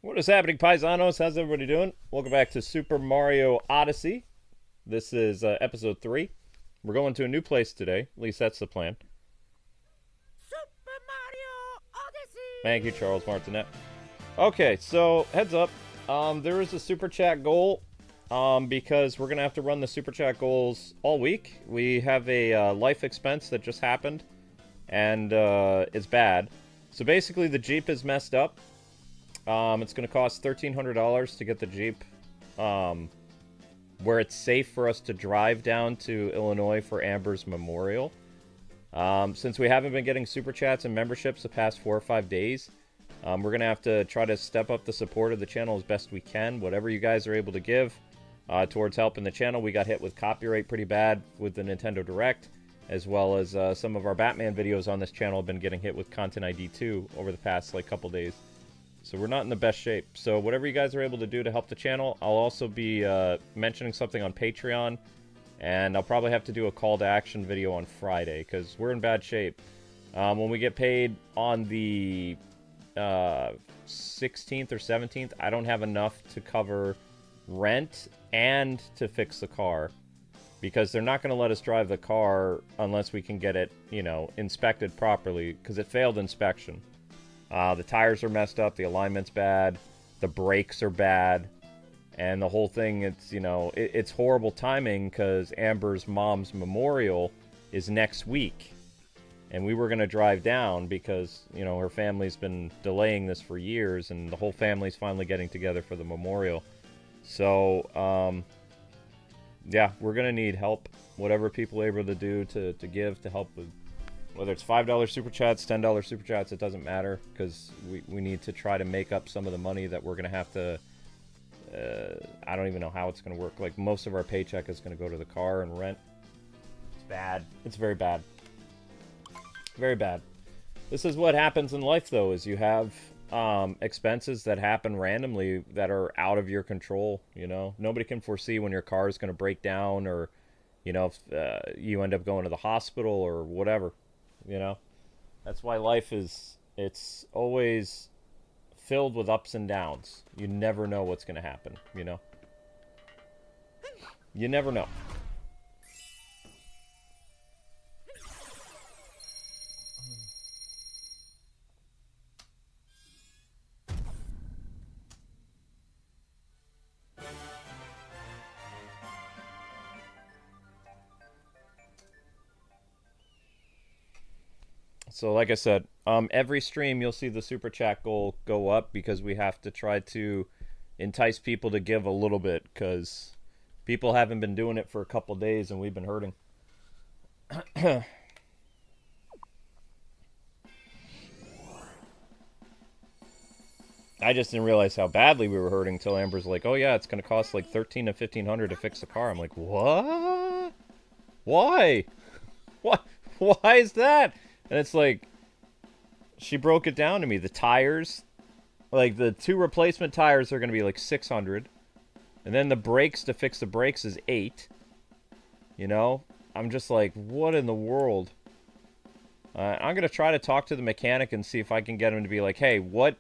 What is happening, paisanos? How's everybody doing? Welcome back to Super Mario Odyssey. This is episode 3. We're going to a new place today. At least that's the plan. Super Mario Odyssey! Thank you, Charles Martinet. Okay, so heads up. There is a super chat goal because we're going to have to run the super chat goals all week. We have a life expense that just happened, and it's bad. So basically, the Jeep is messed up. It's going to cost $1,300 to get the Jeep where it's safe for us to drive down to Illinois for Amber's memorial. Since we haven't been getting super chats and memberships the past 4 or 5 days, we're going to have to try to step up the support of the channel as best we can. Whatever you guys are able to give towards helping the channel. We got hit with copyright pretty bad with the Nintendo Direct, as well as some of our Batman videos on this channel have been getting hit with Content ID 2 over the past couple days. So we're not in the best shape. So whatever you guys are able to do to help the channel, I'll also be mentioning something on Patreon. And I'll probably have to do a call to action video on Friday, because we're in bad shape. When we get paid on the 16th or 17th, I don't have enough to cover rent and to fix the car. Because they're not going to let us drive the car unless we can get it, you know, inspected properly, because it failed inspection. The tires are messed up, the alignment's bad, the brakes are bad, and the whole thing, it's, you know, it's horrible timing because Amber's mom's memorial is next week. And we were going to drive down because, you know, her family's been delaying this for years, and the whole family's finally getting together for the memorial. So, yeah, we're going to need help. Whatever people are able to do to give to help with, whether it's $5 super chats, $10 super chats, it doesn't matter, because we need to try to make up some of the money that we're going to have to, I don't even know how it's going to work. Like, most of our paycheck is going to go to the car and rent. It's bad. It's very bad. Very bad. This is what happens in life, though, is you have expenses that happen randomly that are out of your control, you know? Nobody can foresee when your car is going to break down, or, you know, if you end up going to the hospital or whatever. You know, that's why life is, it's always filled with ups and downs. You never know what's going to happen, you know? You never know. So like I said, every stream you'll see the super chat goal go up, because we have to try to entice people to give a little bit, because people haven't been doing it for a couple days and we've been hurting. I just didn't realize how badly we were hurting until Amber's like, oh yeah, it's going to cost like $1,300 to $1,500 to fix the car. I'm like, what? Why? What? Why is that? And it's like, she broke it down to me. The tires, like the 2 replacement tires are going to be like $600. And then the brakes, to fix the brakes, is $8. You know? I'm just like, what in the world? I'm going to try to talk to the mechanic and see if I can get him to be like, hey, what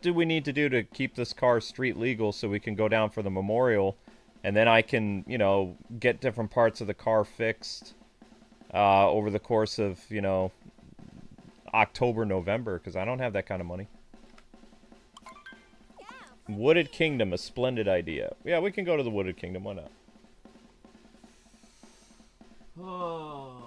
do we need to do to keep this car street legal so we can go down for the memorial? And then I can, you know, get different parts of the car fixed over the course of, you know, October, November, because I don't have that kind of money. Wooded Kingdom, a splendid idea. Yeah, we can go to the Wooded Kingdom, why not? Oh.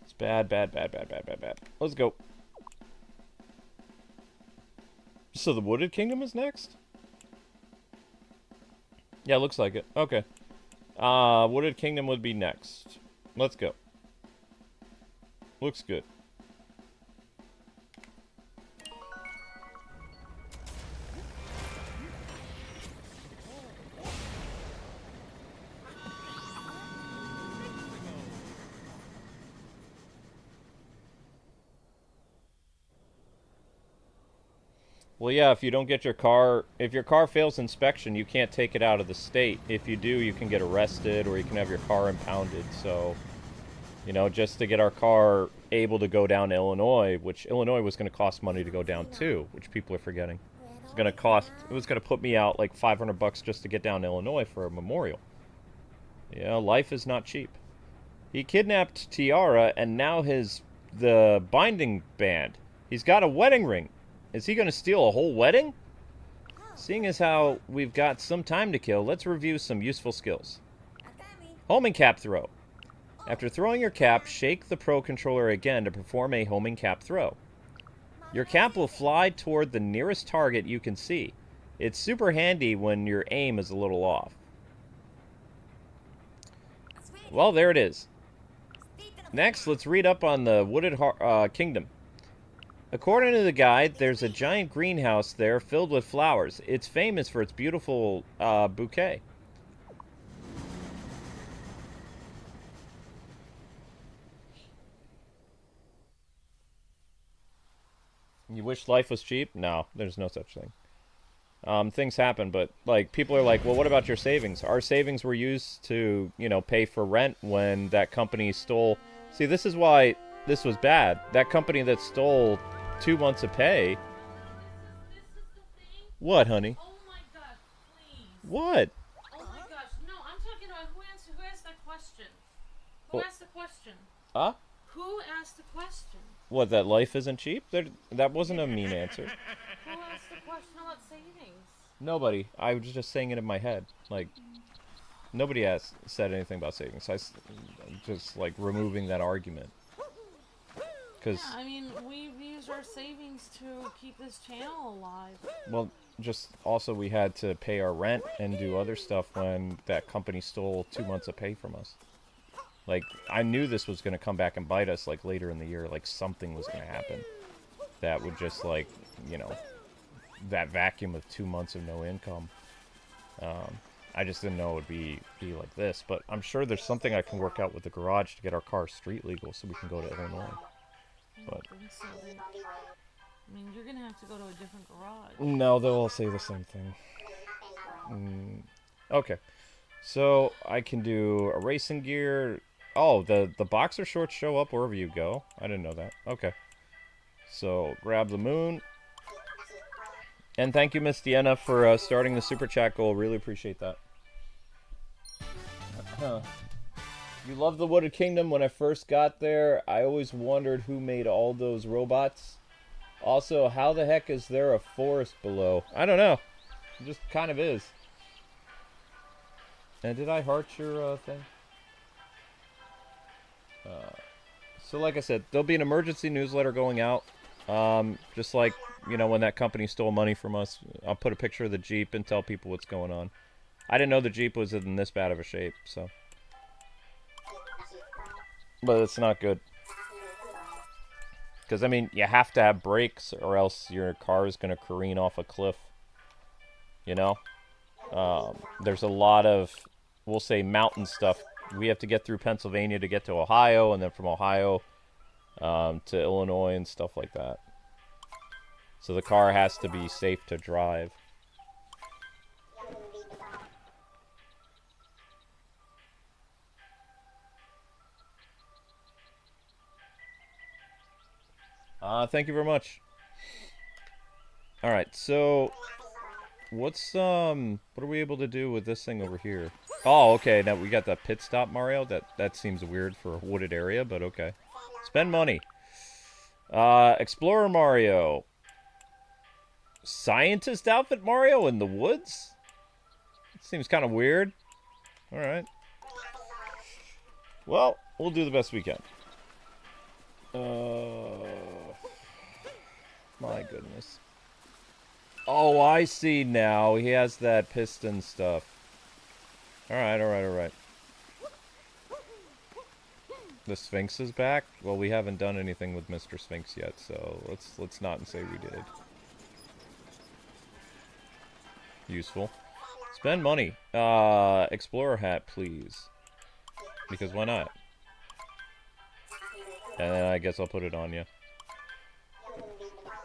It's bad, bad, bad, bad, bad, bad, bad. Let's go. So the Wooded Kingdom is next? Yeah, looks like it. Okay. Wooded Kingdom would be next. Let's go. Looks good. Well, yeah, if you don't get your car... If your car fails inspection, you can't take it out of the state. If you do, you can get arrested or you can have your car impounded. So, you know, just to get our car able to go down to Illinois, which Illinois was going to cost money to go down too, which people are forgetting. It's going to cost... It was going to put me out like 500 bucks just to get down to Illinois for a memorial. Yeah, life is not cheap. He kidnapped Tiara, and now the binding band. He's got a wedding ring. Is he going to steal a whole wedding? Seeing as how we've got some time to kill, let's review some useful skills. Homing cap throw. After throwing your cap, shake the Pro Controller again to perform a homing cap throw. Your cap will fly toward the nearest target you can see. It's super handy when your aim is a little off. Well, there it is. Next, let's read up on the Wooded Kingdom. According to the guide, there's a giant greenhouse there filled with flowers. It's famous for its beautiful bouquet. You wish life was cheap? No, there's no such thing. Things happen, but, like, people are like, well, what about your savings? Our savings were used to, you know, pay for rent when that company stole... See, this is why this was bad. That company that stole 2 months of pay... This is the thing? What, honey? Oh my gosh, please. What? Oh my gosh, no, I'm talking about who asked that question? Who Well- asked the question? Huh? Who asked the question? What, that life isn't cheap? That wasn't a mean answer. Who asked the question about savings? Nobody. I was just saying it in my head. Like, nobody said anything about savings. I'm just, like, removing that argument. Because, Yeah, I mean, we've used our savings to keep this channel alive. well, just also we had to pay our rent and do other stuff when that company stole 2 months of pay from us. Like, I knew this was going to come back and bite us, like, later in the year. Like, something was going to happen that would just, like, you know, that vacuum of 2 months of no income. I just didn't know it would be like this. But I'm sure there's something I can work out with the garage to get our car street legal so we can go to Illinois. But I think so. I mean, you're gonna have to go to a different garage. no, they'll all say the same thing. Okay. So, I can do a racing gear. Oh, the boxer shorts show up wherever you go. I didn't know that. Okay. So, grab the moon. And thank you, Miss Deanna, for starting the Super Chat goal. Really appreciate that. You love the Wooded Kingdom. When I first got there, I always wondered who made all those robots. Also, how the heck is there a forest below? I don't know. It just kind of is. And did I heart your thing? So like I said, there'll be an emergency newsletter going out. Just like, you know, when that company stole money from us. I'll put a picture of the Jeep and tell people what's going on. I didn't know the Jeep was in this bad of a shape, so. But it's not good. Because, I mean, you have to have brakes or else your car is going to careen off a cliff. You know? There's a lot of, we'll say, mountain stuff. We have to get through Pennsylvania to get to Ohio, and then from Ohio to Illinois and stuff like that. So the car has to be safe to drive. Thank you very much. Alright, so what are we able to do with this thing over here? Oh, okay, now we got the pit stop Mario. That seems weird for a wooded area, but okay. Spend money. Explorer Mario. Scientist outfit Mario in the woods? It seems kind of weird. Alright. Well, we'll do the best we can. My goodness. Oh, I see now. He has that piston stuff. Alright, alright, alright. The Sphinx is back? Well, we haven't done anything with Mr. Sphinx yet, so let's not say we did. Useful. Spend money. Explorer hat, please. Because why not? And then I guess I'll put it on you.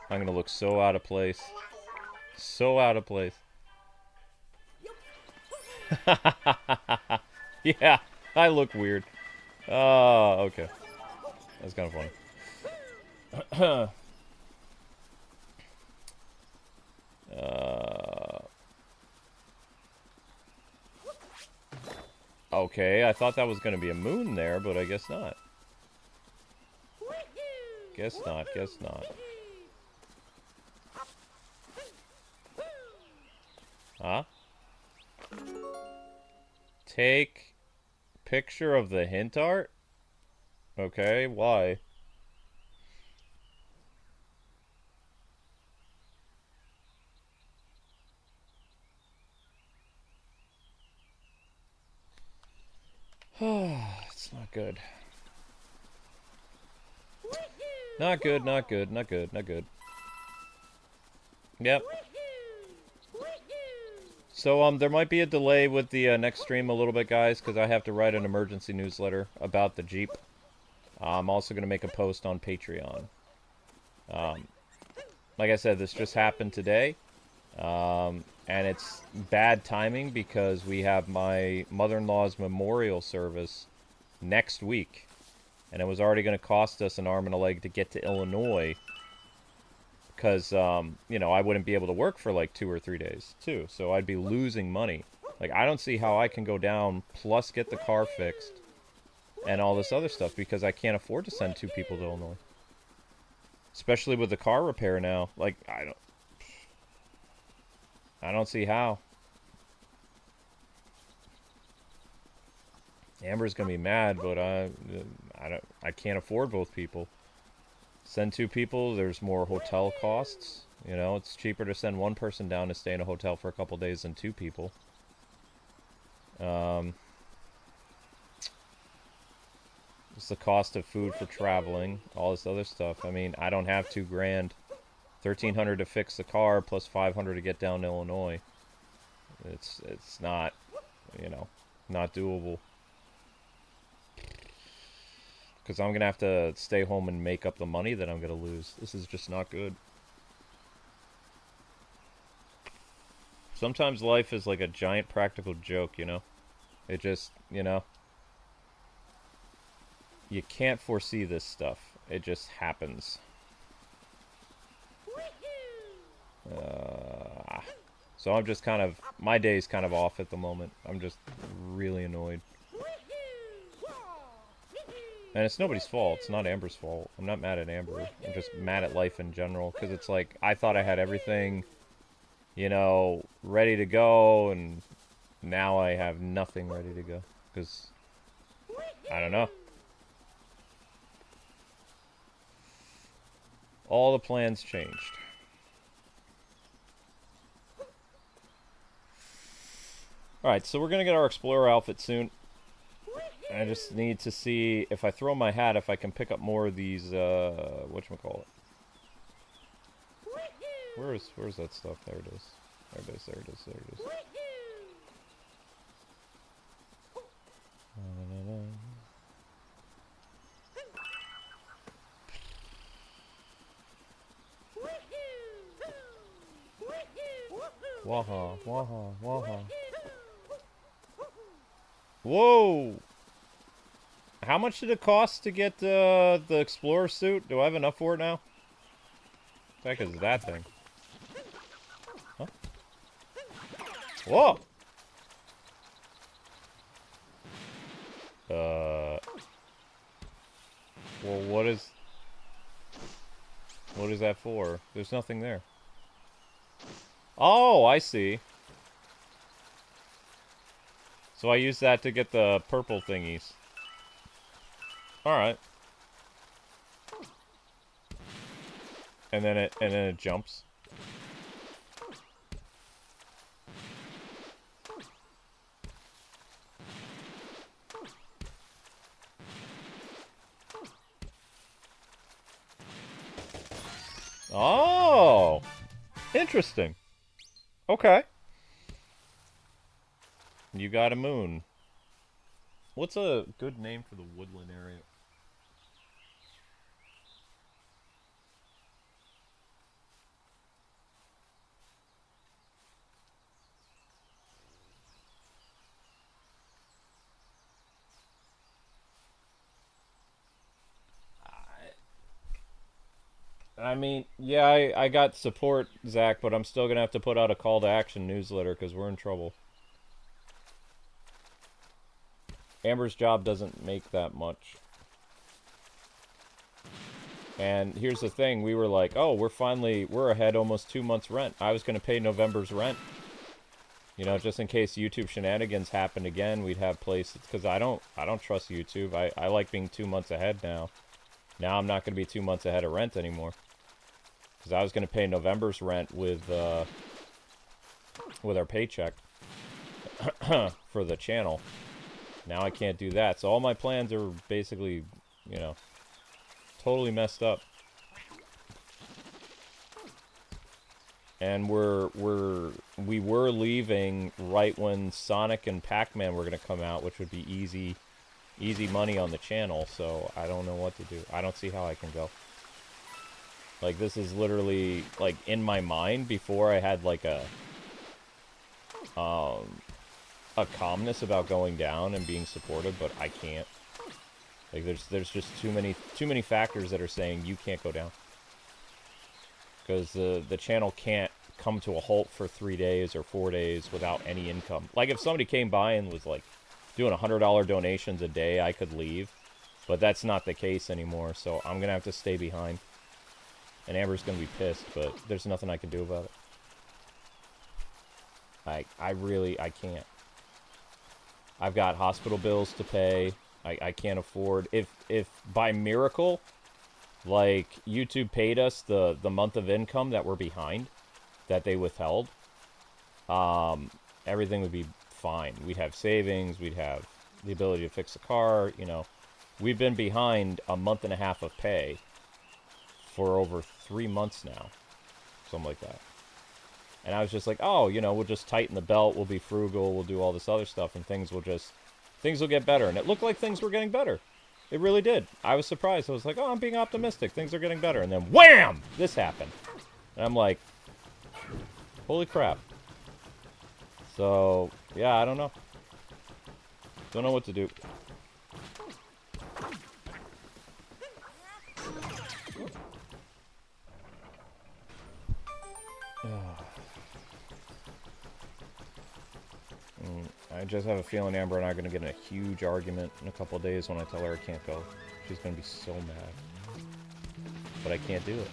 I'm gonna look so out of place. So out of place. Yeah, I look weird. Oh, okay. That's kind of funny. Okay, I thought that was going to be a moon there, but I guess not. Guess not, guess not. Huh? Take picture of the hint art? Okay, why? It's not good. Not good, not good, not good, not good. Yep. So, there might be a delay with the next stream a little bit, guys, because I have to write an emergency newsletter about the Jeep. I'm also going to make a post on Patreon. Like I said, this just happened today. And it's bad timing because we have my mother-in-law's memorial service next week. And it was already going to cost us an arm and a leg to get to Illinois. Because, you know, I wouldn't be able to work for like 2 or 3 days, too. So I'd be losing money. Like, I don't see how I can go down plus get the car fixed and all this other stuff because I can't afford to send 2 people to Illinois. Especially with the car repair now. Like, I don't see how. Amber's gonna be mad, but I can't afford both people. Send 2 people, there's more hotel costs. You know, it's cheaper to send 1 person down to stay in a hotel for a couple days than 2 people. It's the cost of food for traveling, all this other stuff. I mean, I don't have 2 grand. $1,300 to fix the car plus $500 to get down to Illinois. It's not, you know, not doable. Because I'm going to have to stay home and make up the money that I'm going to lose. This is just not good. Sometimes life is like a giant practical joke, you know? It just, you know? You can't foresee this stuff. It just happens. So I'm just kind of... My day's kind of off at the moment. I'm just really annoyed. And it's nobody's fault. It's not Amber's fault. I'm not mad at Amber. I'm just mad at life in general. Because it's like, I thought I had everything, you know, ready to go. And now I have nothing ready to go. Because, I don't know. All the plans changed. Alright, so we're going to get our Explorer outfit soon. I just need to see if I throw my hat, if I can pick up more of these, whatchamacallit. Where's that stuff? There it is. There it is, there it is, there it is. Waha, waha, waha. Whoa! How much did it cost to get the Explorer suit? Do I have enough for it now? What the heck is that thing? Huh? Whoa! Well, what is that for? There's nothing there. Oh, I see. So I use that to get the purple thingies. Alright. And then it jumps. Oh! Interesting. Okay. You got a moon. What's a good name for the woodland area? I mean, yeah, I got support, Zach, but I'm still gonna have to put out a call to action newsletter because we're in trouble. Amber's job doesn't make that much. And here's the thing, we were like, oh, we're ahead almost 2 months rent. I was gonna pay November's rent. You know, just in case YouTube shenanigans happened again, we'd have places, because I don't trust YouTube. I like being 2 months ahead now. Now I'm not gonna be 2 months ahead of rent anymore. Because I was gonna pay November's rent with our paycheck for the channel. Now I can't do that. So all my plans are basically, you know, totally messed up. And we were leaving right when Sonic and Pac-Man were gonna come out, which would be easy money on the channel, so I don't know what to do. I don't see how I can go. Like, this is literally, like, in my mind before I had, like, a calmness about going down and being supportive, but I can't. Like, there's just too many factors that are saying you can't go down. Because the channel can't come to a halt for 3 days or 4 days without any income. Like, if somebody came by and was, like, doing $100 donations a day, I could leave. But that's not the case anymore, so I'm going to have to stay behind. And Amber's going to be pissed, but there's nothing I can do about it. I can't. I've got hospital bills to pay. I can't afford. If by miracle, like, YouTube paid us the month of income that we're behind, that they withheld, everything would be fine. We'd have savings, we'd have the ability to fix the car, you know. We've been behind a month and a half of pay for over 3 months now. Something like that. And I was just like, oh, you know, we'll just tighten the belt, we'll be frugal, we'll do all this other stuff, and things will get better. And it looked like things were getting better. It really did. I was surprised. I was like, oh, I'm being optimistic. Things are getting better. And then, wham! This happened. And I'm like, holy crap. So, yeah, I don't know. Don't know what to do. I just have a feeling Amber and I are going to get in a huge argument in a couple of days when I tell her I can't go. She's going to be so mad. But I can't do it.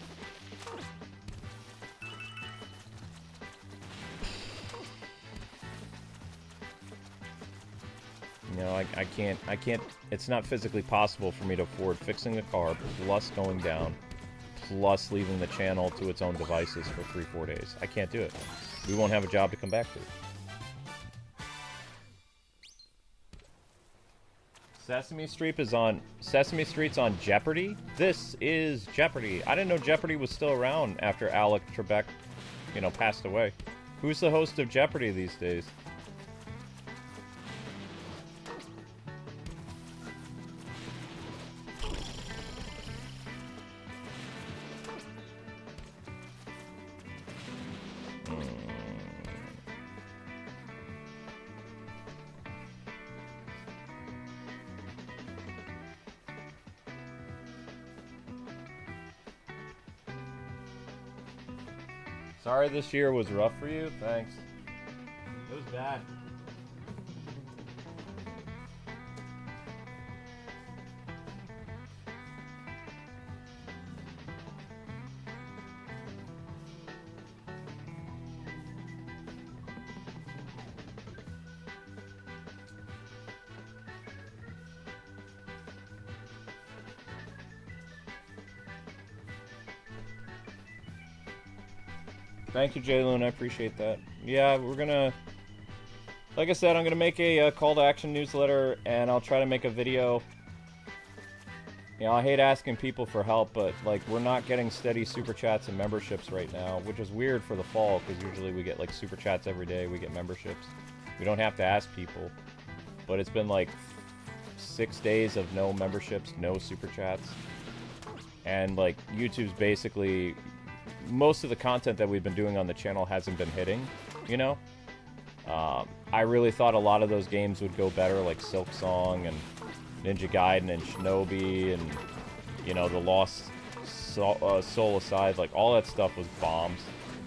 You know, I can't, it's not physically possible for me to afford fixing the car, plus going down, plus leaving the channel to its own devices for 3-4 days. I can't do it. We won't have a job to come back to. Sesame Street's on Jeopardy? This is Jeopardy. I didn't know Jeopardy was still around after Alec Trebek, you know, passed away. Who's the host of Jeopardy these days? Sorry this year was rough for you. Thanks. It was bad. Thank you, Jayloon. I appreciate that. Yeah, we're gonna... Like I said, I'm gonna make a call to action newsletter, and I'll try to make a video. You know, I hate asking people for help, but, like, we're not getting steady super chats and memberships right now, which is weird for the fall, because usually we get, like, super chats every day, we get memberships. We don't have to ask people. But it's been, like, 6 days of no memberships, no super chats. And, like, YouTube's basically... Most of the content that we've been doing on the channel hasn't been hitting, you know? I really thought a lot of those games would go better, like Silk Song and Ninja Gaiden and Shinobi and, you know, the Lost Soul Aside, like, all that stuff was bombs.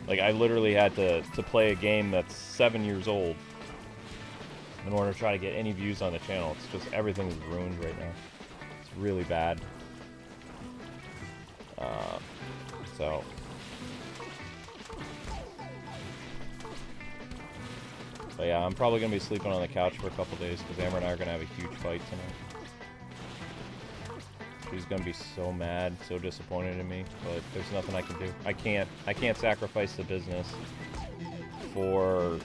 Like, I literally had to play a game that's 7 years old in order to try to get any views on the channel. It's just, everything is ruined right now. It's really bad. So... But yeah, I'm probably going to be sleeping on the couch for a couple days, because Amber and I are going to have a huge fight tonight. She's going to be so mad, so disappointed in me, but there's nothing I can do. I can't sacrifice the business for...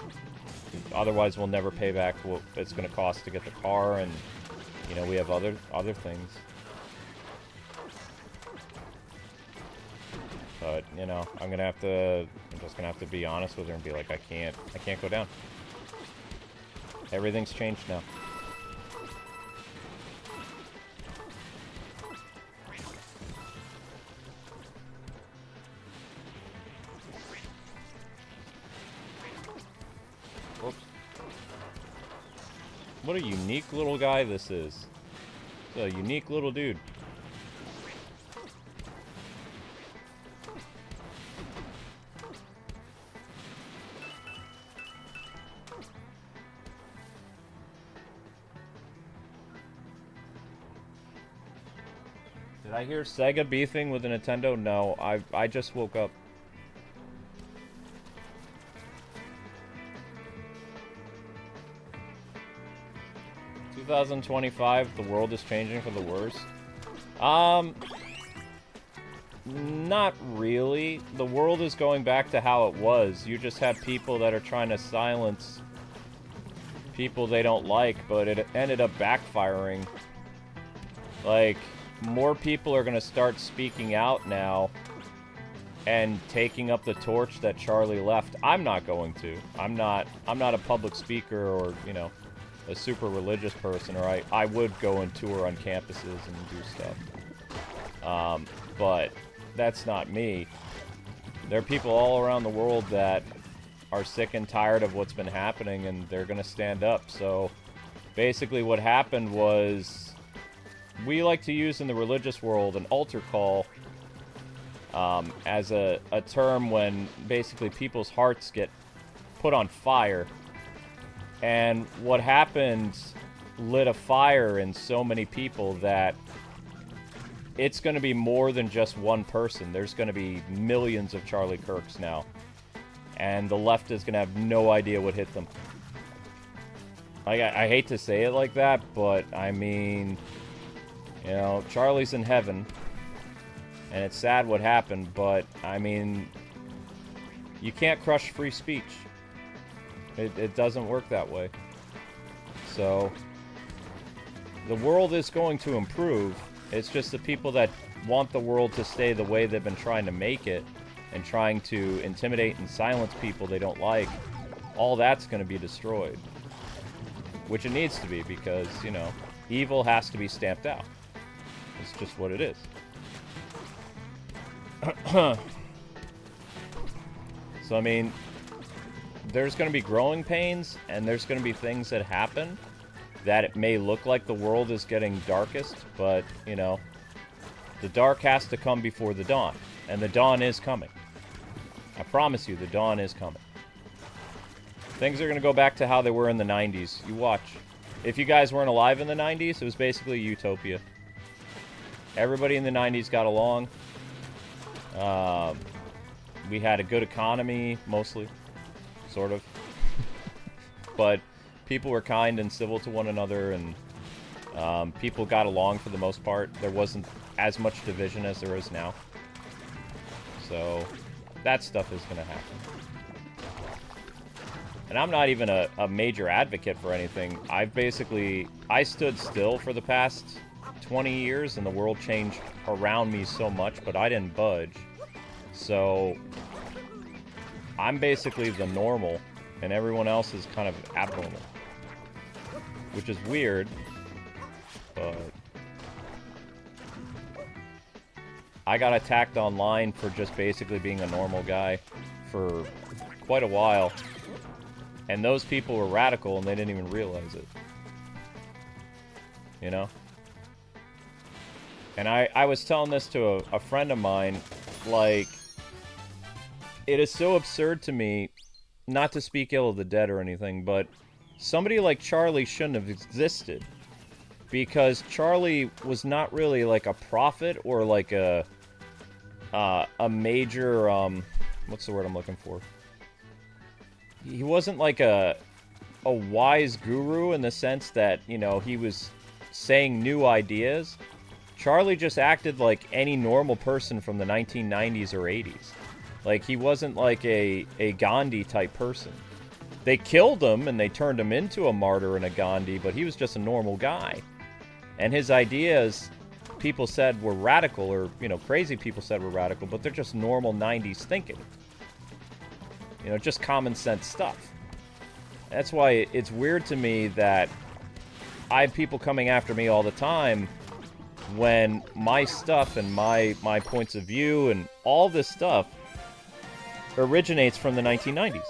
Otherwise, we'll never pay back what it's going to cost to get the car, and, you know, we have other things. But, you know, I'm just going to have to be honest with her and be like, I can't go down. Everything's changed now. Whoops. What a unique little guy this is. It's a unique little dude. Did I hear Sega beefing with the Nintendo? No, I just woke up. "2025, the world is changing for the worse." Not really. The world is going back to how it was. You just have people that are trying to silence people they don't like, but it ended up backfiring. Like, more people are going to start speaking out now and taking up the torch that Charlie left. I'm not going to. I'm not a public speaker or, you know, a super religious person, or I would go and tour on campuses and do stuff. But that's not me. There are people all around the world that are sick and tired of what's been happening, and they're going to stand up. So basically what happened was, we like to use in the religious world an altar call as a term when basically people's hearts get put on fire. And what happened lit a fire in so many people that it's going to be more than just one person. There's going to be millions of Charlie Kirks now. And the left is going to have no idea what hit them. Like, I hate to say it like that, but I mean... You know, Charlie's in heaven, and it's sad what happened, but, I mean, you can't crush free speech. It doesn't work that way. So, the world is going to improve. It's just the people that want the world to stay the way they've been trying to make it, and trying to intimidate and silence people they don't like, all that's going to be destroyed. Which it needs to be, because, you know, evil has to be stamped out. It's just what it is. So, I mean, there's going to be growing pains, and there's going to be things that happen that it may look like the world is getting darkest, but, you know, the dark has to come before the dawn, and the dawn is coming. I promise you, the dawn is coming. Things are going to go back to how they were in the 90s. You watch. If you guys weren't alive in the 90s, it was basically utopia. Everybody in the 90s got along. We had a good economy, mostly. Sort of. But people were kind and civil to one another, and people got along for the most part. There wasn't as much division as there is now. So, that stuff is going to happen. And I'm not even a major advocate for anything. I stood still for the past 20 years, and the world changed around me so much, but I didn't budge. So, I'm basically the normal, and everyone else is kind of abnormal. Which is weird, but... I got attacked online for just basically being a normal guy for quite a while. And those people were radical, and they didn't even realize it. You know? And I was telling this to a friend of mine, like, it is so absurd to me, not to speak ill of the dead or anything, but somebody like Charlie shouldn't have existed. Because Charlie was not really like a prophet or like a major, what's the word I'm looking for? He wasn't like a wise guru in the sense that, you know, he was saying new ideas. Charlie just acted like any normal person from the 1990s or 80s. Like, he wasn't like a Gandhi type person. They killed him and they turned him into a martyr and a Gandhi, but he was just a normal guy. And his ideas, people said were radical, or, you know, crazy people said were radical, but they're just normal 90s thinking. You know, just common sense stuff. That's why it's weird to me that I have people coming after me all the time when my stuff and my points of view and all this stuff originates from the 1990s.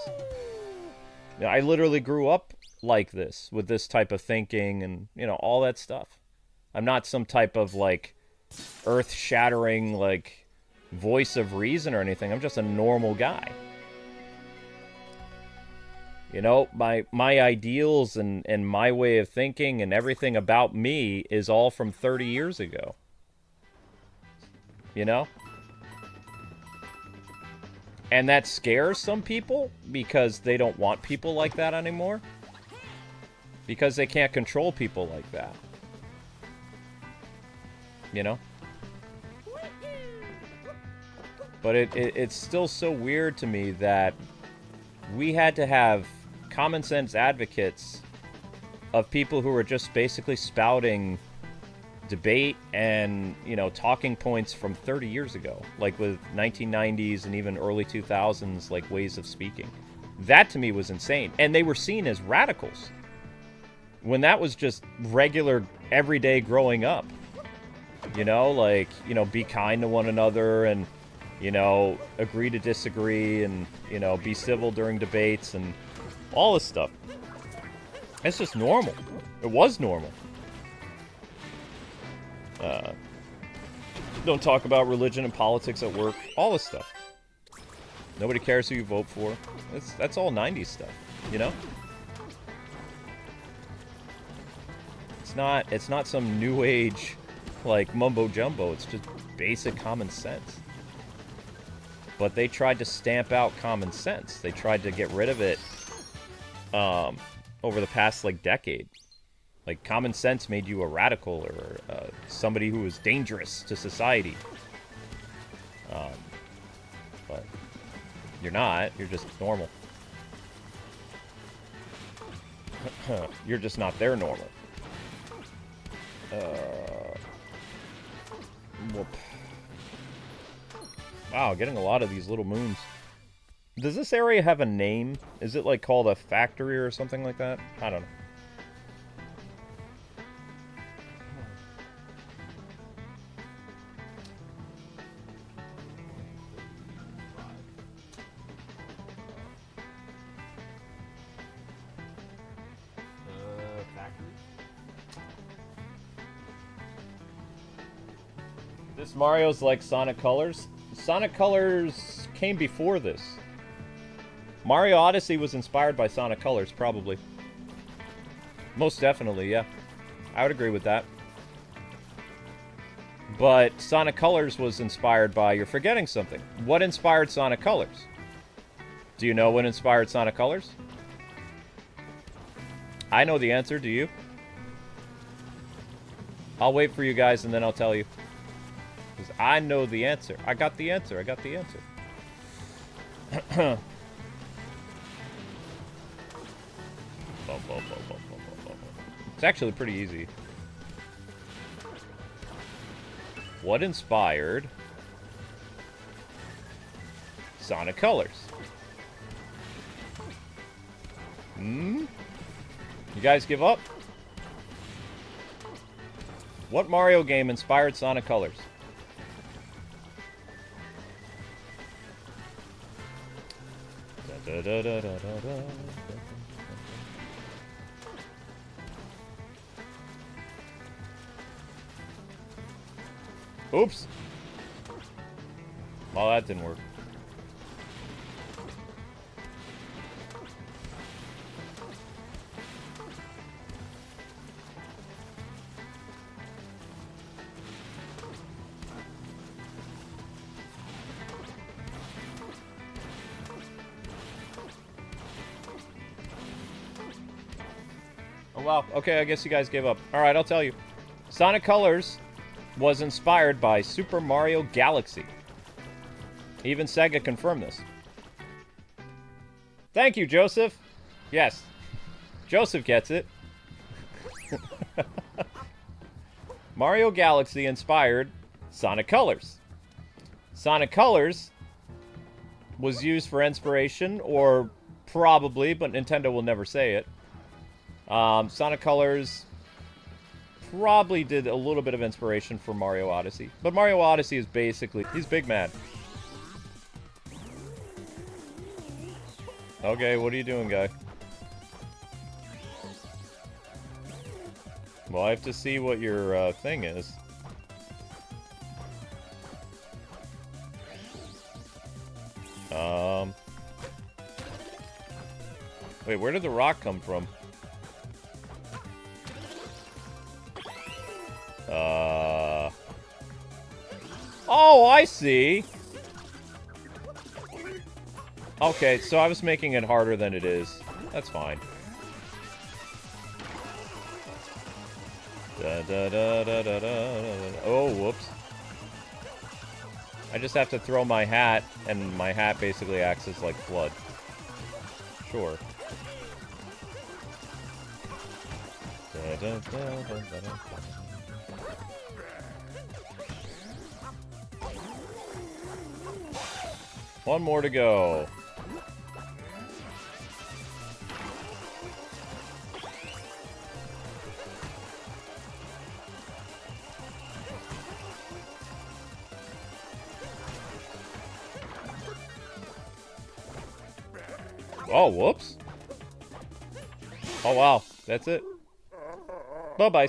You know, I literally grew up like this, with this type of thinking and, you know, all that stuff. I'm not some type of, like, earth-shattering, like, voice of reason or anything. I'm just a normal guy. You know, my ideals and my way of thinking and everything about me is all from 30 years ago. You know? And that scares some people because they don't want people like that anymore. Because they can't control people like that. You know? But it's still so weird to me that we had to have common sense advocates of people who were just basically spouting debate and, you know, talking points from 30 years ago, like with 1990s and even early 2000s, like, ways of speaking. That to me was insane. And they were seen as radicals when that was just regular everyday growing up. You know, like, you know, be kind to one another and, you know, agree to disagree and, you know, be civil during debates and all this stuff. It's just normal. It was normal. Don't talk about religion and politics at work. All this stuff. Nobody cares who you vote for. That's all 90s stuff, you know? It's not some new age, like, mumbo jumbo. It's just basic common sense. But they tried to stamp out common sense. They tried to get rid of it over the past, like, decade. Like, common sense made you a radical or somebody who was dangerous to society. But you're not. You're just normal. You're just not their normal. Whoop. Wow, getting a lot of these little moons. Does this area have a name? Is it, like, called a factory or something like that? I don't know. This Mario's like Sonic Colors. Sonic Colors came before this. Mario Odyssey was inspired by Sonic Colors, probably. Most definitely, yeah. I would agree with that. But Sonic Colors was inspired by... You're forgetting something. What inspired Sonic Colors? Do you know what inspired Sonic Colors? I know the answer, do you? I'll wait for you guys and then I'll tell you. Because I know the answer. I got the answer. I got the answer. It's actually pretty easy. What inspired Sonic Colors? You guys give up? What Mario game inspired Sonic Colors? Da, da, da, da, da, da. Oops. Well, that didn't work. Oh, wow. Okay, I guess you guys gave up. Alright, I'll tell you. Sonic Colors was inspired by Super Mario Galaxy. Even Sega confirmed this. Thank you, Joseph. Yes. Joseph gets it. Mario Galaxy inspired Sonic Colors. Sonic Colors was used for inspiration, or probably, but Nintendo will never say it. Sonic Colors probably did a little bit of inspiration for Mario Odyssey. But Mario Odyssey is basically... He's big mad. Okay, what are you doing, guy? Well, I have to see what your thing is. Wait, where did the rock come from? Oh, I see. Okay, so I was making it harder than it is. That's fine. Oh, whoops. I just have to throw my hat, and my hat basically acts as, like, flood. Sure. One more to go. Oh, whoops. Oh, wow. That's it. Bye-bye.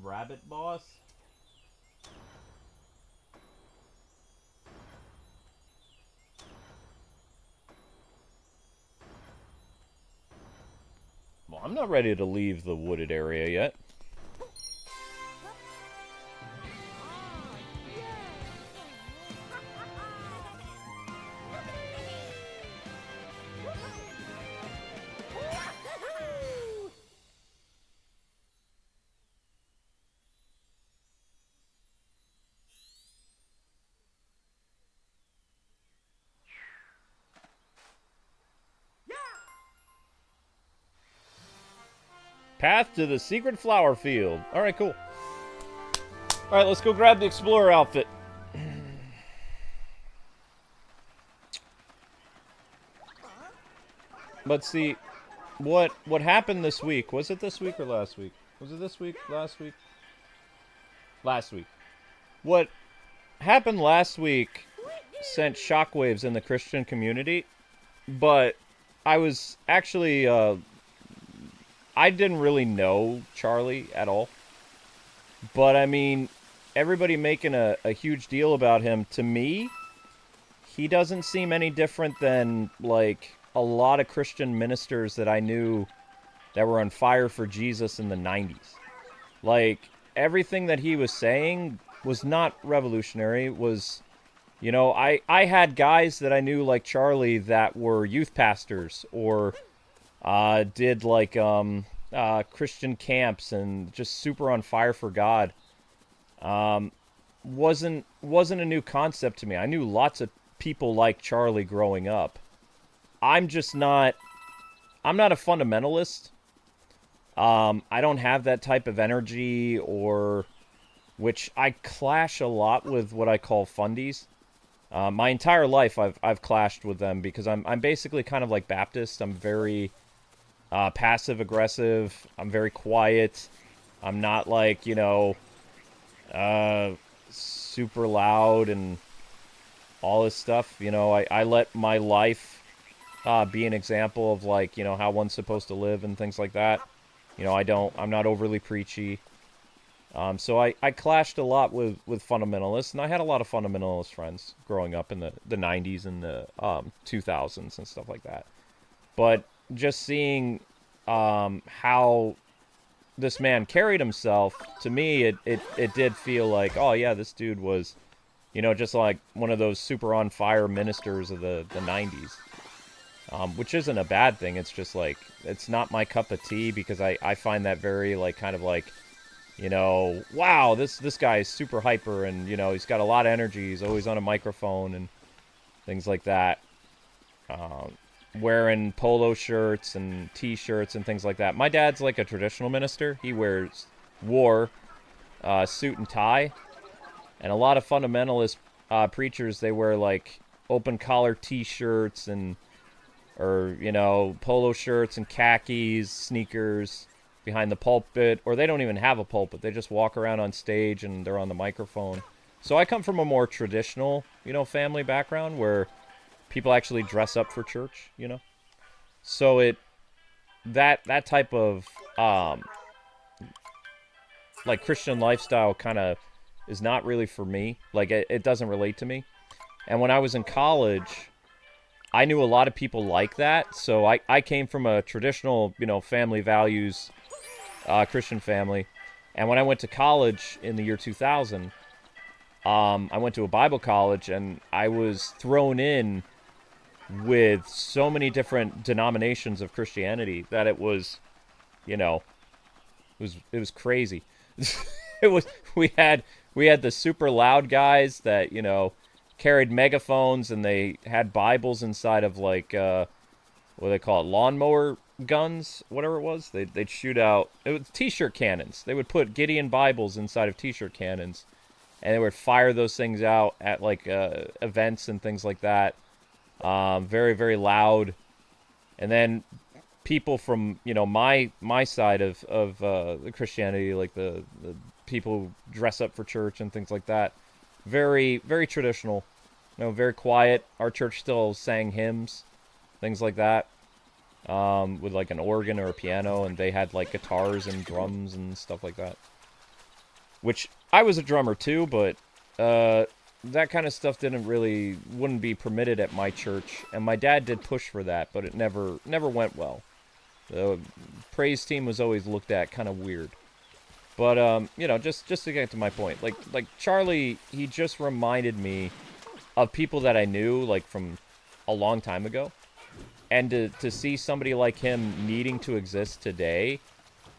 Rabbit boss? Well, I'm not ready to leave the wooded area yet. Path to the secret flower field. Alright, cool. Alright, let's go grab the explorer outfit. But see, what happened this week? Was it this week or last week? Was it this week? Last week? Last week. What happened last week sent shockwaves in the Christian community, but I was actually, I didn't really know Charlie at all. But, I mean, everybody making a huge deal about him. To me, he doesn't seem any different than, like, a lot of Christian ministers that I knew that were on fire for Jesus in the 90s. Like, everything that he was saying was not revolutionary. Was, you know, I had guys that I knew like Charlie that were youth pastors or did like Christian camps and just super on fire for God. Wasn't a new concept to me. I knew lots of people like Charlie growing up. I'm not a fundamentalist. I don't have that type of energy, or which I clash a lot with what I call fundies. My entire life I've clashed with them because I'm basically kind of like Baptist. I'm very passive aggressive. I'm very quiet. I'm not like, you know, super loud, and all this stuff. You know, I let my life be an example of, like, you know, how one's supposed to live and things like that. You know, I'm not overly preachy. So I clashed a lot with fundamentalists, and I had a lot of fundamentalist friends growing up in the 90s and the 2000s and stuff like that. But just seeing how this man carried himself, to me, it did feel like, oh yeah, this dude was, you know, just like one of those super on fire ministers of the 90s. Which isn't a bad thing. It's just like, it's not my cup of tea, because I find that very, like, kind of like, you know, wow, this guy is super hyper, and, you know, he's got a lot of energy. He's always on a microphone and things like that. Wearing polo shirts and t-shirts and things like that. My dad's like a traditional minister. He wore suit and tie. And a lot of fundamentalist preachers, they wear like open collar t-shirts or, you know, polo shirts and khakis, sneakers behind the pulpit, or they don't even have a pulpit. They just walk around on stage and they're on the microphone. So I come from a more traditional, you know, family background where people actually dress up for church, you know. So that type of like Christian lifestyle kind of is not really for me. Like it doesn't relate to me. And when I was in college, I knew a lot of people like that. So I came from a traditional, you know, family values Christian family. And when I went to college in the year 2000, I went to a Bible college, and I was thrown in with so many different denominations of Christianity that it was, you know, it was crazy. we had the super loud guys that, you know, carried megaphones, and they had Bibles inside of, like, what do they call it, lawnmower guns, whatever it was. They'd shoot out, it was t-shirt cannons. They would put Gideon Bibles inside of t-shirt cannons, and they would fire those things out at, like, events and things like that. Very, very loud. And then people from, you know, my side of the Christianity, like the people who dress up for church and things like that, very, very traditional, you know, very quiet. Our church still sang hymns, things like that, with like an organ or a piano, and they had like guitars and drums and stuff like that. Which I was a drummer too, but that kind of stuff wouldn't be permitted at my church, and my dad did push for that, but it never went well. The praise team was always looked at kind of weird. But you know, just to get to my point, like Charlie, he just reminded me of people that I knew, like, from a long time ago, and to see somebody like him needing to exist today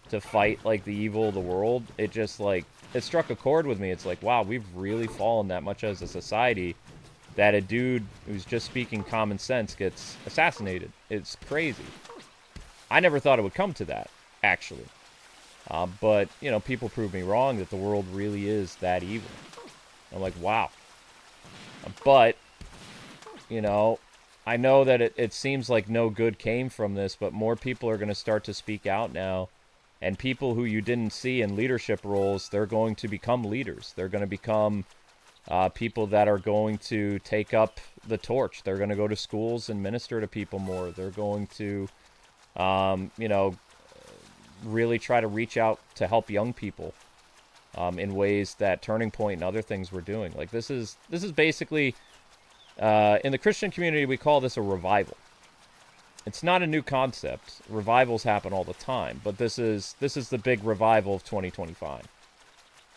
to fight, like, the evil of the world, it just, like, it struck a chord with me. It's like, wow, we've really fallen that much as a society that a dude who's just speaking common sense gets assassinated. It's crazy. I never thought it would come to that, actually. But, you know, people prove me wrong that the world really is that evil. I'm like, wow. But, you know, I know that it seems like no good came from this, but more people are going to start to speak out now. And people who you didn't see in leadership roles, they're going to become leaders. They're going to become people that are going to take up the torch. They're going to go to schools and minister to people more. They're going to, you know, really try to reach out to help young people in ways that Turning Point and other things were doing. Like, this is basically, in the Christian community, we call this a revival. It's not a new concept. Revivals happen all the time, but this is the big revival of 2025.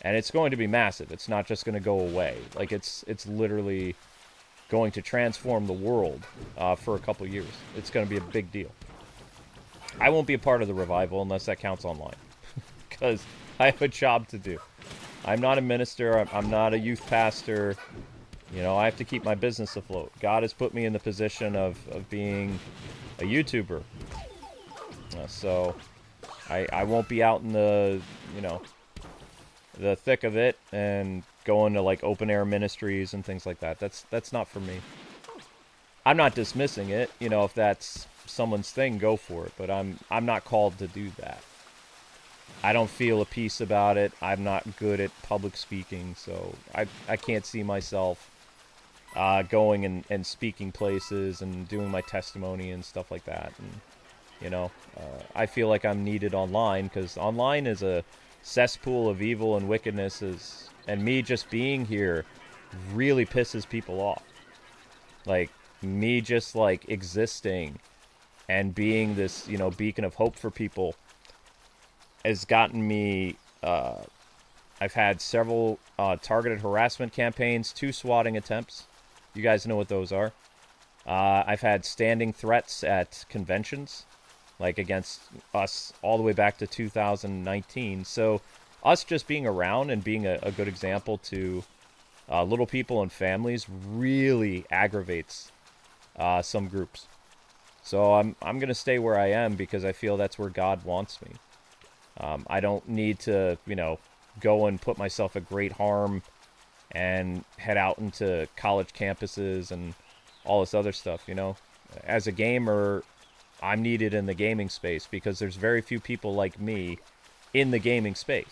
And it's going to be massive. It's not just going to go away. Like, it's literally going to transform the world for a couple years. It's going to be a big deal. I won't be a part of the revival unless that counts online, because I have a job to do. I'm not a minister. I'm not a youth pastor. You know, I have to keep my business afloat. God has put me in the position of being a YouTuber. So I won't be out in the, you know, the thick of it and going to, like, open air ministries and things like that. That's not for me. I'm not dismissing it. You know, if that's someone's thing, go for it. But I'm not called to do that. I don't feel a peace about it. I'm not good at public speaking, so I can't see myself going and speaking places and doing my testimony and stuff like that. And, you know, I feel like I'm needed online because online is a cesspool of evil and wickedness, and me just being here really pisses people off. Like, me just, like, existing and being this, you know, beacon of hope for people has gotten me, I've had several targeted harassment campaigns, 2 swatting attempts. You guys know what those are. I've had standing threats at conventions, like against us all the way back to 2019. So us just being around and being a good example to little people and families really aggravates some groups. So I'm going to stay where I am because I feel that's where God wants me. I don't need to, you know, go and put myself at great harm and head out into college campuses and all this other stuff, you know. As a gamer, I'm needed in the gaming space because there's very few people like me in the gaming space.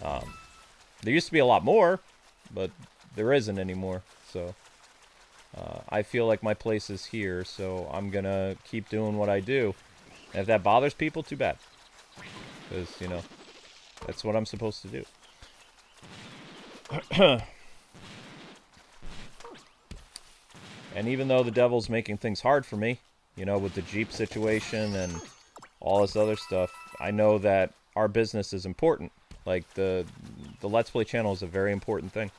There used to be a lot more, but there isn't anymore. So I feel like my place is here, so I'm gonna keep doing what I do. And if that bothers people, too bad. Because, you know, that's what I'm supposed to do. And even though the devil's making things hard for me, you know, with the Jeep situation and all this other stuff, I know that our business is important. Like, the Let's Play channel is a very important thing.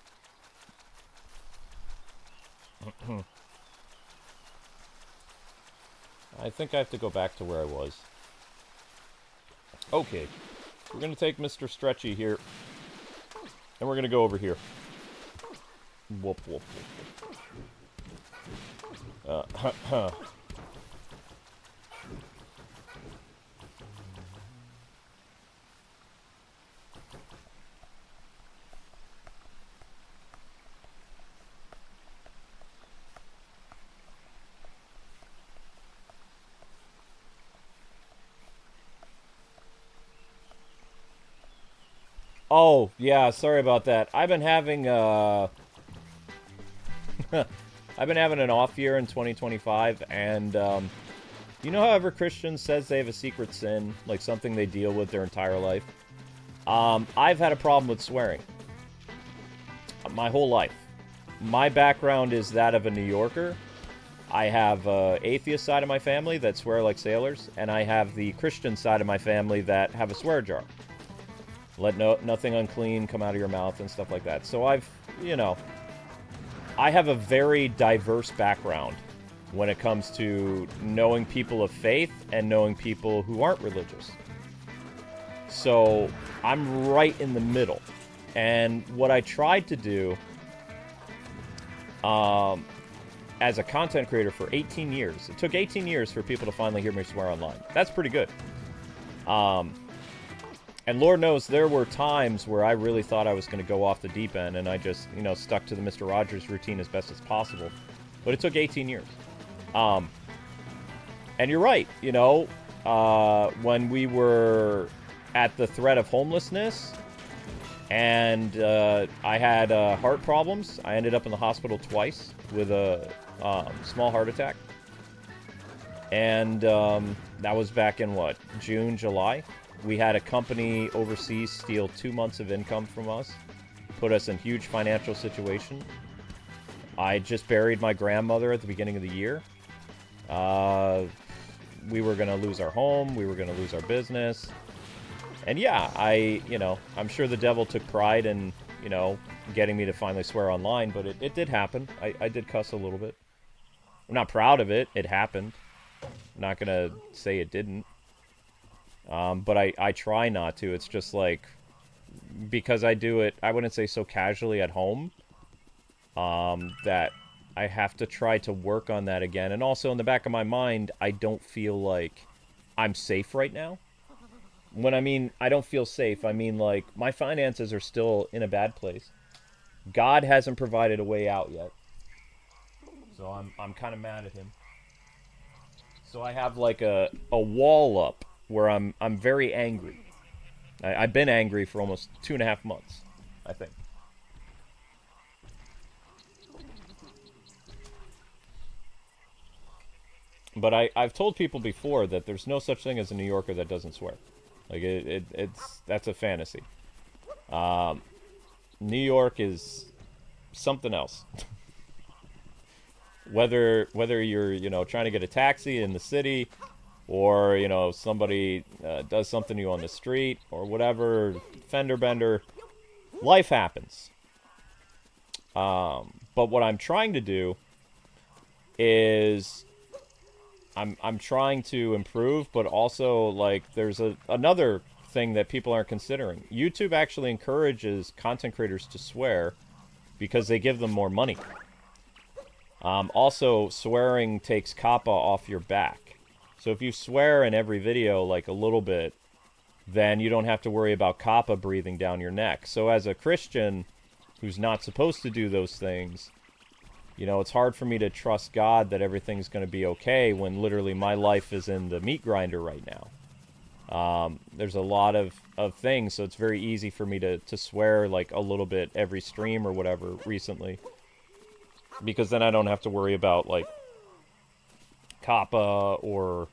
I think I have to go back to where I was. Okay. We're going to take Mr. Stretchy here. And we're going to go over here. Whoop, whoop, whoop. Oh, yeah, sorry about that. I've been having, I've been having an off year in 2025, and, you know how every Christian says they have a secret sin, like something they deal with their entire life? I've had a problem with swearing. My whole life. My background is that of a New Yorker. I have an atheist side of my family that swear like sailors, and I have the Christian side of my family that have a swear jar. Let nothing unclean come out of your mouth and stuff like that. So I've, you know, I have a very diverse background when it comes to knowing people of faith and knowing people who aren't religious. So I'm right in the middle. And what I tried to do as a content creator for 18 years, it took 18 years for people to finally hear me swear online. That's pretty good. And Lord knows there were times where I really thought I was going to go off the deep end, and I just, you know, stuck to the Mr. Rogers routine as best as possible. But it took 18 years. And you're right, you know, when we were at the threat of homelessness, and I had heart problems, I ended up in the hospital twice with a small heart attack. And that was back in, what, June, July? We had a company overseas steal 2 months of income from us, put us in huge financial situation. I just buried my grandmother at the beginning of the year. We were going to lose our home. We were going to lose our business. And yeah, you know, I'm sure the devil took pride in, you know, getting me to finally swear online, but it did happen. I did cuss a little bit. I'm not proud of it. It happened. I'm not going to say it didn't. But I try not to. It's just like, because I do it, I wouldn't say so casually at home, that I have to try to work on that again. And also in the back of my mind, I don't feel like I'm safe right now. When I mean I don't feel safe, I mean like my finances are still in a bad place. God hasn't provided a way out yet. So I'm kind of mad at him. So I have like a wall up where I'm very angry. I've been angry for almost 2.5 months, I think. But I've told people before that there's no such thing as a New Yorker that doesn't swear. Like, that's a fantasy. New York is something else. whether you're, you know, trying to get a taxi in the city, or, you know, somebody does something to you on the street, or whatever, fender bender, life happens. But what I'm trying to do is I'm trying to improve, but also, like, there's another thing that people aren't considering. YouTube actually encourages content creators to swear because they give them more money. Also, swearing takes kappa off your back. So if you swear in every video, like, a little bit, then you don't have to worry about kappa breathing down your neck. So as a Christian who's not supposed to do those things, you know, it's hard for me to trust God that everything's going to be okay when literally my life is in the meat grinder right now. There's a lot of things, so it's very easy for me to swear, like, a little bit every stream or whatever recently. Because then I don't have to worry about, like, kappa or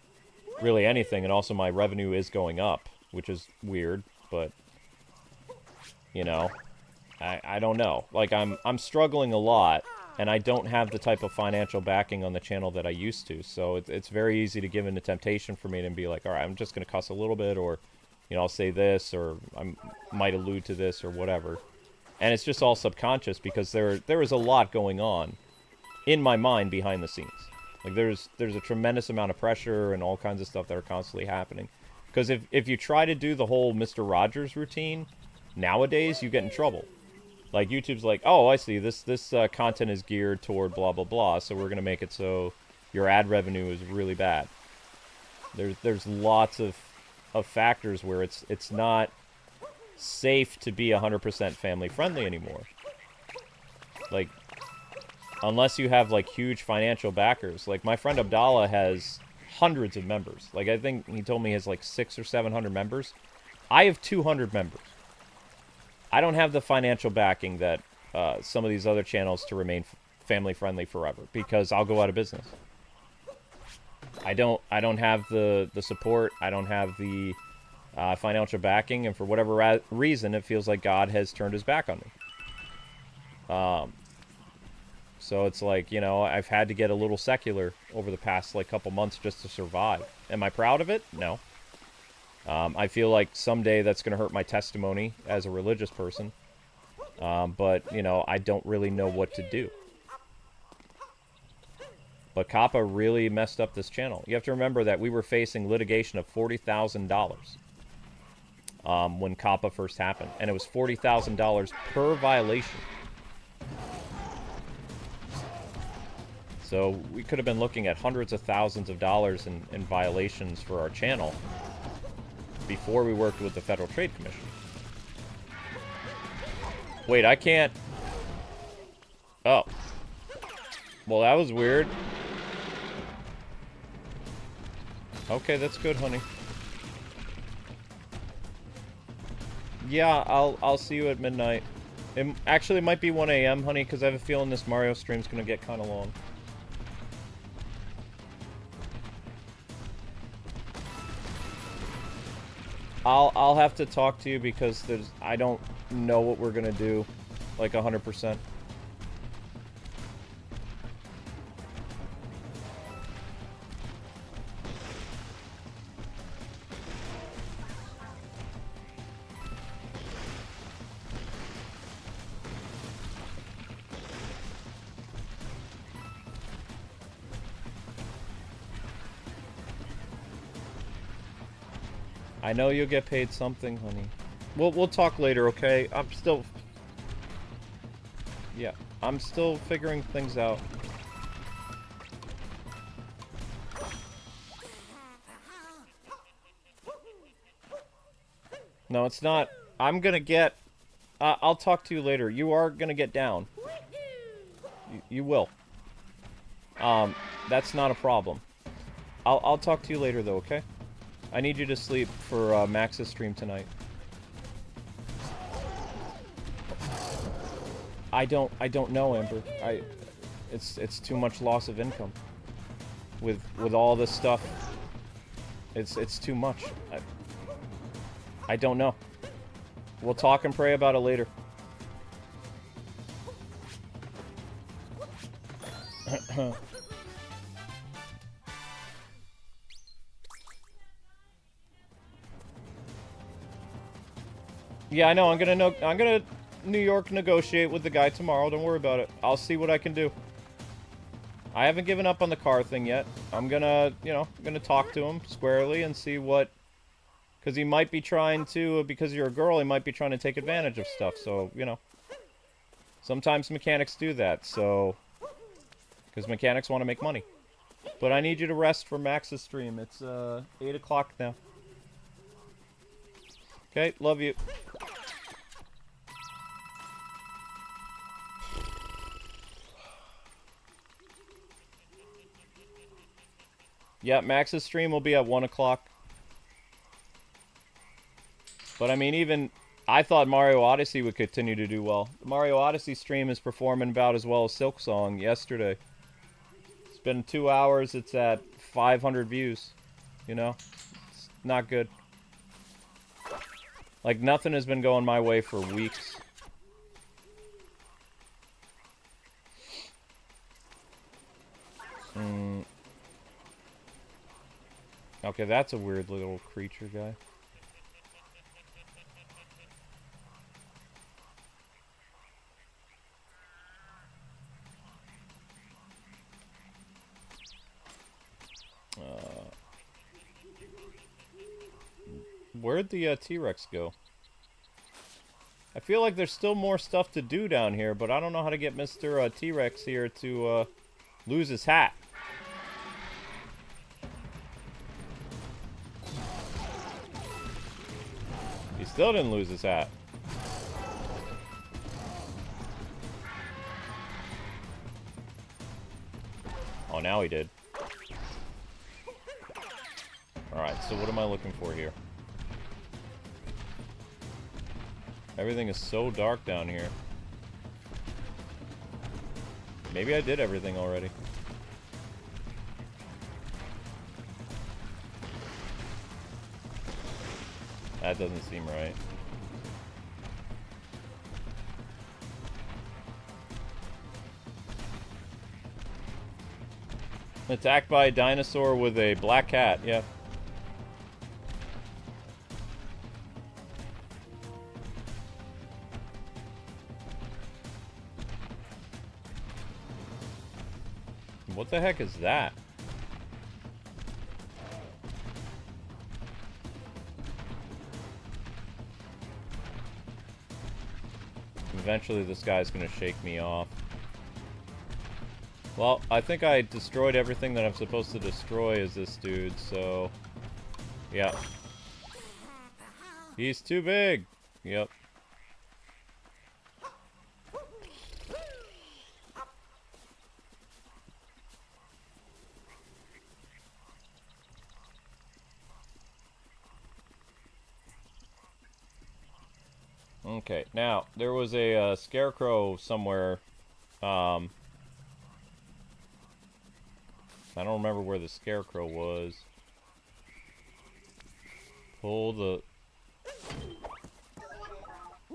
really anything. And also my revenue is going up, which is weird, but, you know, I don't know. Like, I'm struggling a lot, and I don't have the type of financial backing on the channel that I used to. So it's very easy to give in to temptation for me to be like, all right, I'm just going to cuss a little bit, or, you know, I'll say this, or I might allude to this, or whatever. And it's just all subconscious because there is a lot going on in my mind behind the scenes. Like, there's a tremendous amount of pressure and all kinds of stuff that are constantly happening. Because if you try to do the whole Mr. Rogers routine, nowadays you get in trouble. Like, YouTube's like, oh, I see, this content is geared toward blah, blah, blah, so we're going to make it so your ad revenue is really bad. There's lots of factors where it's not safe to be 100% family friendly anymore. Like, unless you have, like, huge financial backers. Like, my friend Abdallah has hundreds of members. Like, I think he told me he has, like, 600 or 700 members. I have 200 members. I don't have the financial backing that some of these other channels to remain family friendly forever, because I'll go out of business. I don't have the support. I don't have the financial backing, and for whatever reason, it feels like God has turned his back on me. So it's like, you know, I've had to get a little secular over the past, like, couple months just to survive. Am I proud of it? No. I feel like someday that's going to hurt my testimony as a religious person. But, you know, I don't really know what to do. But Kappa really messed up this channel. You have to remember that we were facing litigation of $40,000 when Kappa first happened. And it was $40,000 per violation. So we could have been looking at hundreds of thousands of dollars in violations for our channel before we worked with the Federal Trade Commission. Wait, I can't... Oh. Well, that was weird. Okay, that's good, honey. Yeah, I'll see you at midnight. Actually, it might be 1 a.m., honey, because I have a feeling this Mario stream's going to get kind of long. I'll have to talk to you because I don't know what we're gonna do, like 100%. I know you'll get paid something, honey. We'll talk later, okay? I'm still figuring things out. No, it's not. I'm gonna get... I'll talk to you later. You are gonna get down. You will. That's not a problem. I'll talk to you later, though, okay? I need you to sleep for Max's stream tonight. I don't know, Amber. It's too much loss of income. with all this stuff. It's too much. I don't know. We'll talk and pray about it later. Yeah, I know. I'm gonna New York negotiate with the guy tomorrow. Don't worry about it. I'll see what I can do. I haven't given up on the car thing yet. I'm gonna, you know, gonna talk to him squarely and see what... Because he might be trying to, because you're a girl, he might be trying to take advantage of stuff. So, you know. Sometimes mechanics do that, so... Because mechanics want to make money. But I need you to rest for Max's stream. It's, 8 o'clock now. Okay, love you. Yeah, Max's stream will be at 1 o'clock. But I mean, even... I thought Mario Odyssey would continue to do well. The Mario Odyssey stream is performing about as well as Silksong yesterday. It's been 2 hours, it's at 500 views. You know? It's not good. Like, nothing has been going my way for weeks. Okay, that's a weird little creature guy. Where'd the T-Rex go? I feel like there's still more stuff to do down here, but I don't know how to get Mr. T-Rex here to lose his hat. He still didn't lose his hat. Oh, now he did. Alright, so what am I looking for here? Everything is so dark down here. Maybe I did everything already. That doesn't seem right. Attacked by a dinosaur with a black cat, yeah. What the heck is that? Eventually this guy's gonna shake me off. Well, I think I destroyed everything that I'm supposed to destroy as this dude, so... Yeah. He's too big! Yep. Okay, now, there was a scarecrow somewhere. I don't remember where the scarecrow was. Pull the...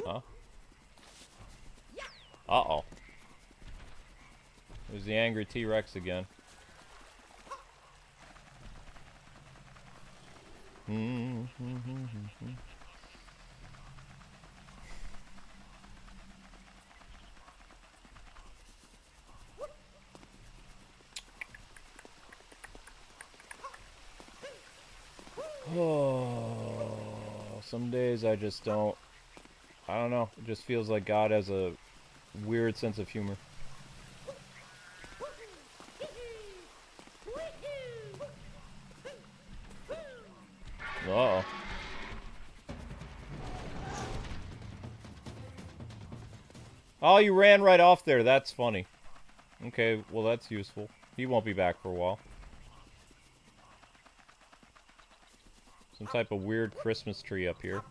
Huh? Uh-oh. There's the angry T-Rex again. Oh, some days I just don't... I don't know. It just feels like God has a weird sense of humor. Uh-oh. Oh, you ran right off there. That's funny. Okay, well that's useful. He won't be back for a while. Some type of weird Christmas tree up here.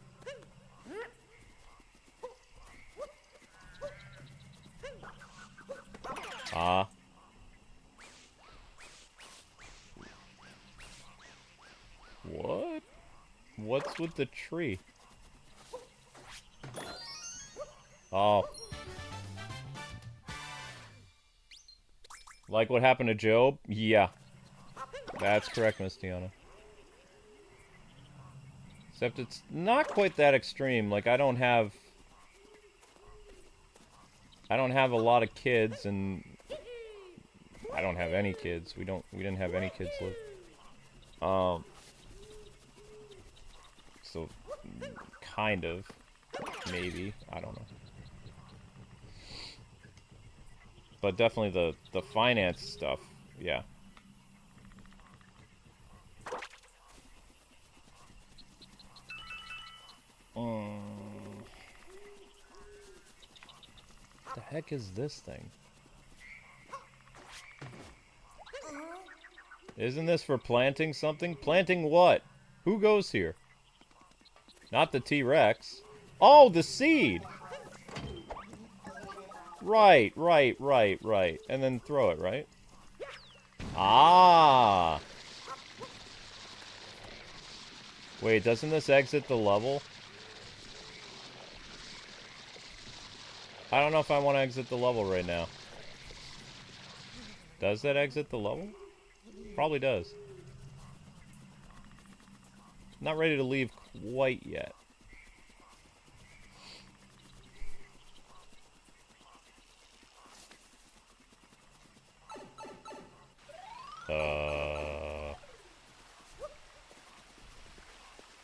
Ah. with the tree? Oh. Like what happened to Job? Yeah. That's correct, Miss Tiana. Except it's not quite that extreme. Like, I don't have a lot of kids, and I don't have any kids. We didn't have any kids live. So kind of, maybe, I don't know. But definitely the finance stuff, yeah. What the heck is this thing? Isn't this for planting something? Planting what? Who goes here? Not the T-Rex. Oh, the seed! Right. And then throw it, right? Ah! Wait, doesn't this exit the level? I don't know if I want to exit the level right now. Does that exit the level? Probably does. Not ready to leave quite yet.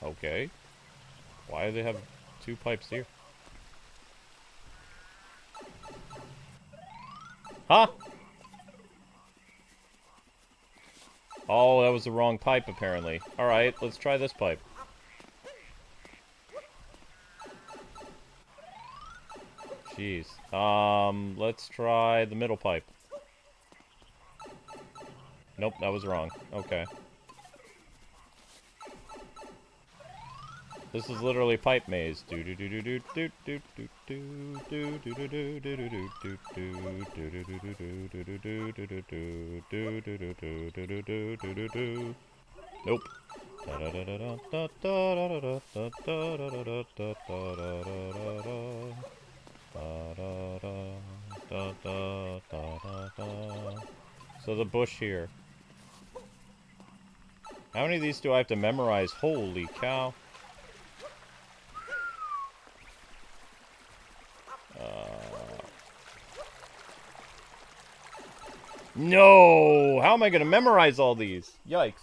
Okay. Why do they have two pipes here? Huh? Oh, that was the wrong pipe, apparently. Alright, let's try this pipe. Jeez. Let's try the middle pipe. Nope, that was wrong. Okay. This is literally pipe maze. Nope. So the bush here. How many of these do I have to memorize? Holy cow. No! How am I gonna memorize all these? Yikes.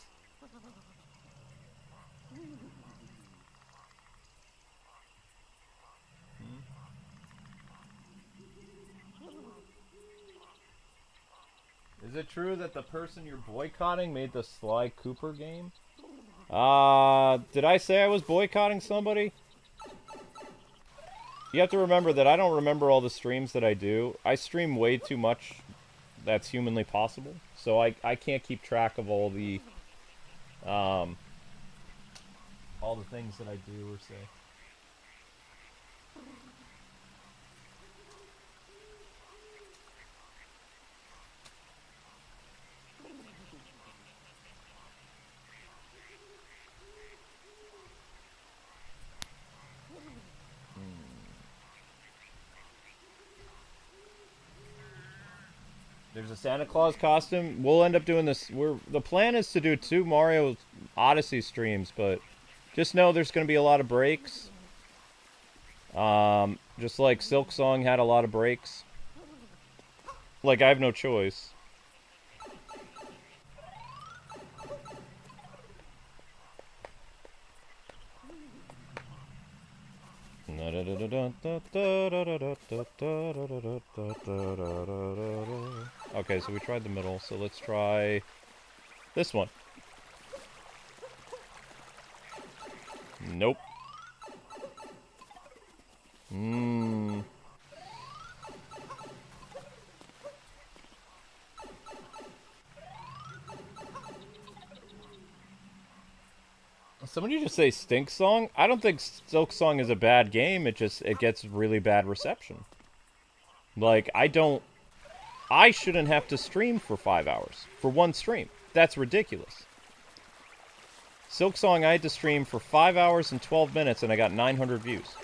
Is it true that the person you're boycotting made the Sly Cooper game? Did I say I was boycotting somebody? You have to remember that I don't remember all the streams that I do. I stream way too much that's humanly possible. So I can't keep track of all the things that I do or say. There's a Santa Claus costume. We'll end up doing this. The plan is to do 2 Mario Odyssey streams, but just know there's going to be a lot of breaks. Just like Silk Song had a lot of breaks. Like, I have no choice. Okay, so we tried the middle, so let's try this one. Nope. Somebody just say Stink Song? I don't think Silk Song is a bad game, it gets really bad reception. Like, I shouldn't have to stream for 5 hours. For one stream. That's ridiculous. Silk Song, I had to stream for 5 hours and 12 minutes, and I got 900 views.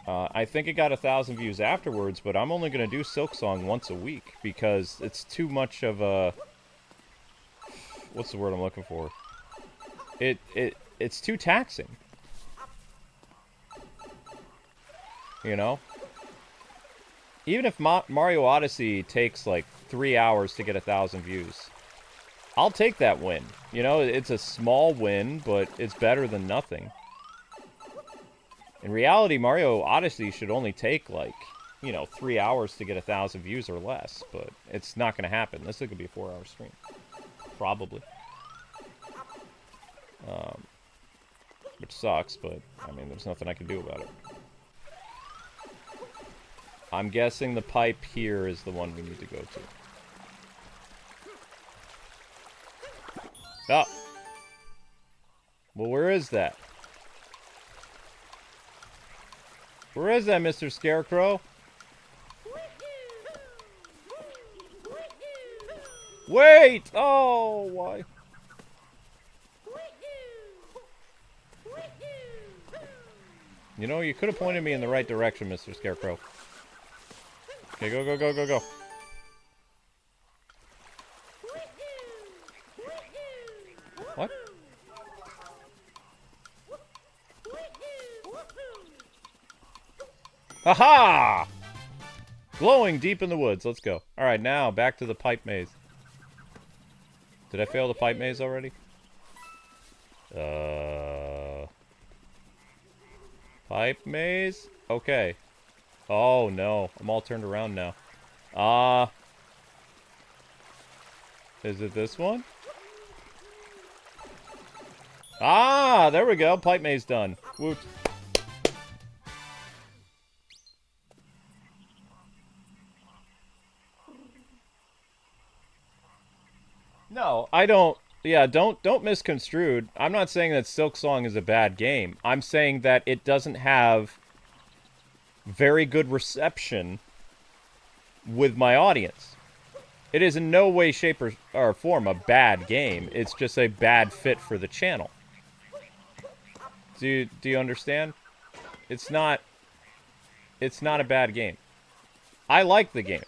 I think it got 1,000 views afterwards, but I'm only going to do Silk Song once a week, because it's too much of a... What's the word I'm looking for? It's too taxing. You know? Even if Mario Odyssey takes, like, 3 hours to get 1,000 views, I'll take that win. You know, it's a small win, but it's better than nothing. In reality, Mario Odyssey should only take, like, you know, 3 hours to get 1,000 views or less, but it's not going to happen. This is going to be a 4-hour stream. Probably. Which sucks, but, I mean, there's nothing I can do about it. I'm guessing the pipe here is the one we need to go to. Oh! Well, where is that? Where is that, Mr. Scarecrow? Wait! Oh, why? You know, you could have pointed me in the right direction, Mr. Scarecrow. Okay, go, go, go, go, go. What? Aha! Glowing deep in the woods. Let's go. Alright, now back to the pipe maze. Did I fail the pipe maze already? Pipe maze? Okay. Oh, no. I'm all turned around now. Is it this one? Ah, there we go. Pipe maze done. Woot. No, I don't. Yeah, don't misconstrued. I'm not saying that Silk Song is a bad game. I'm saying that it doesn't have very good reception with my audience. It is in no way, shape, or form a bad game. It's just a bad fit for the channel. Do you understand? It's not a bad game. I like the game.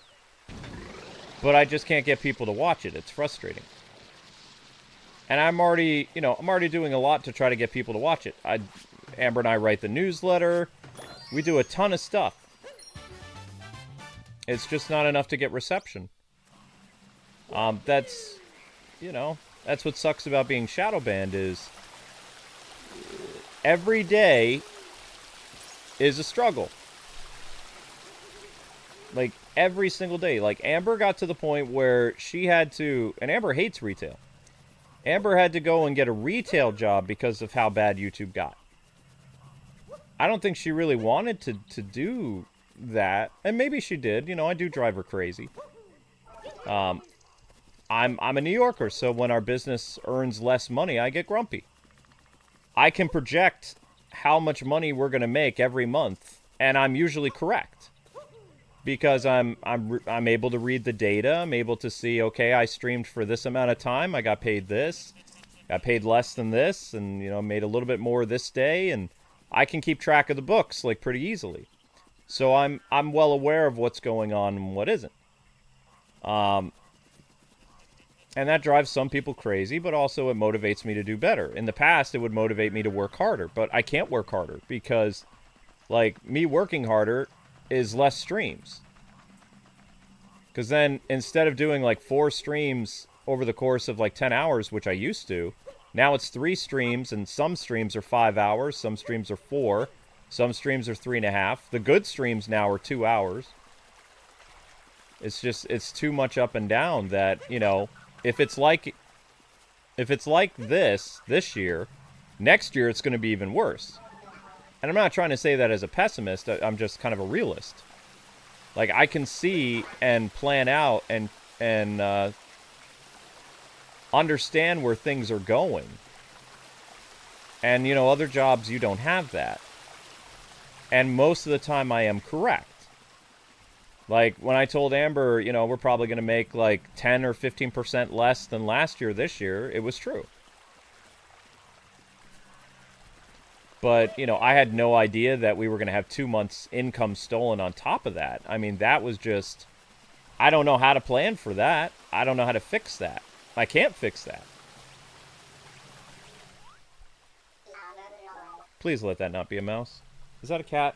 But I just can't get people to watch it. It's frustrating. And I'm already doing a lot to try to get people to watch it. Amber and I write the newsletter. We do a ton of stuff. It's just not enough to get reception. That's what sucks about being shadow banned is every day is a struggle. Like, every single day. Like, Amber got to the point where she had to... And Amber hates retail. Amber had to go and get a retail job because of how bad YouTube got. I don't think she really wanted to do that. And maybe she did. You know, I do drive her crazy. I'm a New Yorker, so when our business earns less money, I get grumpy. I can project how much money we're going to make every month, and I'm usually correct. Because I'm able to read the data. I'm able to see, okay, I streamed for this amount of time. I got paid this. Got paid less than this. And, you know, made a little bit more this day. And I can keep track of the books, like, pretty easily. So I'm well aware of what's going on and what isn't. And that drives some people crazy, but also it motivates me to do better. In the past, it would motivate me to work harder. But I can't work harder because, like, me working harder is less streams. Because then, instead of doing like 4 streams over the course of like 10 hours, which I used to, now it's 3 streams, and some streams are 5 hours, some streams are 4, some streams are 3.5. The good streams now are 2 hours. It's just, it's too much up and down that, you know, if it's like this year, next year it's going to be even worse. And I'm not trying to say that as a pessimist. I'm just kind of a realist. Like, I can see and plan out and understand where things are going. And, you know, other jobs, you don't have that. And most of the time I am correct. Like, when I told Amber, you know, we're probably going to make, like, 10 or 15% less than last year this year, it was true. But, you know, I had no idea that we were going to have 2 months' income stolen on top of that. I mean, that was just... I don't know how to plan for that. I don't know how to fix that. I can't fix that. Please let that not be a mouse. Is that a cat?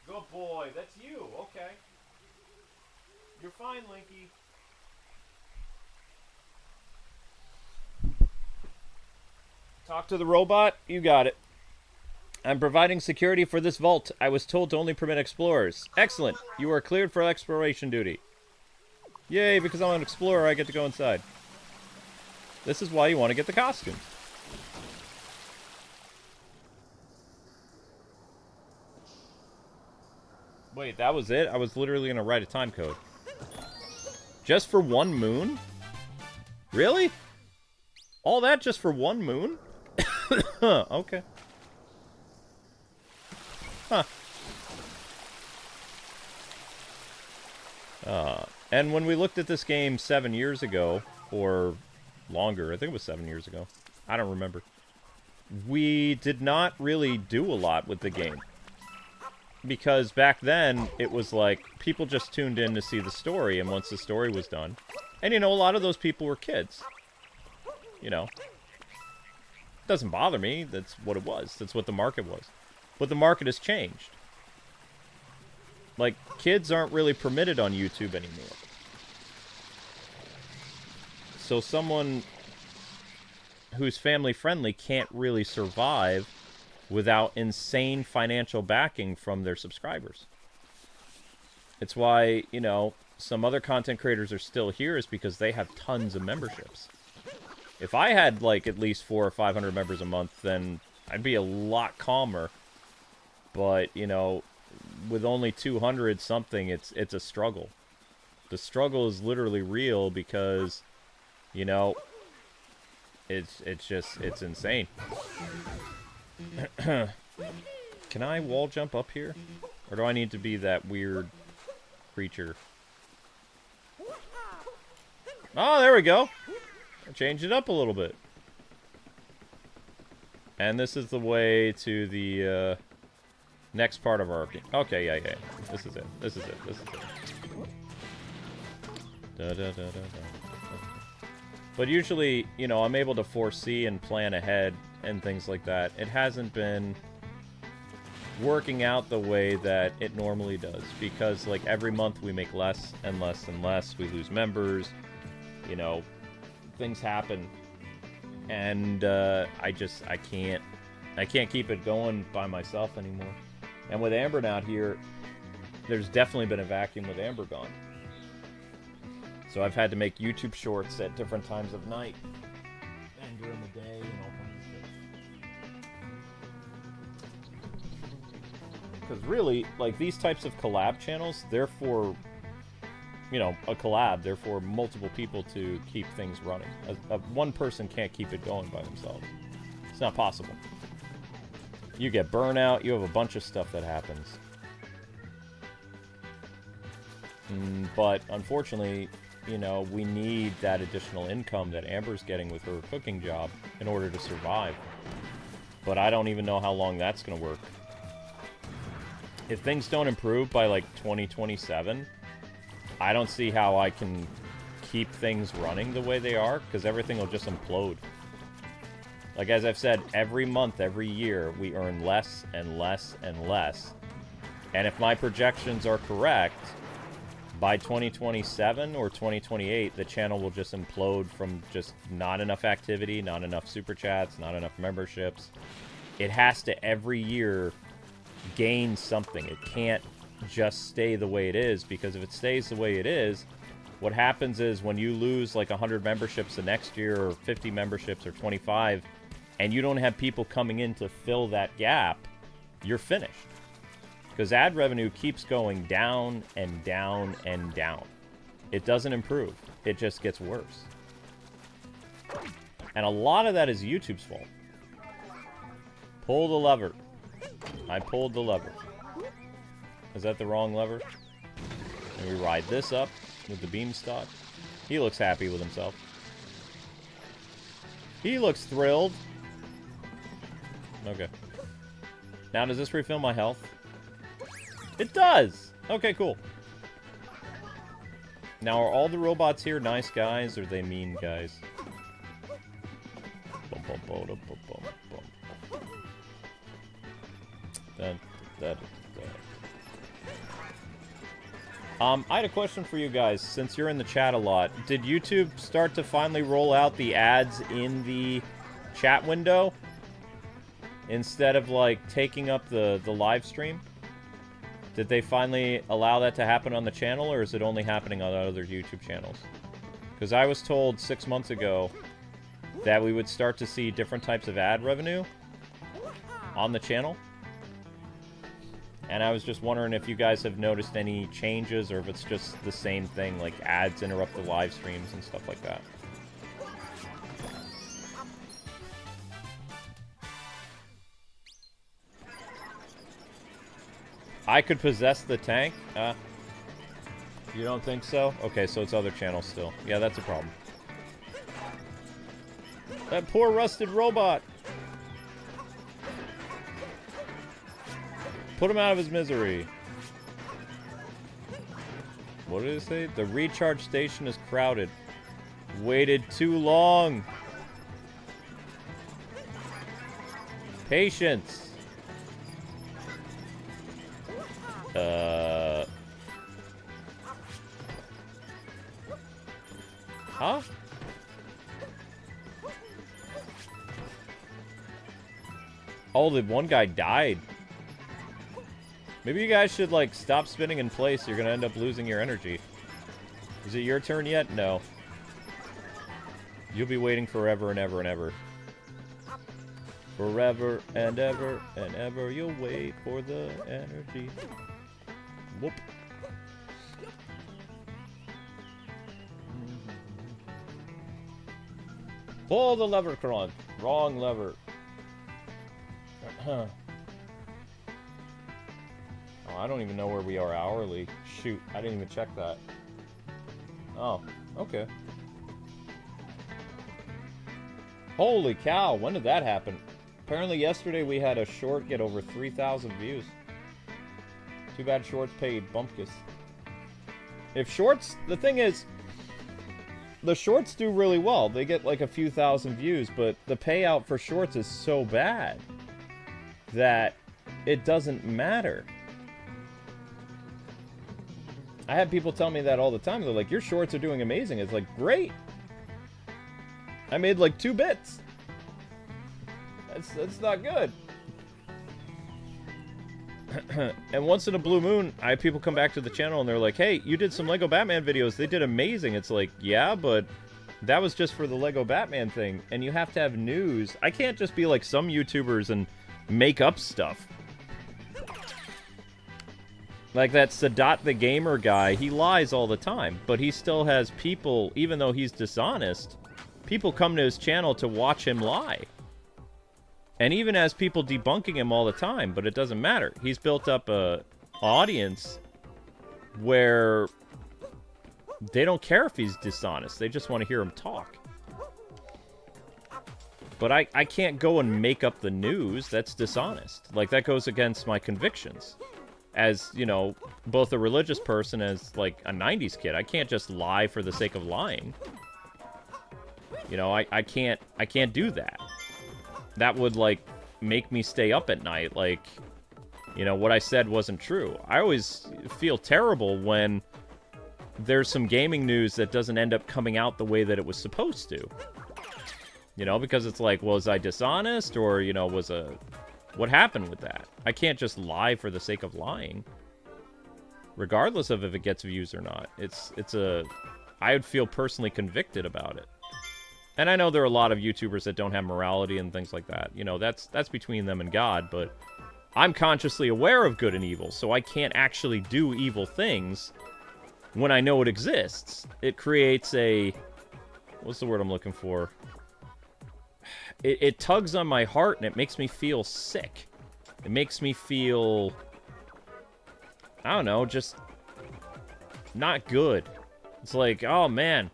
Good boy. That's you. Okay. You're fine, Linky. Talk to the robot? You got it. I'm providing security for this vault. I was told to only permit explorers. Excellent. You are cleared for exploration duty. Yay, because I'm an explorer, I get to go inside. This is why you want to get the costume. Wait, that was it? I was literally going to write a time code. Just for 1 moon? Really? All that just for 1 moon? Okay. Huh. And when we looked at this game 7 years ago, or longer, I think it was 7 years ago. I don't remember. We did not really do a lot with the game. Because back then, it was like, people just tuned in to see the story, and once the story was done... And, you know, a lot of those people were kids. You know. It doesn't bother me. That's what it was. That's what the market was. But the market has changed. Like, kids aren't really permitted on YouTube anymore. So someone who's family-friendly can't really survive without insane financial backing from their subscribers. It's why, you know, some other content creators are still here is because they have tons of memberships. If I had, like, at least 400 or 500 members a month, then I'd be a lot calmer. But, you know, with only 200 something, it's a struggle. The struggle is literally real because, you know, it's insane. Can I wall jump up here? Or do I need to be that weird creature? Oh, there we go. I changed it up a little bit. And this is the way to the next part of our... Okay, yeah. This is it. This is it. This is it. But usually, you know, I'm able to foresee and plan ahead and things like that. It hasn't been working out the way that it normally does. Because, like, every month we make less and less and less. We lose members. You know, things happen. And I can't keep it going by myself anymore. And with Amber not here, there's definitely been a vacuum with Amber gone. So I've had to make YouTube shorts at different times of night. And during the day and all kinds of shit. Because really, like, these types of collab channels, they're for, you know, a collab. They're for multiple people to keep things running. One person can't keep it going by themselves. It's not possible. You get burnout, you have a bunch of stuff that happens. But unfortunately, you know, we need that additional income that Amber's getting with her cooking job in order to survive. But I don't even know how long that's going to work. If things don't improve by, like, 2027, I don't see how I can keep things running the way they are, because everything will just implode. Like, as I've said, every month, every year, we earn less and less and less. And if my projections are correct, by 2027 or 2028, the channel will just implode from just not enough activity, not enough super chats, not enough memberships. It has to, every year, gain something. It can't just stay the way it is, because if it stays the way it is, what happens is when you lose like 100 memberships the next year, or 50 memberships, or 25, and you don't have people coming in to fill that gap, you're finished. Because ad revenue keeps going down and down and down. It doesn't improve. It just gets worse. And a lot of that is YouTube's fault. Pull the lever. I pulled the lever. Is that the wrong lever? And we ride this up with the beanstalk. He looks happy with himself. He looks thrilled. Okay. Now, does this refill my health? It does! Okay, cool. Now, are all the robots here nice guys, or are they mean guys? I had a question for you guys, since you're in the chat a lot. Did YouTube start to finally roll out the ads in the chat window? Instead of, like, taking up the live stream? Did they finally allow that to happen on the channel, or is it only happening on other YouTube channels? Because I was told 6 months ago that we would start to see different types of ad revenue on the channel. And I was just wondering if you guys have noticed any changes, or if it's just the same thing, like ads interrupt the live streams and stuff like that. I could possess the tank? You don't think so? Okay, so it's other channels still. Yeah, that's a problem. That poor rusted robot! Put him out of his misery. What did it say? The recharge station is crowded. Waited too long. Patience. Huh? Oh, the one guy died. Maybe you guys should, like, stop spinning in place. You're gonna end up losing your energy. Is it your turn yet? No. You'll be waiting forever and ever and ever. Forever and ever you'll wait for the energy. Whoop. Pull the lever, Kron. Wrong lever. Oh, I don't even know where we are hourly. Shoot, I didn't even check that. Oh, okay. Holy cow, when did that happen? Apparently yesterday we had a short get over 3,000 views. Too bad shorts paid bumpkus. If shorts, the thing is, the shorts do really well. They get like a few thousand views, but the payout for shorts is so bad that it doesn't matter. I have people tell me that all the time. They're like, your shorts are doing amazing. It's like, great. I made like 2 bits. That's not good. And once in a blue moon, I have people come back to the channel and they're like, hey, you did some Lego Batman videos. They did amazing. It's like, yeah, but that was just for the Lego Batman thing. And you have to have news. I can't just be like some YouTubers and make up stuff. Like that Sadat the Gamer guy, he lies all the time. But he still has people, even though he's dishonest, people come to his channel to watch him lie. And even as people debunking him all the time, but it doesn't matter. He's built up a audience where they don't care if he's dishonest. They just want to hear him talk. But I can't go and make up the news. That's dishonest. Like, that goes against my convictions. As, you know, both a religious person as, like, a 90s kid. I can't just lie for the sake of lying. You know, I can't do that. That would, like, make me stay up at night. Like, you know, what I said wasn't true. I always feel terrible when there's some gaming news that doesn't end up coming out the way that it was supposed to. You know, because it's like, was I dishonest? Or, you know, what happened with that? I can't just lie for the sake of lying. Regardless of if it gets views or not. I would feel personally convicted about it. And I know there are a lot of YouTubers that don't have morality and things like that. You know, that's between them and God, but I'm consciously aware of good and evil, so I can't actually do evil things when I know it exists. It creates a... What's the word I'm looking for? It tugs on my heart, and it makes me feel sick. It makes me feel I don't know, just not good. It's like, oh man,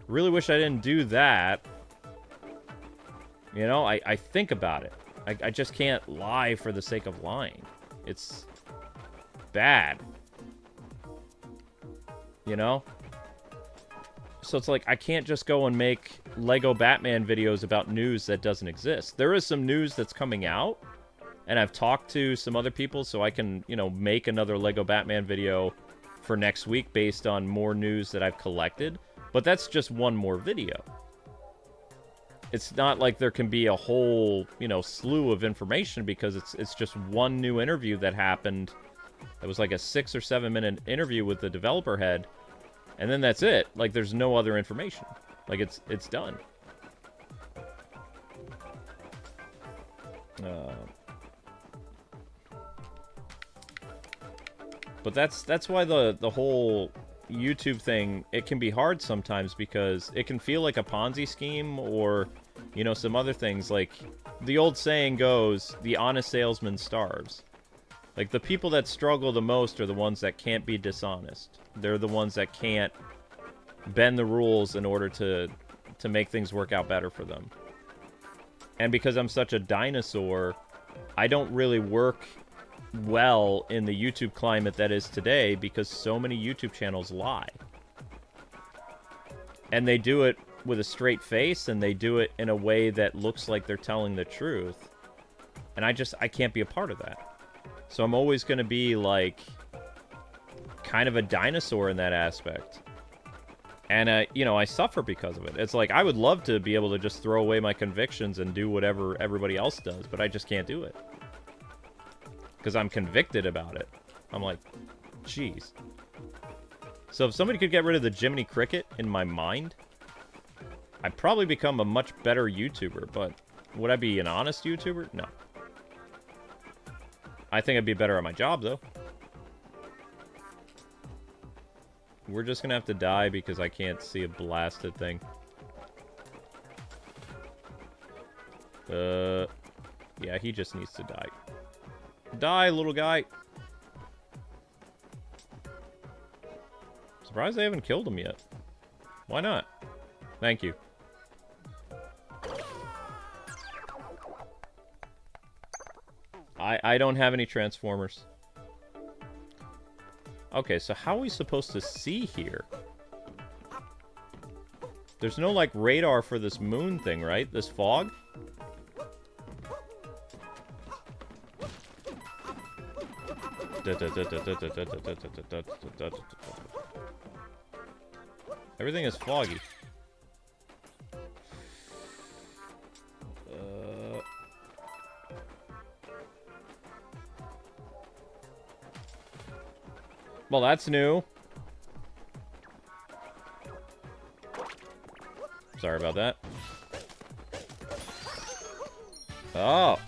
really wish I didn't do that. You know, I think about it. I just can't lie for the sake of lying. It's bad. You know? So it's like, I can't just go and make Lego Batman videos about news that doesn't exist. There is some news that's coming out, and I've talked to some other people so I can, you know, make another Lego Batman video for next week based on more news that I've collected. But that's just one more video. It's not like there can be a whole, you know, slew of information because it's just one new interview that happened. That was like a 6 or 7 minute interview with the developer head. And then that's it. Like, there's no other information. Like, it's done. But that's why the whole YouTube thing, it can be hard sometimes because it can feel like a Ponzi scheme or, you know, some other things. Like, the old saying goes, the honest salesman starves. Like, the people that struggle the most are the ones that can't be dishonest. They're the ones that can't bend the rules in order to make things work out better for them. And because I'm such a dinosaur, I don't really work well in the YouTube climate that is today because so many YouTube channels lie. And they do it with a straight face, and they do it in a way that looks like they're telling the truth. And I can't be a part of that. So I'm always going to be, like, kind of a dinosaur in that aspect. And, you know, I suffer because of it. It's like, I would love to be able to just throw away my convictions and do whatever everybody else does, but I just can't do it. Because I'm convicted about it. I'm like, jeez. So if somebody could get rid of the Jiminy Cricket in my mind, I'd probably become a much better YouTuber, but would I be an honest YouTuber? No. I think I'd be better at my job, though. We're just gonna have to die because I can't see a blasted thing. Yeah, he just needs to die. Die, little guy! Surprised they haven't killed him yet. Why not? Thank you. I don't have any Transformers. Okay, so how are we supposed to see here? There's no, like, radar for this moon thing, right? This fog? Everything is foggy. Well, that's new. Sorry about that. Oh.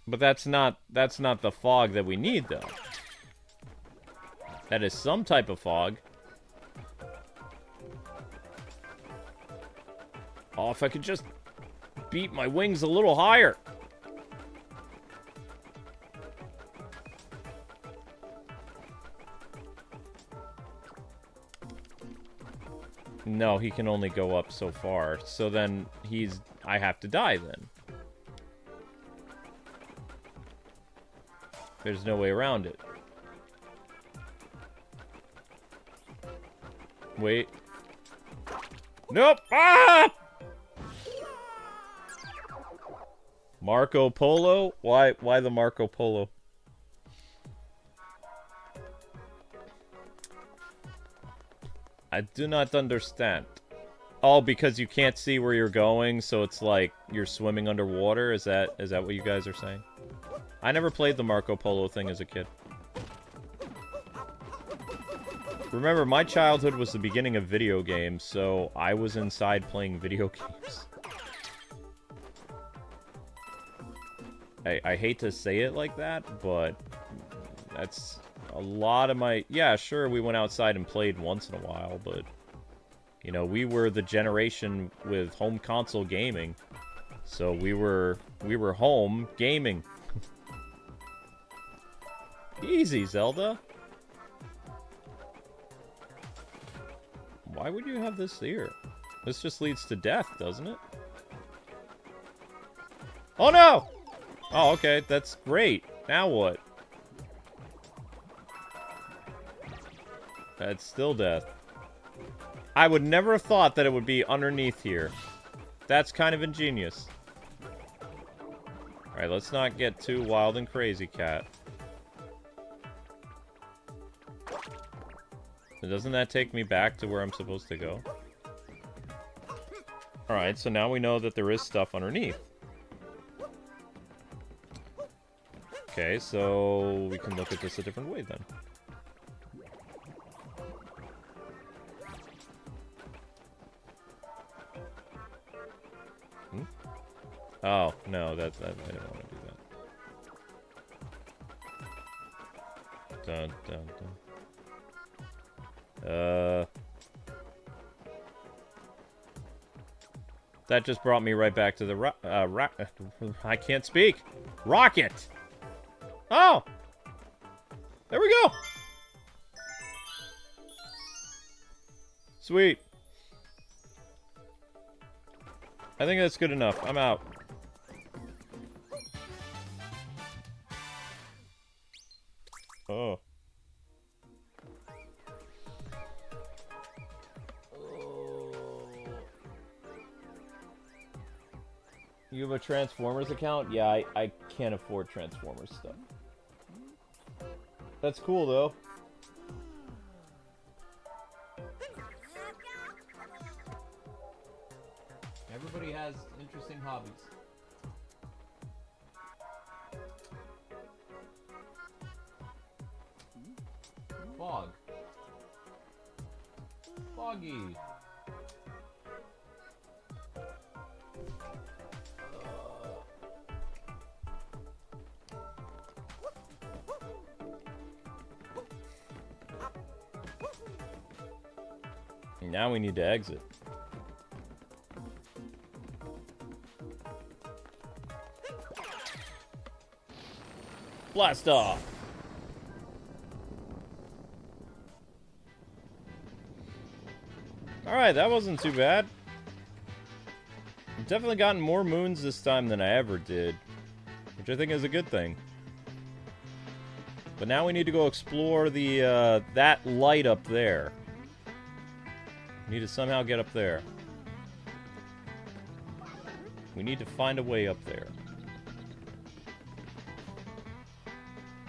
But that's not the fog that we need, though. That is some type of fog. Oh, if I could just beat my wings a little higher. No, he can only go up so far. So then I have to die then. There's no way around it. Wait. Nope! Ah! Marco Polo? Why the Marco Polo? I do not understand. Oh, because you can't see where you're going, so it's like you're swimming underwater? Is that what you guys are saying? I never played the Marco Polo thing as a kid. Remember, my childhood was the beginning of video games, so I was inside playing video games. I hate to say it like that, but that's a lot of my... Yeah, sure, we went outside and played once in a while, but... You know, we were the generation with home console gaming. So we were home gaming. Easy, Zelda. Why would you have this here? This just leads to death, doesn't it? Oh no! Oh, okay, that's great. Now what? That's still death. I would never have thought that it would be underneath here. That's kind of ingenious. Alright, let's not get too wild and crazy, cat. So doesn't that take me back to where I'm supposed to go? Alright, so now we know that there is stuff underneath. Okay, so we can look at this a different way then. Hmm? Oh, no, that I didn't want to do that. Dun, dun, dun. That just brought me right back to the I can't speak. Rocket! Oh! There we go! Sweet. I think that's good enough. I'm out. Oh. You have a Transformers account? Yeah, I can't afford Transformers stuff. That's cool, though. Everybody has interesting hobbies. Fog. Foggy. Now we need to exit. Blast off! Alright, that wasn't too bad. I've definitely gotten more moons this time than I ever did, which I think is a good thing. But now we need to go explore the, that light up there. We need to somehow get up there. We need to find a way up there.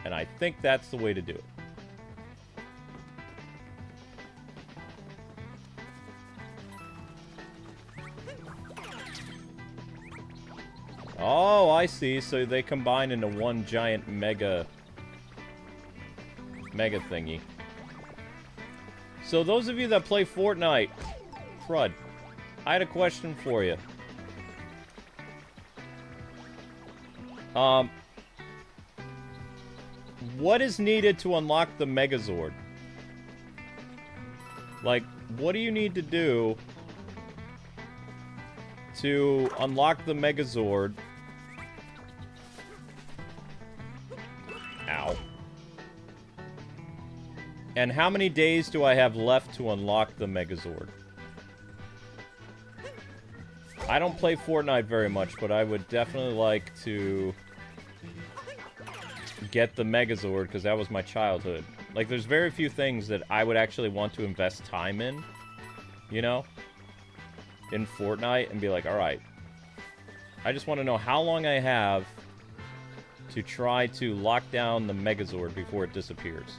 And I think that's the way to do it. Oh, I see. So they combine into one giant mega thingy. So those of you that play Fortnite, crud, I had a question for you. What is needed to unlock the Megazord? Like, what do you need to do to unlock the Megazord? Ow. And how many days do I have left to unlock the Megazord? I don't play Fortnite very much, but I would definitely like to get the Megazord, because that was my childhood. Like, there's very few things that I would actually want to invest time in, you know? In Fortnite, and be like, alright. I just want to know how long I have to try to lock down the Megazord before it disappears.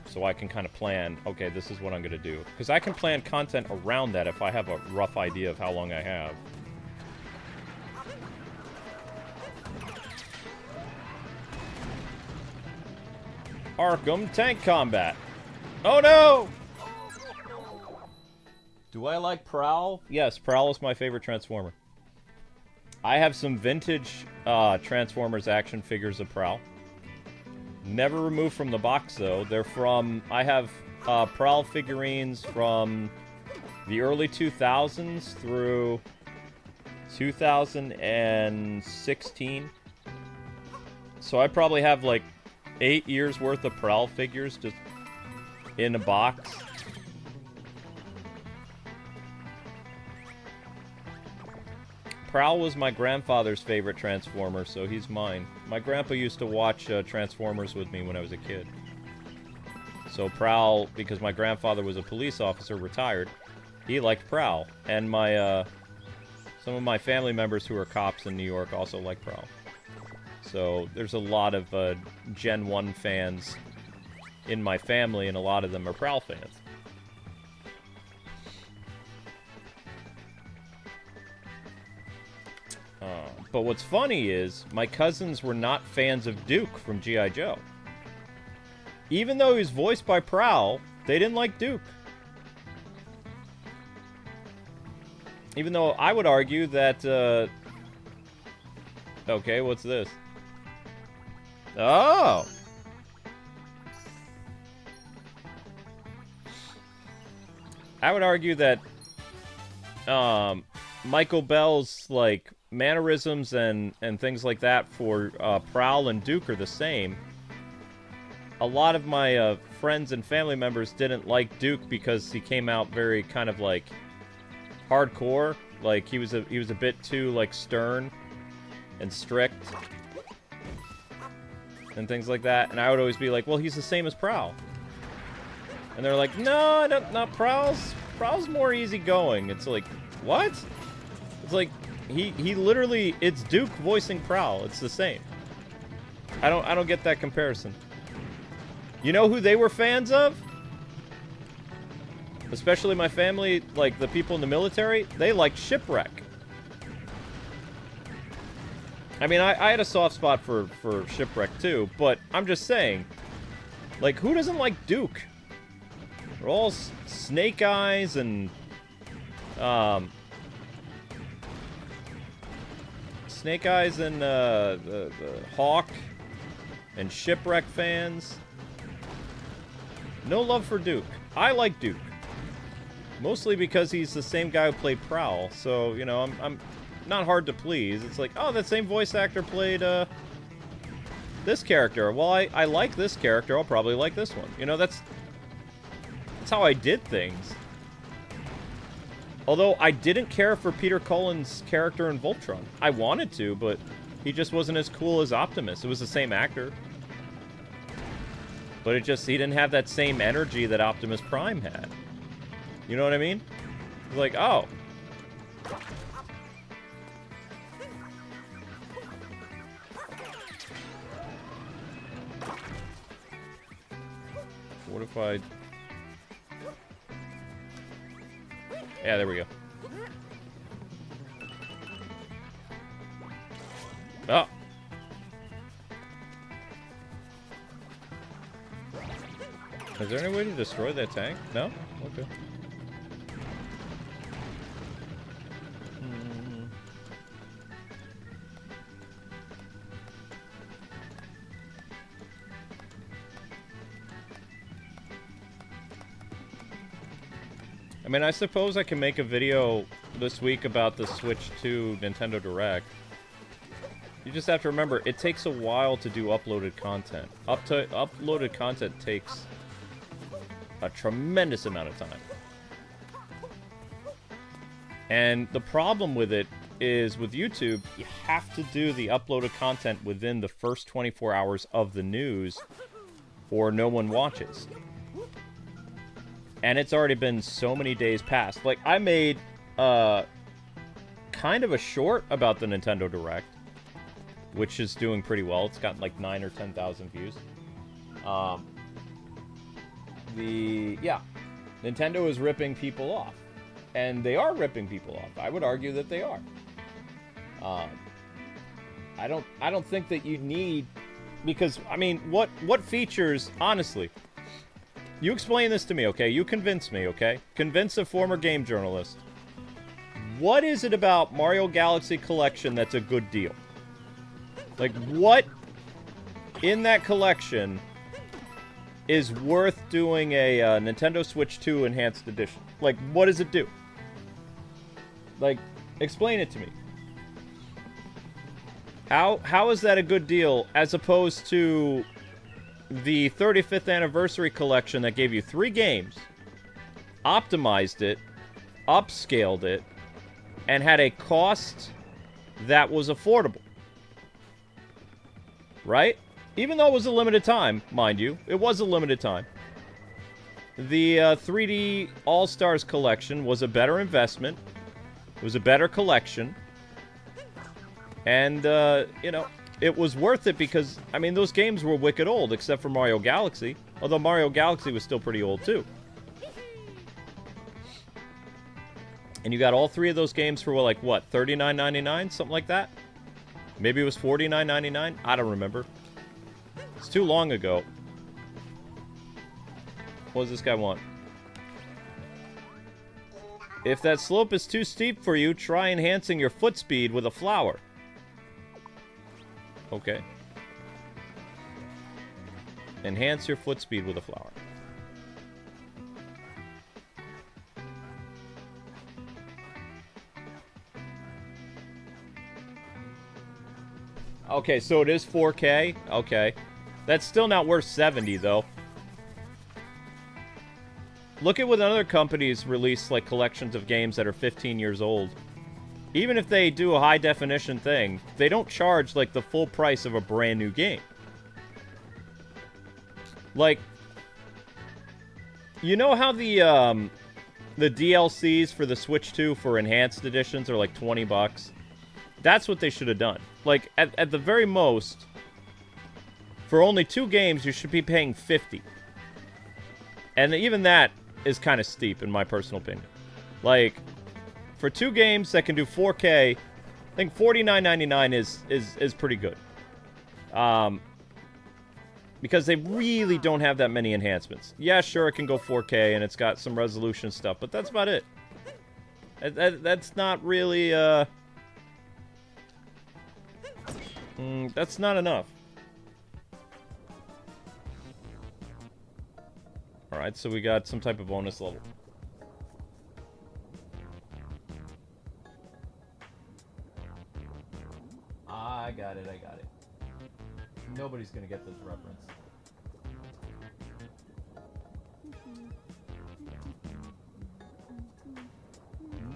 So I can kind of plan, okay, this is what I'm going to do. Because I can plan content around that if I have a rough idea of how long I have. Arkham Tank Combat. Oh no! Do I like Prowl? Yes, Prowl is my favorite Transformer. I have some vintage Transformers action figures of Prowl. Never removed from the box, though. They're from... I have Prowl figurines from the early 2000s through 2016. So I probably have like 8 years worth of Prowl figures just in a box. Prowl was my grandfather's favorite Transformer, so he's mine. My grandpa used to watch Transformers with me when I was a kid. So Prowl, because my grandfather was a police officer, retired, he liked Prowl. And my, some of my family members who are cops in New York also like Prowl. So there's a lot of Gen 1 fans in my family, and a lot of them are Prowl fans. But what's funny is, my cousins were not fans of Duke from G.I. Joe. Even though he was voiced by Prowl, they didn't like Duke. Even though I would argue that, okay, what's this? Oh! I would argue that, Michael Bell's, like, mannerisms and things like that for Prowl and Duke are the same. A lot of my friends and family members didn't like Duke because he came out very kind of like hardcore. Like he was a bit too like stern and strict and things like that. And I would always be like, well, he's the same as Prowl. And they're like, no, not Prowl's more easygoing. It's like, what? It's like he literally, it's Duke voicing Prowl. It's the same. I don't get that comparison. You know who they were fans of? Especially my family, like the people in the military, they liked Shipwreck. I mean, I had a soft spot for Shipwreck too, but I'm just saying, like, who doesn't like Duke? They're all Snake Eyes and, Snake Eyes and, the Hawk and Shipwreck fans. No love for Duke. I like Duke. Mostly because he's the same guy who played Prowl, so, you know, I'm not hard to please. It's like, oh, that same voice actor played, this character. Well, I like this character, I'll probably like this one. You know, that's how I did things. Although, I didn't care for Peter Cullen's character in Voltron. I wanted to, but he just wasn't as cool as Optimus. It was the same actor. But it just, he didn't have that same energy that Optimus Prime had. You know what I mean? It's like, oh. What if I... Yeah, there we go. Oh. Is there any way to destroy that tank? No? Okay. I mean, I suppose I can make a video this week about the Switch 2 Nintendo Direct. You just have to remember, it takes a while to do uploaded content. Uploaded content takes a tremendous amount of time. And the problem with it is, with YouTube, you have to do the uploaded content within the first 24 hours of the news, or no one watches. And it's already been so many days past. Like, I made kind of a short about the Nintendo Direct, which is doing pretty well. It's got like 9,000 or 10,000 views. Yeah, Nintendo is ripping people off, and they are ripping people off. I would argue that they are. I don't think that you need, because I mean, what features, honestly? You explain this to me, okay? You convince me, okay? Convince a former game journalist. What is it about Mario Galaxy Collection that's a good deal? Like, what in that collection is worth doing a Nintendo Switch 2 Enhanced Edition? Like, what does it do? Like, explain it to me. How is that a good deal as opposed to the 35th anniversary collection that gave you 3 games, optimized it, upscaled it, and had a cost that was affordable? Right? Even though it was a limited time, mind you. It was a limited time. The 3D All-Stars collection was a better investment. It was a better collection. And, you know, it was worth it because, I mean, those games were wicked old, except for Mario Galaxy. Although Mario Galaxy was still pretty old, too. And you got all 3 of those games for, like, what, $39.99? Something like that? Maybe it was $49.99? I don't remember. It's too long ago. What does this guy want? If that slope is too steep for you, try enhancing your foot speed with a flower. Okay. Enhance your foot speed with a flower. Okay, so it is 4K? Okay. That's still not worth 70, though. Look at what other companies release, like, collections of games that are 15 years old. Even if they do a high-definition thing, they don't charge, like, the full price of a brand-new game. Like, you know how the DLCs for the Switch 2 for enhanced editions are, like, 20 bucks? That's what they should have done. Like, at the very most, for only 2 games, you should be paying 50. And even that is kind of steep, in my personal opinion. Like, for 2 games that can do 4K, I think $49.99 is pretty good. Because they really don't have that many enhancements. Yeah, sure, it can go 4K, and it's got some resolution stuff, but that's about it. That's not really, that's not enough. Alright, so we got some type of bonus level. I got it. Nobody's gonna get this reference.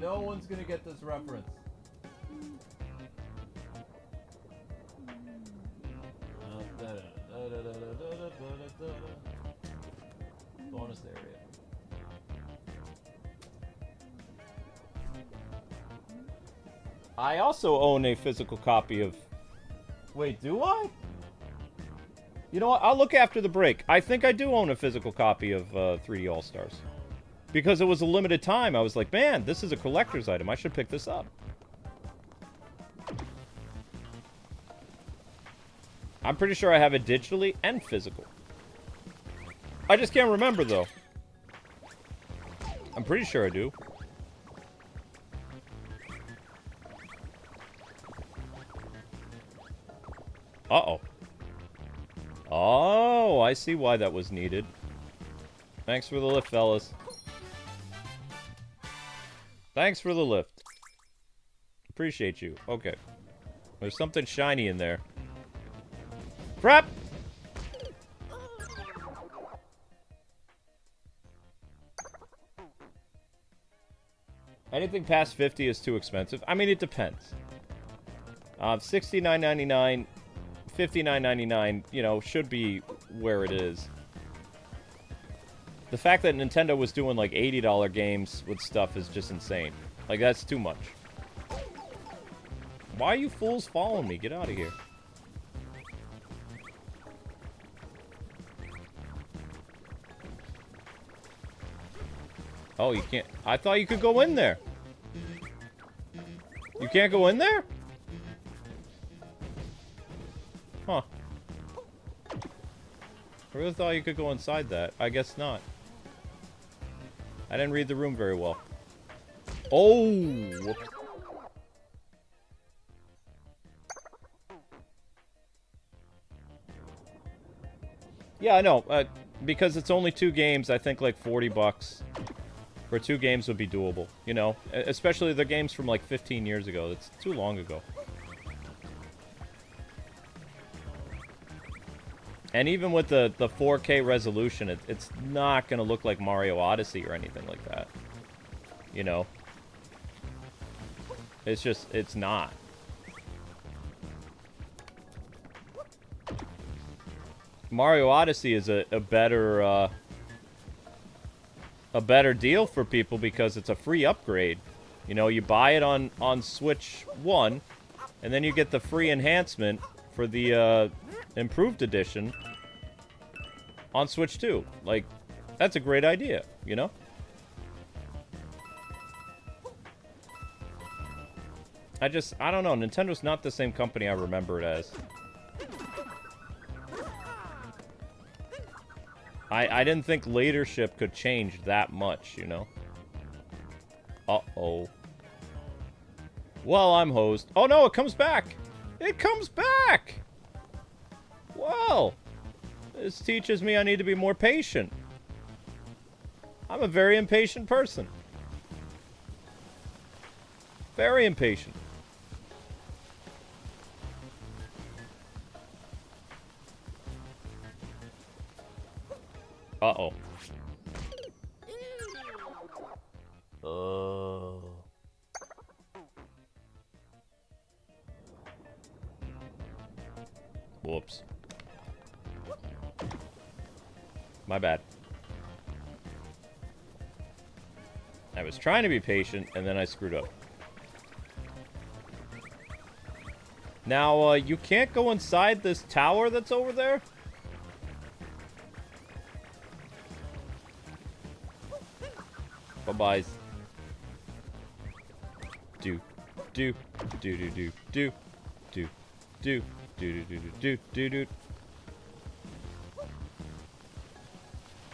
No one's gonna get this reference. Bonus area. I also own a physical copy of... Wait, do I? You know what? I'll look after the break. I think I do own a physical copy of 3D All-Stars. Because it was a limited time. I was like, man, this is a collector's item. I should pick this up. I'm pretty sure I have it digitally and physical. I just can't remember, though. I'm pretty sure I do. Uh-oh. Oh, I see why that was needed. Thanks for the lift, fellas. Thanks for the lift. Appreciate you. Okay. There's something shiny in there. Crap! Anything past 50 is too expensive. I mean, it depends. $69.99, $59.99, you know, should be where it is. The fact that Nintendo was doing like $80 games with stuff is just insane. Like, that's too much. Why are you fools following me? Get out of here. Oh, you can't... I thought you could go in there. You can't go in there? Huh. I really thought you could go inside that. I guess not. I didn't read the room very well. Oh! Whoops. Yeah, I know. Because it's only 2 games, I think like 40 bucks for 2 games would be doable. You know? Especially the games from like 15 years ago. That's too long ago. And even with the 4K resolution, it's not going to look like Mario Odyssey or anything like that. You know? It's just, it's not. Mario Odyssey is a better deal for people because it's a free upgrade. You know, you buy it on Switch 1, and then you get the free enhancement for the improved edition on Switch 2. Like, that's a great idea, you know? I don't know. Nintendo's not the same company I remember it as. I didn't think leadership could change that much, you know? Uh-oh. Well, I'm hosed. Oh, no, it comes back! It comes back! Well, this teaches me I need to be more patient. I'm a very impatient person. Very impatient. Uh-oh. Whoops. My bad. I was trying to be patient, and then I screwed up. Now, you can't go inside this tower that's over there? Bye-byes. Do. Do. Do do do do. Do. Do. Do do do do do do.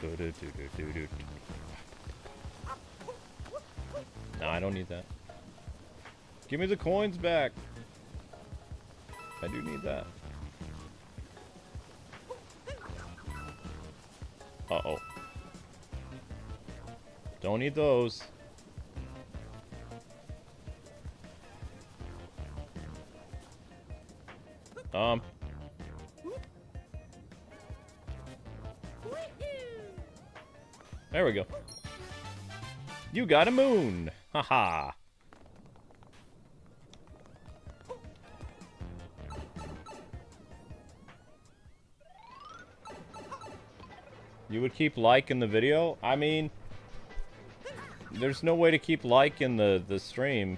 Do do do do do. No, I don't need that. Give me the coins back. I do need that. Uh-oh. Don't need those. There we go. You got a moon. Haha. You would keep like in the video? I mean, there's no way to keep like in the stream.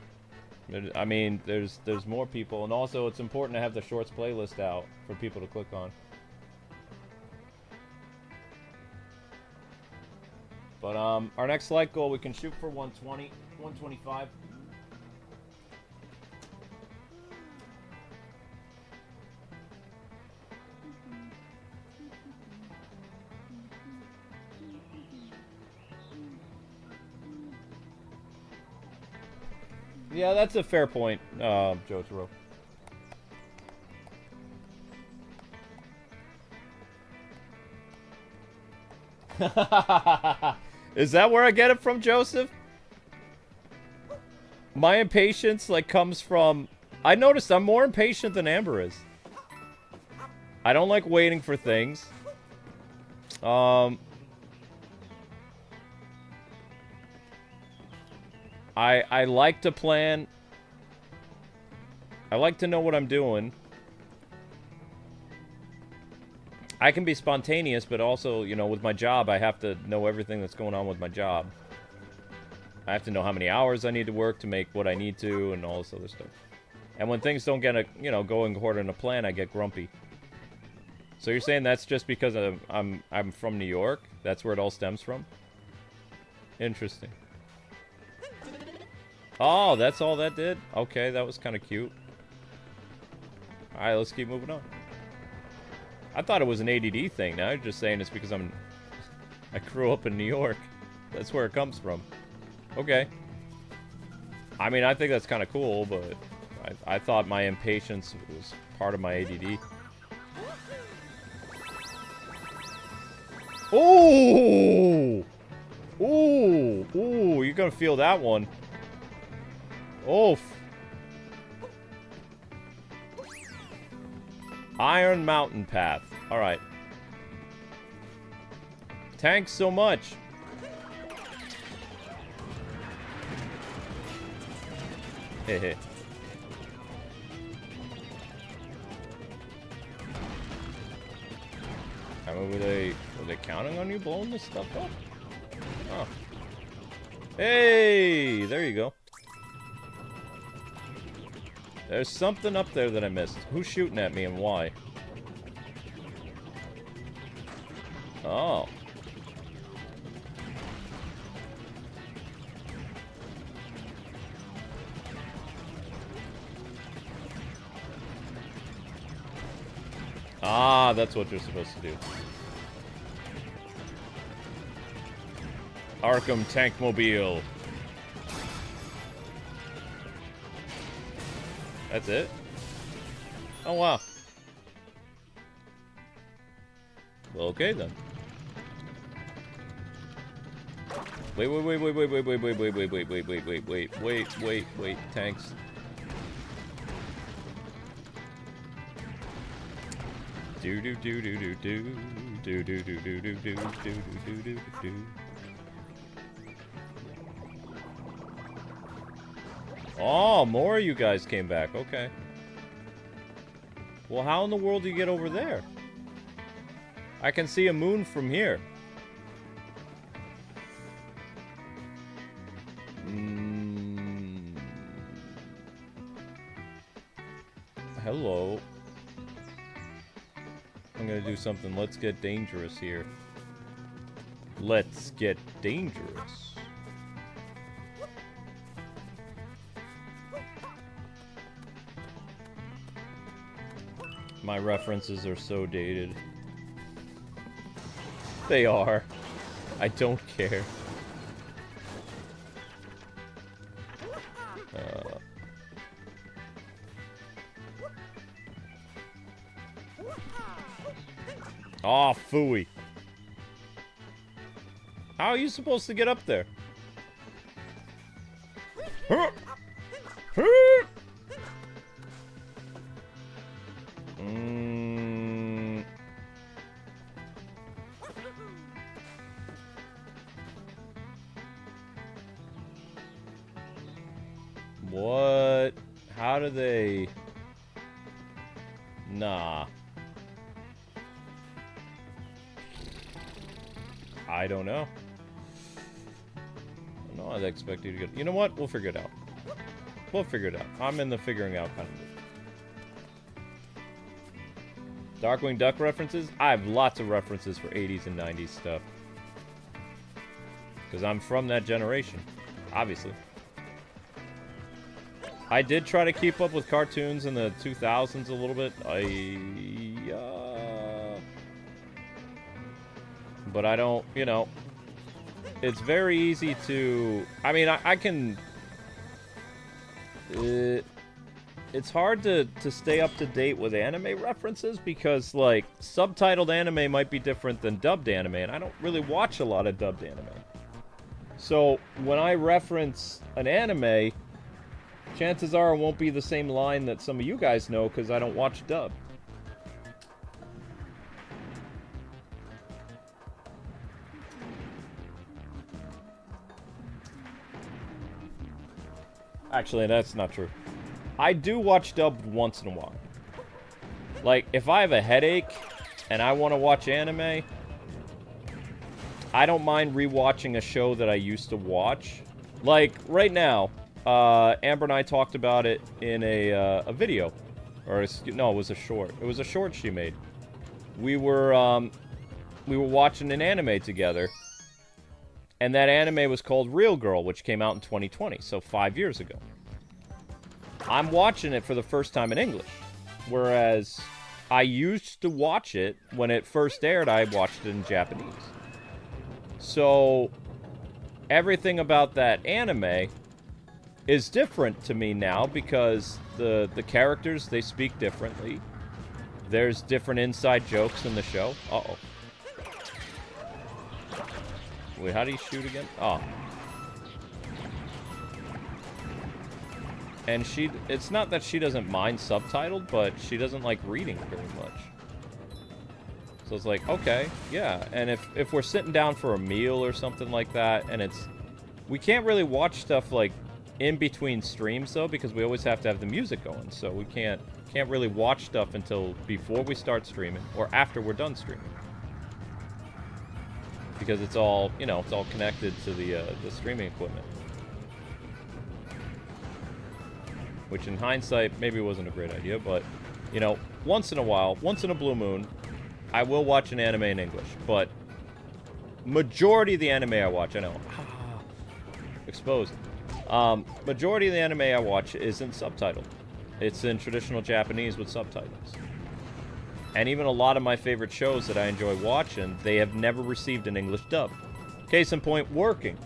I mean, there's more people, and also it's important to have the shorts playlist out for people to click on. But our next like goal, we can shoot for 120, 125. Yeah, that's a fair point, Jotaro. Is that where I get it from, Joseph? My impatience, like, comes from... I noticed I'm more impatient than Amber is. I don't like waiting for things. I like to plan. I like to know what I'm doing. I can be spontaneous, but also, you know, with my job, I have to know everything that's going on with my job. I have to know how many hours I need to work to make what I need to, and all this other stuff. And when things don't get, you know, going according to plan, I get grumpy. So you're saying that's just because I'm from New York? That's where it all stems from? Interesting. Oh, that's all that did? Okay, that was kind of cute. Alright, let's keep moving on. I thought it was an ADD thing. Now you're just saying it's because I grew up in New York. That's where it comes from. Okay. I mean, I think that's kind of cool, but I thought my impatience was part of my ADD. Ooh! Ooh! Ooh, you're gonna feel that one. Oof. Iron Mountain Path. Alright. Tanks so much. Hehe. I mean, were they counting on you blowing this stuff up? Oh. Hey, there you go. There's something up there that I missed. Who's shooting at me and why? Oh. Ah, that's what you're supposed to do. Arkham Tankmobile. That's it? Oh, wow. Well, okay, then. Wait, tanks. Oh, more of you guys came back. Okay. Well, how in the world do you get over there? I can see a moon from here. Hello. I'm gonna do something. Let's get dangerous here. Let's get dangerous. My references are so dated. They are. I don't care. Oh, phooey. How are you supposed to get up there? What? How do they... Nah. I don't know. No, I'd expect you to get... You know what? We'll figure it out. We'll figure it out. I'm in the figuring out kind of mood. Darkwing Duck references? I have lots of references for 80s and 90s stuff. Because I'm from that generation. Obviously. I did try to keep up with cartoons in the 2000s a little bit. But I don't, you know, it's very easy to, I mean, I can, it's hard to stay up to date with anime references because, like, subtitled anime might be different than dubbed anime, and I don't really watch a lot of dubbed anime. So, when I reference an anime, chances are it won't be the same line that some of you guys know because I don't watch dub. Actually, that's not true. I do watch dubbed once in a while. Like, if I have a headache and I want to watch anime, I don't mind rewatching a show that I used to watch. Like, right now, Amber and I talked about it in a video. Or, no, it was a short. It was a short she made. We were watching an anime together. And that anime was called Real Girl, which came out in 2020, so 5 years ago. I'm watching it for the first time in English. Whereas I used to watch it when it first aired, I watched it in Japanese. So everything about that anime is different to me now because the characters, they speak differently. There's different inside jokes in the show. Uh-oh. Wait, how do you shoot again? Oh. And it's not that she doesn't mind subtitled, but she doesn't like reading very much. So it's like, okay, yeah. And if we're sitting down for a meal or something like that, and we can't really watch stuff like in between streams though, because we always have to have the music going. So we can't really watch stuff until before we start streaming or after we're done streaming. Because it's all, you know, it's all connected to the streaming equipment. Which in hindsight maybe wasn't a great idea, but you know, once in a while, once in a blue moon, I will watch an anime in English, but majority of the anime I watch, I know, exposed. Majority of the anime I watch isn't subtitled. It's in traditional Japanese with subtitles. And even a lot of my favorite shows that I enjoy watching, they have never received an English dub. Case in point, Working.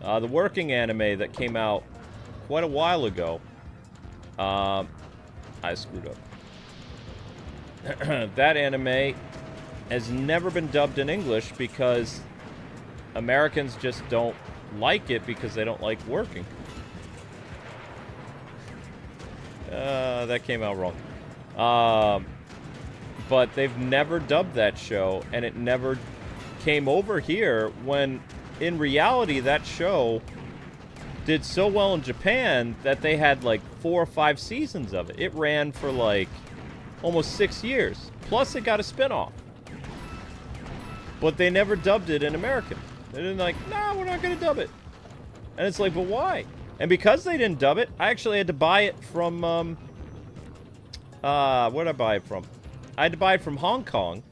The Working anime that came out quite a while ago. I screwed up. That anime has never been dubbed in English because Americans just don't like it because they don't like working. That came out wrong. But they've never dubbed that show, and it never came over here when, in reality, that show did so well in Japan that they had like 4 or 5 seasons of it. It ran for like almost 6 years. Plus, it got a spinoff. But they never dubbed it in American. They didn't like, nah, we're not going to dub it. And it's like, but why? And because they didn't dub it, I actually had to buy it from, where'd I buy it from? I had to buy it from Hong Kong.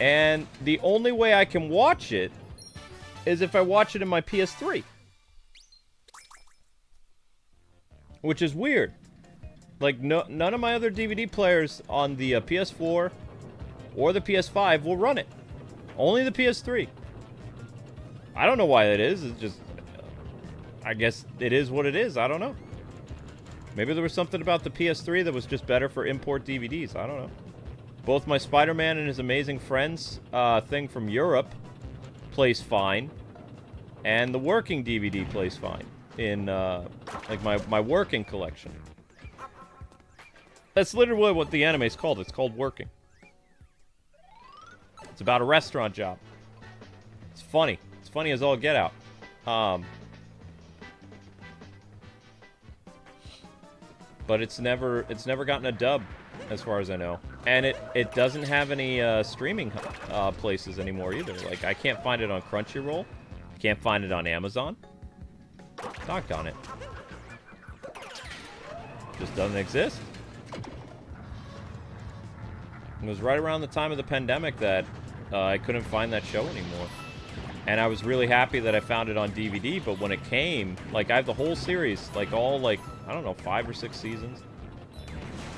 And the only way I can watch it is if I watch it in my PS3. Which is weird. Like, none of my other DVD players on the PS4 or the PS5 will run it. Only the PS3. I don't know why that is. It's just, I guess it is what it is. I don't know. Maybe there was something about the PS3 that was just better for import DVDs. I don't know. Both my Spider-Man and His Amazing Friends thing from Europe plays fine. And the Working DVD plays fine. In, like, my Working collection. That's literally what the anime's called. It's called Working. It's about a restaurant job. It's funny. It's funny as all get out. But it's never gotten a dub, as far as I know. And it doesn't have any streaming places anymore either. Like, I can't find it on Crunchyroll. Can't find it on Amazon. Doggone it. Just doesn't exist. It was right around the time of the pandemic that I couldn't find that show anymore. And I was really happy that I found it on DVD, but when it came, like, I have the whole series, like, all, like, I don't know, 5 or 6 seasons.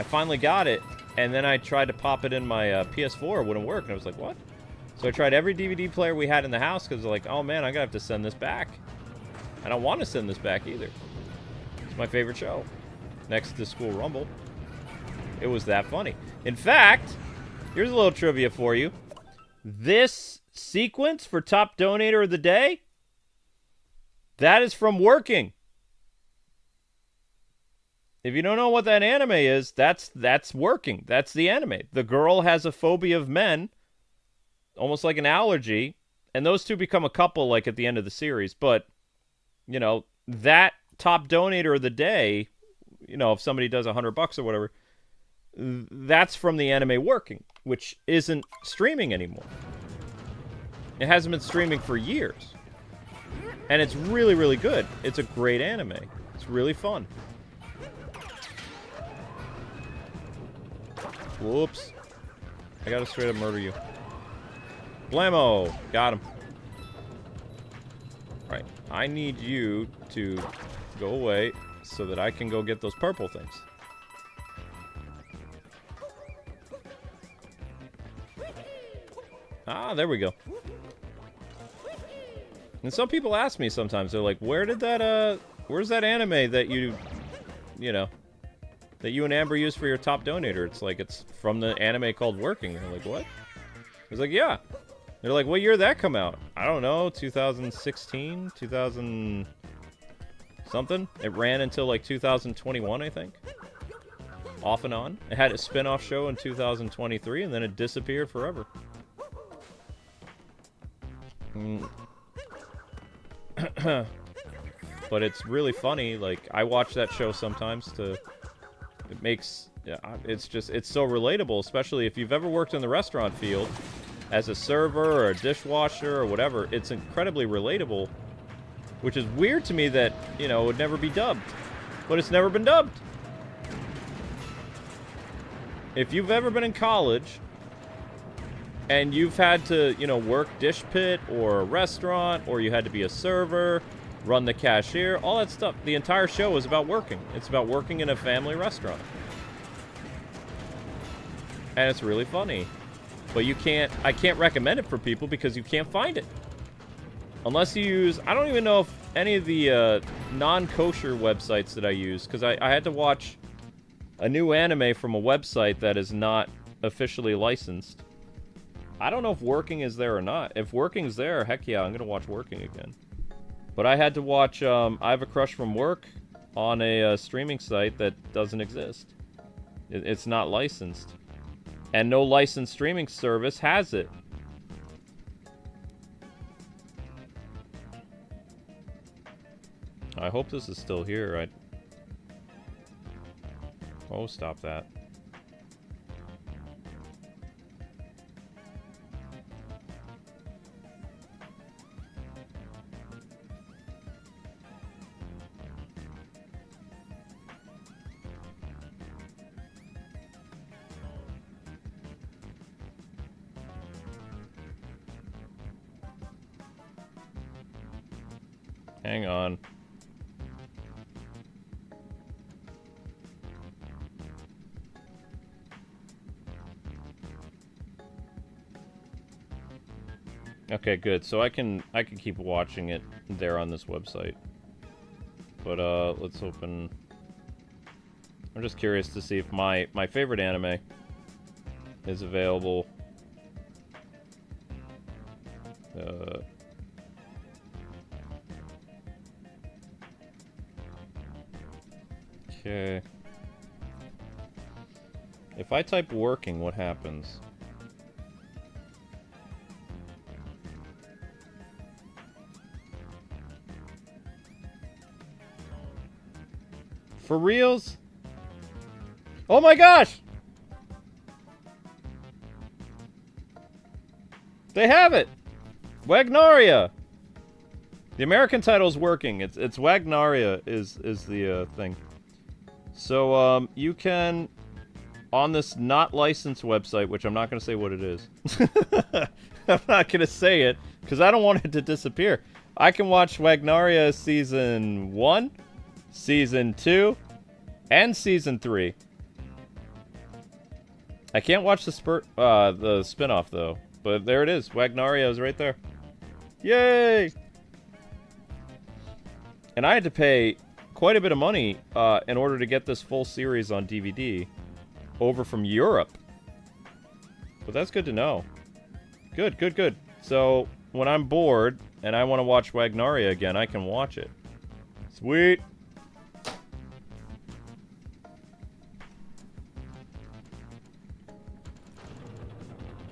I finally got it, and then I tried to pop it in my PS4, it wouldn't work, and I was like, what? So I tried every DVD player we had in the house, because like, oh man, I'm gonna have to send this back. I don't want to send this back either. It's my favorite show. Next to School Rumble. It was that funny. In fact, here's a little trivia for you. This sequence for Top Donator of the Day, that is from Working. If you don't know what that anime is, that's Working. That's the anime. The girl has a phobia of men, almost like an allergy, and those two become a couple like at the end of the series. But, you know, that Top Donator of the Day, you know, if somebody does $100 or whatever, that's from the anime Working, which isn't streaming anymore. It hasn't been streaming for years. And it's really, really good. It's a great anime. It's really fun. Whoops. I gotta straight up murder you. Blammo! Got him. Right. I need you to go away so that I can go get those purple things. Ah, there we go. And some people ask me sometimes, they're like, where's that anime that you know, that you and Amber use for your Top Donator? It's like, it's from the anime called Working. They're like, what? I was like, yeah. They're like, what year did that come out? I don't know, 2016, 2000 something. It ran until like 2021, I think. off and on. It had a spin-off show in 2023, and then it disappeared forever. But it's really funny. Like, I watch that show sometimes to... It makes... Yeah, it's so relatable, especially if you've ever worked in the restaurant field as a server or a dishwasher or whatever. It's incredibly relatable, which is weird to me that, you know, it would never be dubbed. But it's never been dubbed. If you've ever been in college and you've had to, you know, work dish pit or a restaurant, or you had to be a server, run the cashier, all that stuff, the entire show is about working. It's about working in a family restaurant. And it's really funny. But I can't recommend it for people because you can't find it. Unless you use, I don't even know if any of the non-kosher websites that I use, because I had to watch a new anime from a website that is not officially licensed. I don't know if Working is there or not. If Working's there, heck yeah, I'm going to watch Working again. But I had to watch I Have a Crush from Work on a streaming site that doesn't exist. It's not licensed. And no licensed streaming service has it. I hope this is still here. Oh, stop that. Hang on. Okay, good. So I can keep watching it there on this website. But let's open. I'm just curious to see if my favorite anime is available. Okay. If I type Working, what happens? For reals? Oh my gosh! They have it! Wagnaria! The American title is Working. It's Wagnaria is the thing. So you can, on this not licensed website, which I'm not going to say what it is. I'm not going to say it because I don't want it to disappear. I can watch Wagnaria Season 1, Season 2, and Season 3. I can't watch the spinoff though, but there it is. Wagnaria is right there. Yay! And I had to pay quite a bit of money in order to get this full series on DVD over from Europe. But that's good to know. Good, good, good. So when I'm bored and I want to watch Wagnaria again, I can watch it. Sweet.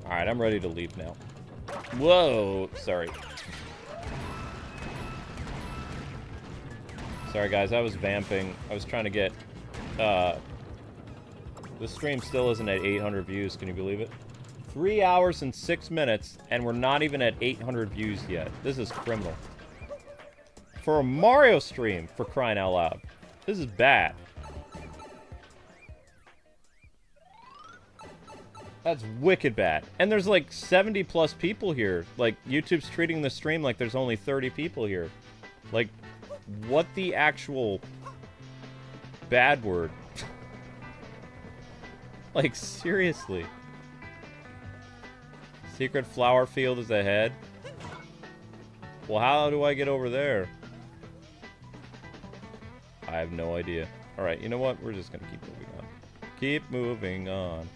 Alright, I'm ready to leave now. Whoa, sorry. Sorry guys, I was vamping. I was trying to get, the stream still isn't at 800 views, can you believe it? 3 hours and 6 minutes, and we're not even at 800 views yet. This is criminal. For a Mario stream, for crying out loud. This is bad. That's wicked bad. And there's like 70 plus people here. Like, YouTube's treating the stream like there's only 30 people here. Like, what the actual bad word? Like, seriously. Secret flower field is ahead? Well, how do I get over there? I have no idea. Alright, you know what? We're just gonna keep moving on. Keep moving on.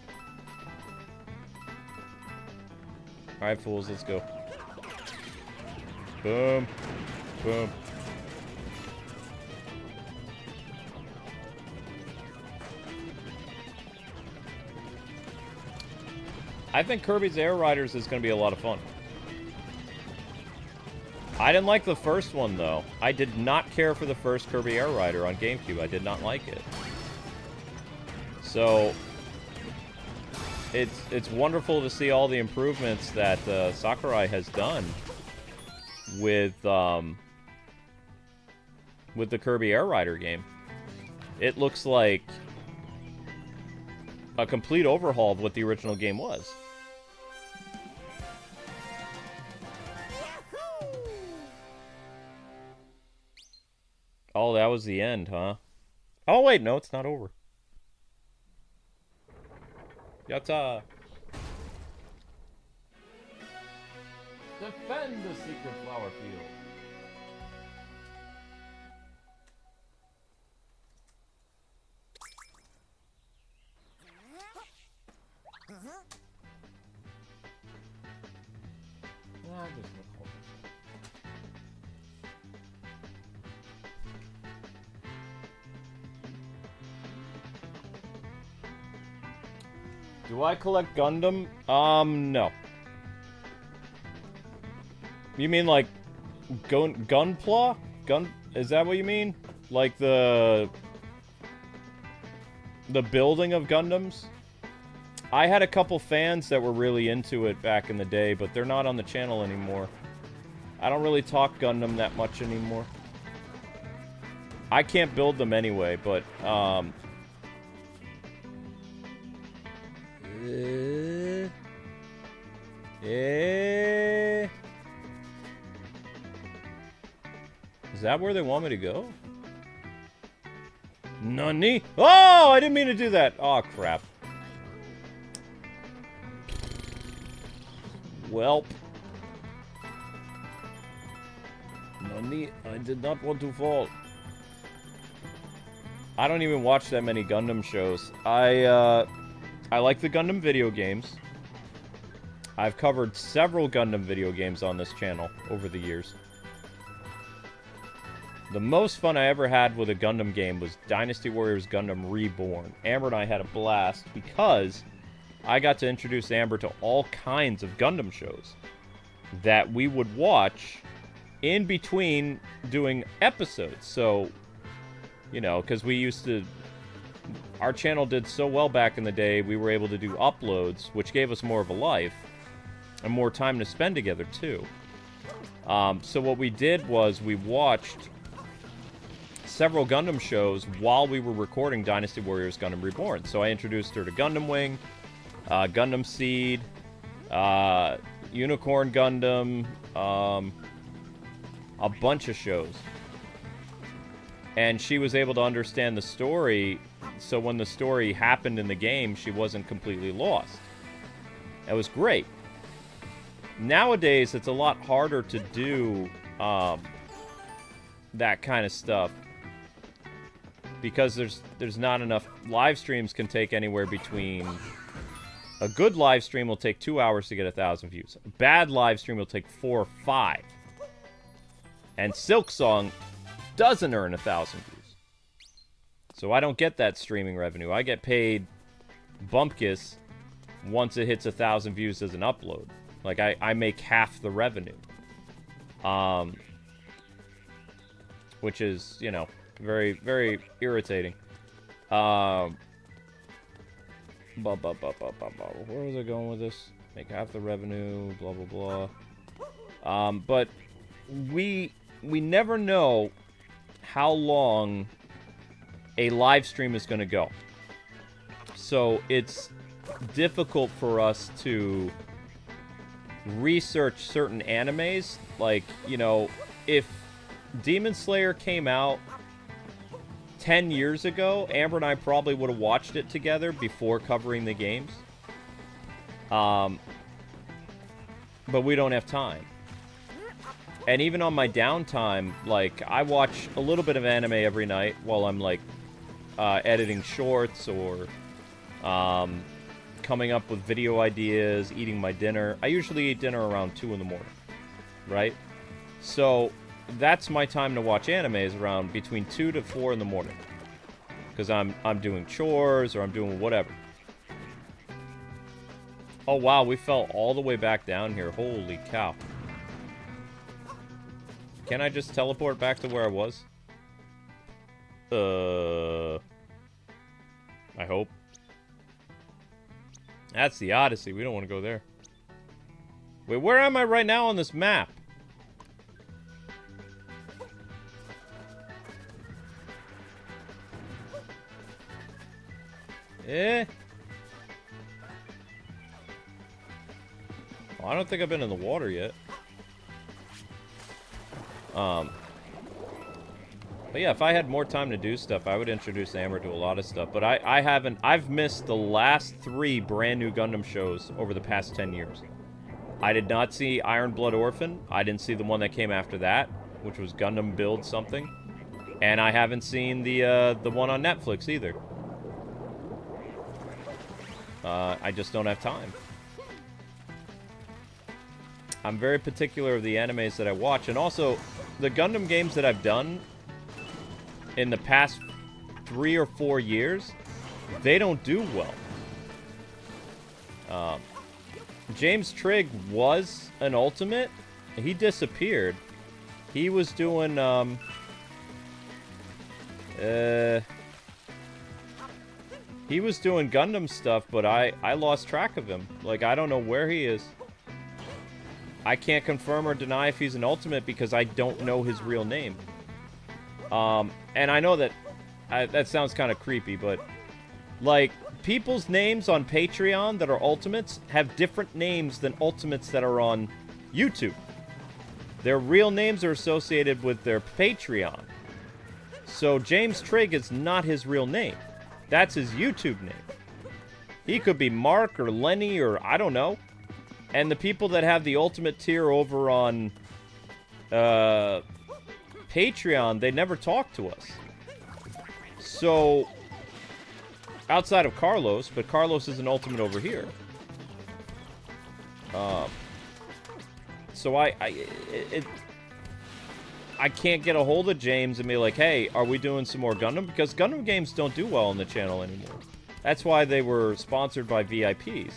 Alright, fools, let's go. Boom. Boom. I think Kirby's Air Riders is going to be a lot of fun. I didn't like the first one, though. I did not care for the first Kirby Air Rider on GameCube. I did not like it. So, it's wonderful to see all the improvements that Sakurai has done with the Kirby Air Rider game. It looks like a complete overhaul of what the original game was. Oh, that was the end, huh? Oh, wait, no, it's not over. Yatta! Defend the secret flower field. Do I collect Gundam? No. You mean like Gunpla? Is that what you mean? Like the building of Gundams? I had a couple fans that were really into it back in the day, but they're not on the channel anymore. I don't really talk Gundam that much anymore. I can't build them anyway, but is that where they want me to go? Nani? Oh, I didn't mean to do that. Oh, crap. Welp. Nani? I did not want to fall. I don't even watch that many Gundam shows. I like the Gundam video games. I've covered several Gundam video games on this channel over the years. The most fun I ever had with a Gundam game was Dynasty Warriors Gundam Reborn. Amber and I had a blast because I got to introduce Amber to all kinds of Gundam shows that we would watch in between doing episodes. So, you know, because we used to... Our channel did so well back in the day, we were able to do uploads, which gave us more of a life and more time to spend together, too. So what we did was we watched several Gundam shows while we were recording Dynasty Warriors Gundam Reborn. So I introduced her to Gundam Wing, Gundam Seed, Unicorn Gundam, a bunch of shows. And she was able to understand the story, so when the story happened in the game, she wasn't completely lost. It was great. Nowadays, it's a lot harder to do that kind of stuff because there's not enough. Live streams can take anywhere between... A good live stream will take 2 hours to get 1,000 views. A bad live stream will take 4 or 5. And Silksong doesn't earn 1,000 views. So I don't get that streaming revenue. I get paid bumpkiss once it hits 1,000 views as an upload. Like, I make half the revenue. Which is, you know, very, very irritating. Where was I going with this? Make half the revenue, blah, blah, blah. But we never know how long a live stream is going to go. So it's difficult for us to research certain animes. Like, you know, if Demon Slayer came out 10 years ago, Amber and I probably would have watched it together before covering the games. But we don't have time. And even on my downtime, like, I watch a little bit of anime every night while I'm, like, editing shorts or coming up with video ideas, eating my dinner. I usually eat dinner around 2 in the morning, right? So that's my time to watch animes, around between 2 to 4 in the morning. Because I'm doing chores or I'm doing whatever. Oh, wow, we fell all the way back down here. Holy cow. Can I just teleport back to where I was? I hope. That's the Odyssey. We don't want to go there. Wait, where am I right now on this map? Eh? Well, I don't think I've been in the water yet. But yeah, if I had more time to do stuff, I would introduce Amber to a lot of stuff. But I haven't. I've missed the last 3 brand new Gundam shows over the past 10 years. I did not see Iron Blood Orphan. I didn't see the one that came after that, which was Gundam Build something. And I haven't seen the one on Netflix either. I just don't have time. I'm very particular of the animes that I watch, and also the Gundam games that I've done in the past 3 or 4 years, they don't do well. James Trigg was an Ultimate. He disappeared. He was doing, he was doing Gundam stuff, but I lost track of him. Like, I don't know where he is. I can't confirm or deny if he's an Ultimate because I don't know his real name. And I know that that sounds kind of creepy, but like people's names on Patreon that are Ultimates have different names than Ultimates that are on YouTube. Their real names are associated with their Patreon. So James Trigg is not his real name. That's his YouTube name. He could be Mark or Lenny or I don't know. And the people that have the Ultimate tier over on Patreon, they never talk to us. So, outside of Carlos, but Carlos is an Ultimate over here. So I can't get a hold of James and be like, hey, are we doing some more Gundam? Because Gundam games don't do well on the channel anymore. That's why they were sponsored by VIPs.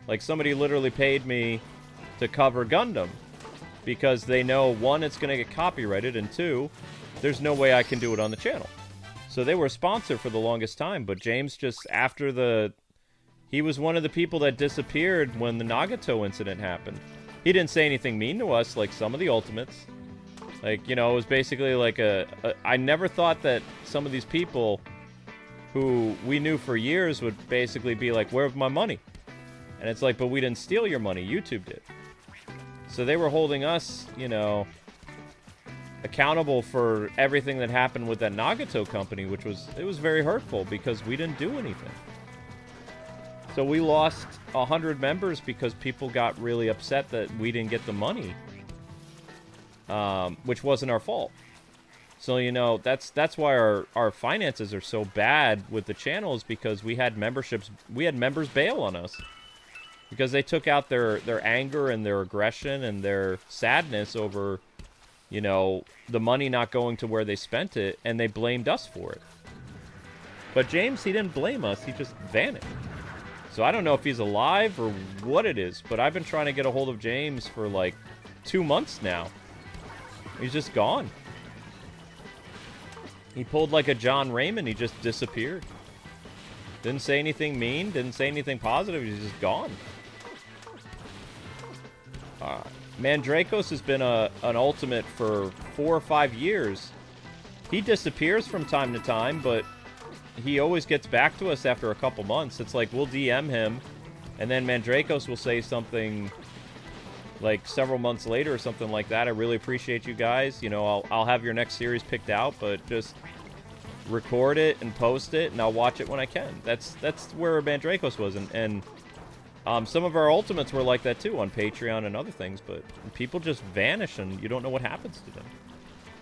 Like, somebody literally paid me to cover Gundam. Because they know, 1, it's going to get copyrighted, and 2, there's no way I can do it on the channel. So they were a sponsor for the longest time, but James just, after the... He was one of the people that disappeared when the Nagato incident happened. He didn't say anything mean to us, like some of the Ultimates. Like, you know, it was basically like I never thought that some of these people who we knew for years would basically be like, where's my money? And it's like, but we didn't steal your money, YouTube did. So they were holding us, you know, accountable for everything that happened with that Nagato company, which was, it was very hurtful because we didn't do anything. So we lost 100 members because people got really upset that we didn't get the money, which wasn't our fault. So, you know, that's why our finances are so bad with the channels, because we had members bail on us. Because they took out their anger and their aggression and their sadness over, you know, the money not going to where they spent it, and they blamed us for it. But James, he didn't blame us, he just vanished. So I don't know if he's alive or what it is, but I've been trying to get a hold of James for like 2 months now. He's just gone. He pulled like a John Raymond, he just disappeared. Didn't say anything mean, didn't say anything positive, he's just gone. Mandrakos has been an Ultimate for 4 or 5 years. He disappears from time to time, but he always gets back to us after a couple months. It's like we'll DM him, and then Mandrakos will say something like several months later or something like that. I really appreciate you guys. You know, I'll have your next series picked out, but just record it and post it, and I'll watch it when I can. That's where Mandrakos was, and some of our Ultimates were like that too on Patreon and other things, but people just vanish and you don't know what happens to them.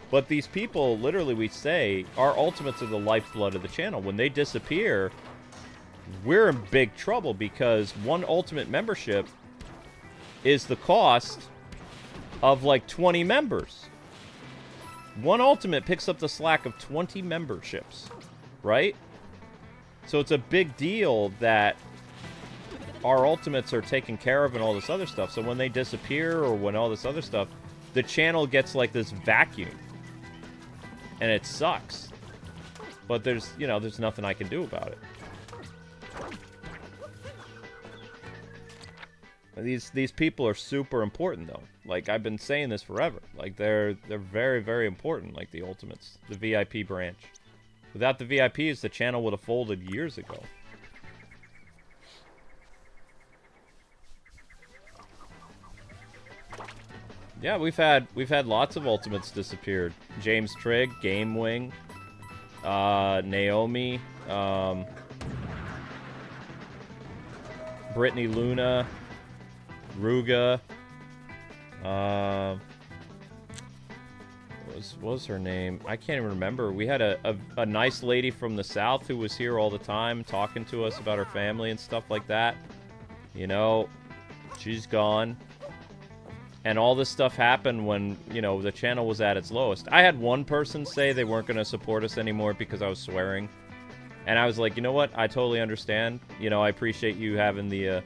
But these people, literally, we say, our Ultimates are the lifeblood of the channel. When they disappear, we're in big trouble, because one Ultimate membership is the cost of like 20 members. One Ultimate picks up the slack of 20 memberships, right? So it's a big deal that our ultimates are taken care of and all this other stuff. So when they disappear or when all this other stuff, the channel gets like this vacuum. And it sucks. But there's, you know, there's nothing I can do about it. These people are super important, though. Like, I've been saying this forever. Like, they're very, very important, like the Ultimates. The VIP branch. Without the VIPs, the channel would have folded years ago. Yeah, we've had lots of Ultimates disappeared. James Trigg, Game Wing, Naomi, Brittany Luna, Ruga, what was her name? I can't even remember. We had a nice lady from the South who was here all the time talking to us about her family and stuff like that. You know, she's gone. And all this stuff happened when, you know, the channel was at its lowest. I had one person say they weren't going to support us anymore because I was swearing. And I was like, you know what? I totally understand. You know, I appreciate you having the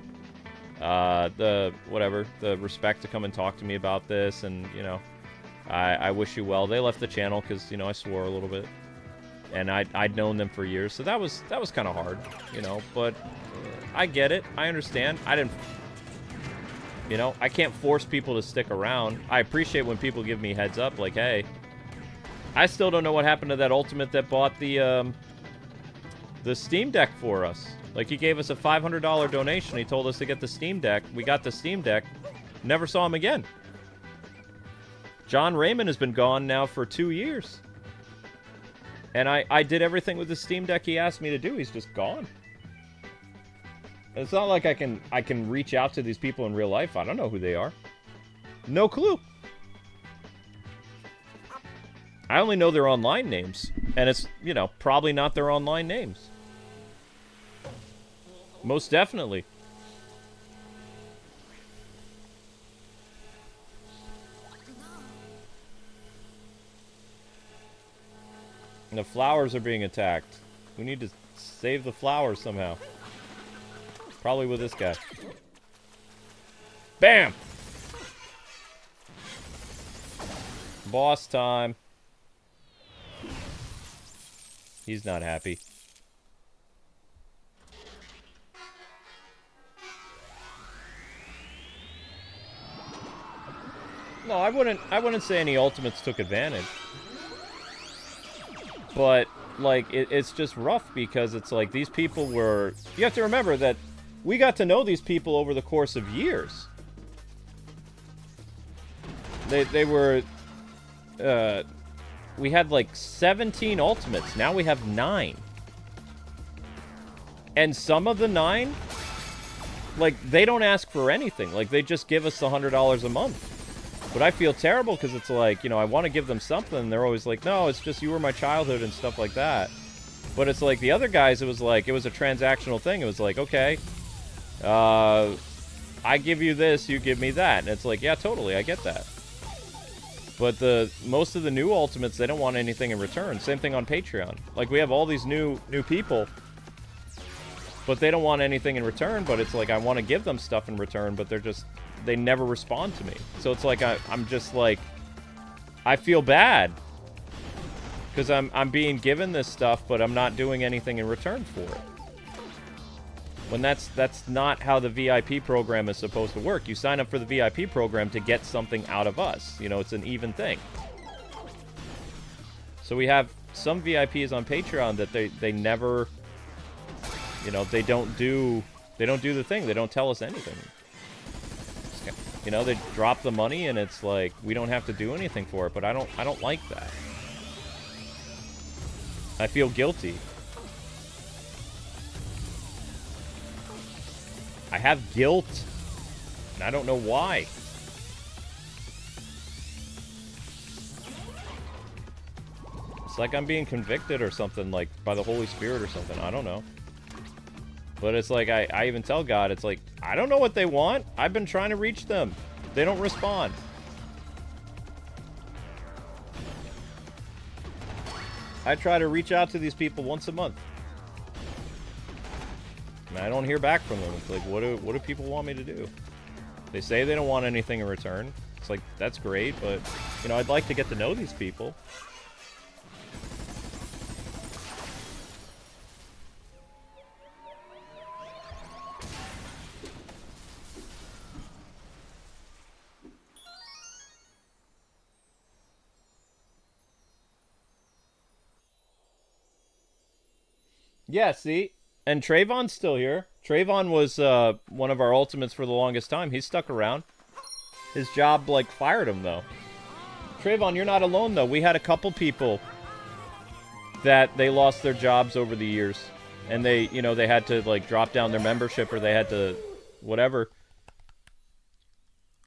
respect to come and talk to me about this. And, you know, I wish you well. They left the channel because, you know, I swore a little bit. And I'd known them for years. So that was kind of hard, you know. But I get it. I understand. I didn't... You know, I can't force people to stick around. I appreciate when people give me heads up, like, hey, I still don't know what happened to that Ultimate that bought the Steam Deck for us. Like, he gave us a $500 donation. He told us to get the Steam Deck. We got the Steam Deck. Never saw him again. John Raymond has been gone now for 2 years. And I did everything with the Steam Deck he asked me to do. He's just gone. It's not like I can reach out to these people in real life. I don't know who they are. No clue. I only know their online names. And it's, you know, probably not their online names. Most definitely. And the flowers are being attacked. We need to save the flowers somehow. Probably with this guy. Bam! Boss time. He's not happy. No, I wouldn't say any Ultimates took advantage. But, like, it's just rough because it's like these people were... You have to remember that we got to know these people over the course of years. They were... we had like 17 Ultimates. Now we have 9. And some of the 9, like, they don't ask for anything. Like, they just give us the $100 a month. But I feel terrible because it's like, you know, I want to give them something. And they're always like, no, it's just you were my childhood and stuff like that. But it's like the other guys, it was like, it was a transactional thing. It was like, okay, I give you this, you give me that. And it's like, yeah, totally, I get that. But most of the new Ultimates, they don't want anything in return. Same thing on Patreon. Like, we have all these new people, but they don't want anything in return. But it's like, I want to give them stuff in return, but they never respond to me. So it's like, I'm just like, I feel bad. Because I'm being given this stuff, but I'm not doing anything in return for it. When that's not how the VIP program is supposed to work. You sign up for the VIP program to get something out of us. You know, it's an even thing. So we have some VIPs on Patreon that they never, you know, they don't do the thing. They don't tell us anything. You know, they drop the money and it's like we don't have to do anything for it, but I don't like that. I feel guilty. I have guilt, and I don't know why. It's like I'm being convicted or something, like, by the Holy Spirit or something. I don't know. But it's like, I even tell God, it's like, I don't know what they want. I've been trying to reach them. They don't respond. I try to reach out to these people once a month. And I don't hear back from them. It's like, what do people want me to do? They say they don't want anything in return. It's like, that's great, but, you know, I'd like to get to know these people. Yeah, see? And Trayvon's still here. Trayvon was one of our ultimates for the longest time. He's stuck around. His job, like, fired him, though. Trayvon, you're not alone, though. We had a couple people that they lost their jobs over the years. And they, you know, they had to, like, drop down their membership or they had to whatever.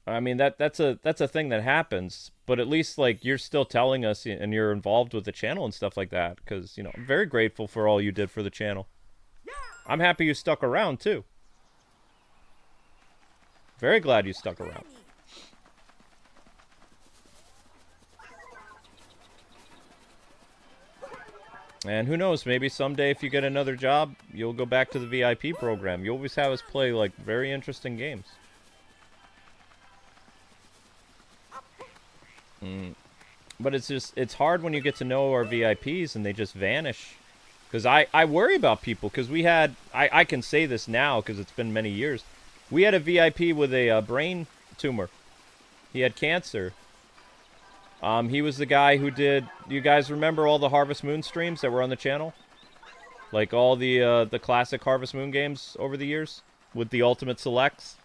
I mean, that's a thing that happens. But at least, like, you're still telling us and you're involved with the channel and stuff like that. Because, you know, I'm very grateful for all you did for the channel. I'm happy you stuck around, too. Very glad you stuck around. And who knows, maybe someday if you get another job, you'll go back to the VIP program. You always have us play, like, very interesting games. But it's just, it's hard when you get to know our VIPs and they just vanish. Because I worry about people, because we had, I can say this now because it's been many years. We had a VIP with a brain tumor. He had cancer. He was the guy who did, you guys remember all the Harvest Moon streams that were on the channel? Like all the classic Harvest Moon games over the years? With the ultimate selects?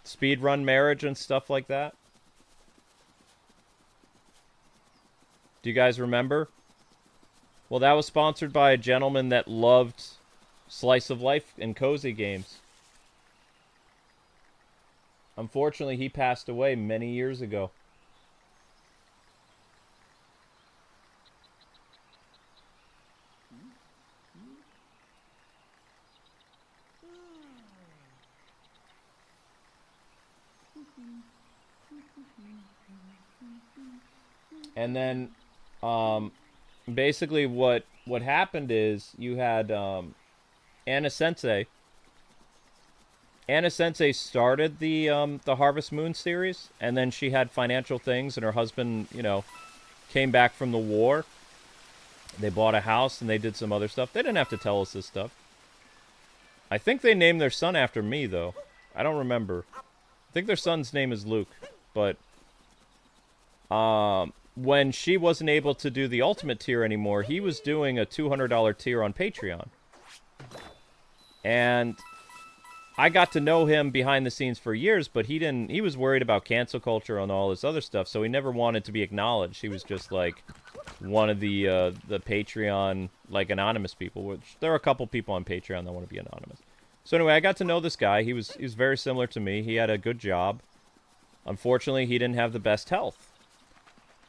Speedrun marriage and stuff like that? Do you guys remember? Well, that was sponsored by a gentleman that loved slice of life and cozy games. Unfortunately, he passed away many years ago. And then, basically what happened is you had Anna Sensei. Anna Sensei started the Harvest Moon series, and then she had financial things, and her husband, you know, came back from the war. They bought a house, and they did some other stuff. They didn't have to tell us this stuff. I think they named their son after me, though. I don't remember. I think their son's name is Luke, but when she wasn't able to do the ultimate tier anymore, he was doing a $200 tier on Patreon. And I got to know him behind the scenes for years, but he was worried about cancel culture and all this other stuff, so he never wanted to be acknowledged. He was just like one of the Patreon, like, anonymous people, which there are a couple people on Patreon that want to be anonymous. So anyway, I got to know this guy. He was very similar to me. He had a good job. Unfortunately, he didn't have the best health.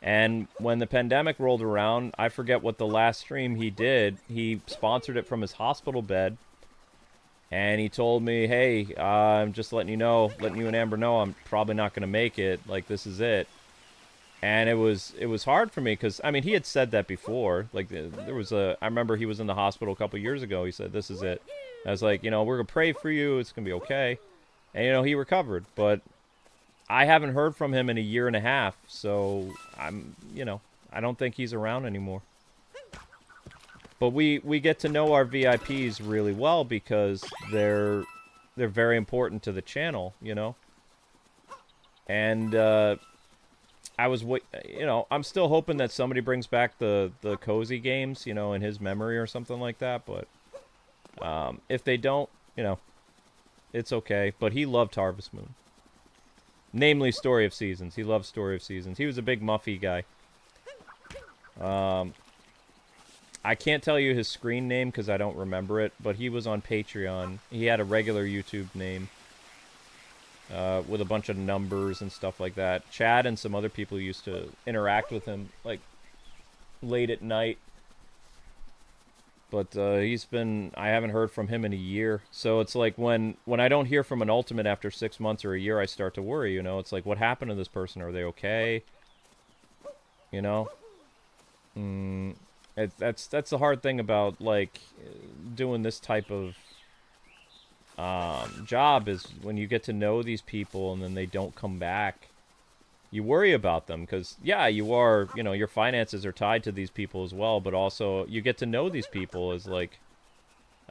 And when the pandemic rolled around, I forget what the last stream he did. He sponsored it from his hospital bed. And he told me, hey, I'm just letting you and Amber know I'm probably not going to make it. Like, this is it. And it was hard for me because, I mean, he had said that before. Like, I remember he was in the hospital a couple years ago. He said, this is it. I was like, you know, we're going to pray for you. It's going to be okay. And, you know, he recovered. But I haven't heard from him in a year and a half. So, you know, I don't think he's around anymore. But we get to know our VIPs really well because they're very important to the channel, you know. And I'm still hoping that somebody brings back the cozy games, you know, in his memory or something like that. But if they don't, you know, it's okay. But he loved Harvest Moon, namely Story of Seasons. He loved Story of Seasons. He was a big Muffy guy. I can't tell you his screen name because I don't remember it, but he was on Patreon. He had a regular YouTube name with a bunch of numbers and stuff like that. Chad and some other people used to interact with him, like, late at night. But I haven't heard from him in a year. So it's like when I don't hear from an Ultimate after 6 months or a year, I start to worry, you know? It's like, what happened to this person? Are they okay? You know? That's the hard thing about, like, doing this type of job is when you get to know these people and then they don't come back. You worry about them because, yeah, you are, you know, your finances are tied to these people as well, but also you get to know these people as, like,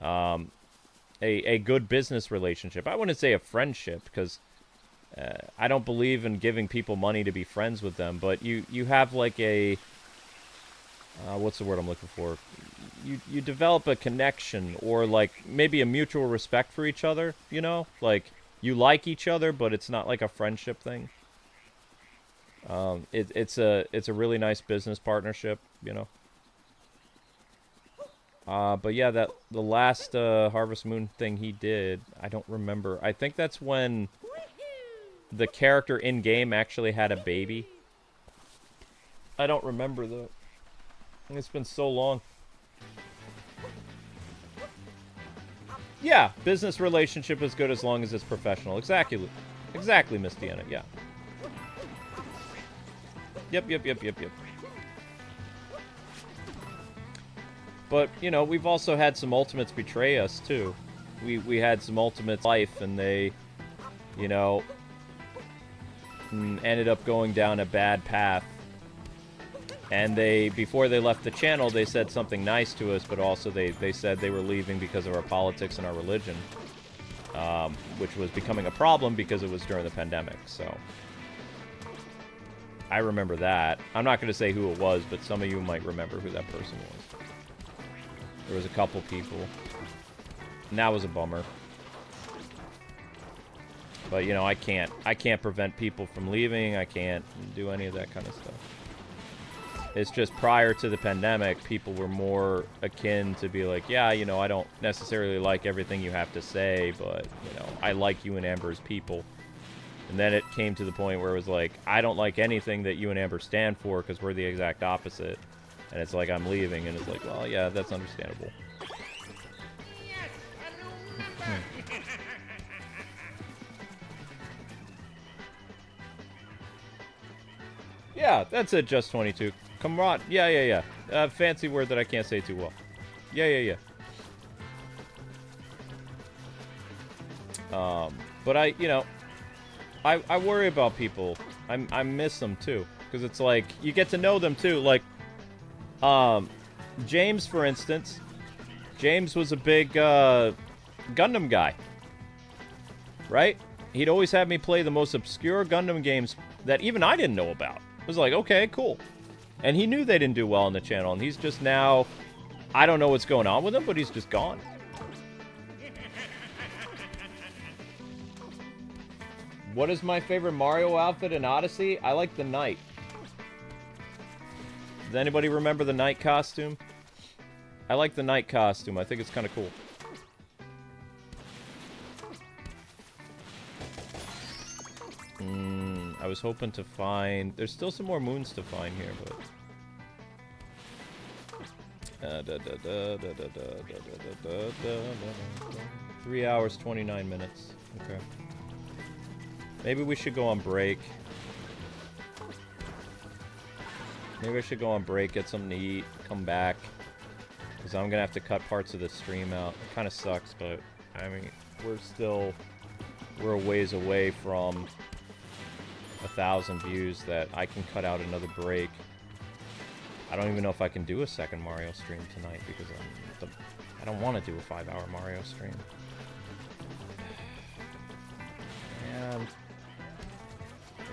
a good business relationship. I wouldn't say a friendship because I don't believe in giving people money to be friends with them, but you have, like, a... what's the word I'm looking for? You develop a connection or, like, maybe a mutual respect for each other, you know? Like, you like each other, but it's not like a friendship thing. It's a really nice business partnership, you know? But yeah, the last Harvest Moon thing he did, I don't remember. I think that's when the character in-game actually had a baby. I don't remember, though. It's been so long. Yeah, business relationship is good as long as it's professional. Exactly, Miss Deanna, yeah. Yep. But, you know, we've also had some Ultimates betray us, too. We had some Ultimates life, and they, you know, ended up going down a bad path. And they, before they left the channel, they said something nice to us, but also they said they were leaving because of our politics and our religion. Which was becoming a problem because it was during the pandemic, so... I remember that. I'm not going to say who it was, but some of you might remember who that person was. There was a couple people. And that was a bummer. But, you know, I can't prevent people from leaving. I can't do any of that kind of stuff. It's just prior to the pandemic, people were more akin to be like, yeah, you know, I don't necessarily like everything you have to say, but, you know, I like you and Amber as people. And then it came to the point where it was like, I don't like anything that you and Amber stand for because we're the exact opposite. And it's like, I'm leaving. And it's like, well, yeah, that's understandable. Yeah, that's it, Just 22. Camaraderie. Yeah. Fancy word that I can't say too well. Yeah. But I worry about people. I miss them too, because it's like you get to know them too. Like, James, for instance. James was a big Gundam guy, right? He'd always have me play the most obscure Gundam games that even I didn't know about. I was like, okay, cool. And he knew they didn't do well on the channel, and he's just now... I don't know what's going on with him, but he's just gone. What is my favorite Mario outfit in Odyssey? I like the knight. Does anybody remember the knight costume? I like the knight costume. I think it's kind of cool. I was hoping to find... There's still some more moons to find here, but... 3 hours, 29 minutes. Okay. Maybe we should go on break. Maybe I should go on break, get something to eat, come back. Because I'm going to have to cut parts of the stream out. It kind of sucks, but, I mean, we're a ways away from 1,000 views that I can cut out another break. I don't even know if I can do a second Mario stream tonight because I don't want to do a 5-hour Mario stream. And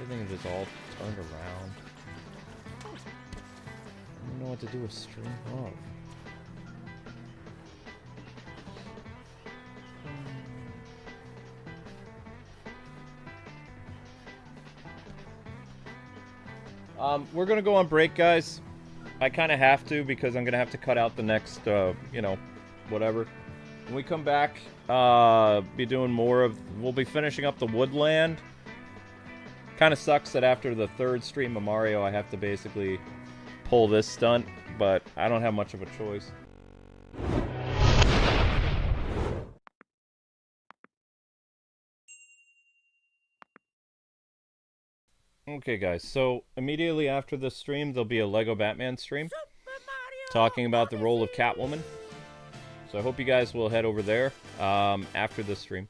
everything is all turned around. I don't know what to do with stream of. We're gonna go on break, guys. I kind of have to because I'm gonna have to cut out the next, you know, whatever. When we come back, be doing more of... We'll be finishing up the Woodland. Kind of sucks that after the 3rd stream of Mario, I have to basically pull this stunt, but I don't have much of a choice. Okay, guys, so immediately after this stream, there'll be a Lego Batman stream talking about the role of Catwoman. So I hope you guys will head over there after this stream.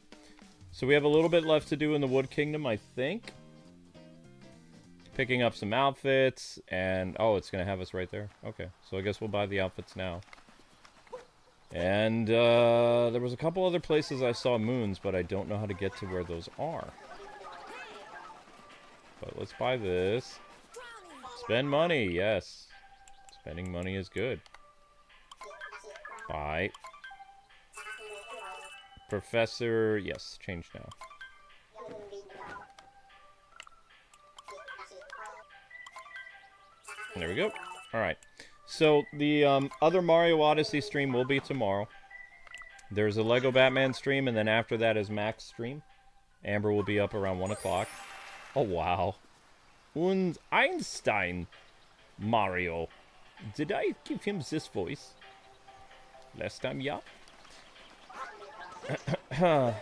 So we have a little bit left to do in the Wood Kingdom, I think. Picking up some outfits, and... oh, it's going to have us right there. Okay, so I guess we'll buy the outfits now. And there was a couple other places I saw moons, but I don't know how to get to where those are. But let's buy this. Spend money, yes. Spending money is good. Buy. Professor, yes, change now. There we go. Alright. So, the other Mario Odyssey stream will be tomorrow. There's a Lego Batman stream, and then after that is Mac's stream. Amber will be up around 1 o'clock. Oh, wow. Und Einstein, Mario. Did I give him this voice? Last time, yeah? I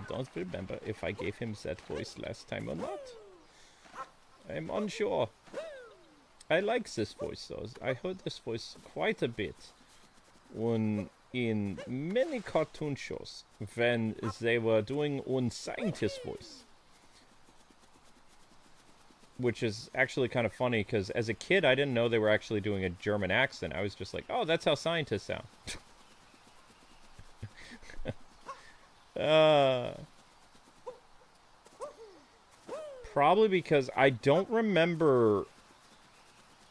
don't remember if I gave him that voice last time or not. I'm unsure. I like this voice, though. I heard this voice quite a bit in many cartoon shows when they were doing one scientist voice. Which is actually kind of funny, because as a kid, I didn't know they were actually doing a German accent. I was just like, oh, that's how scientists sound. Probably because I don't remember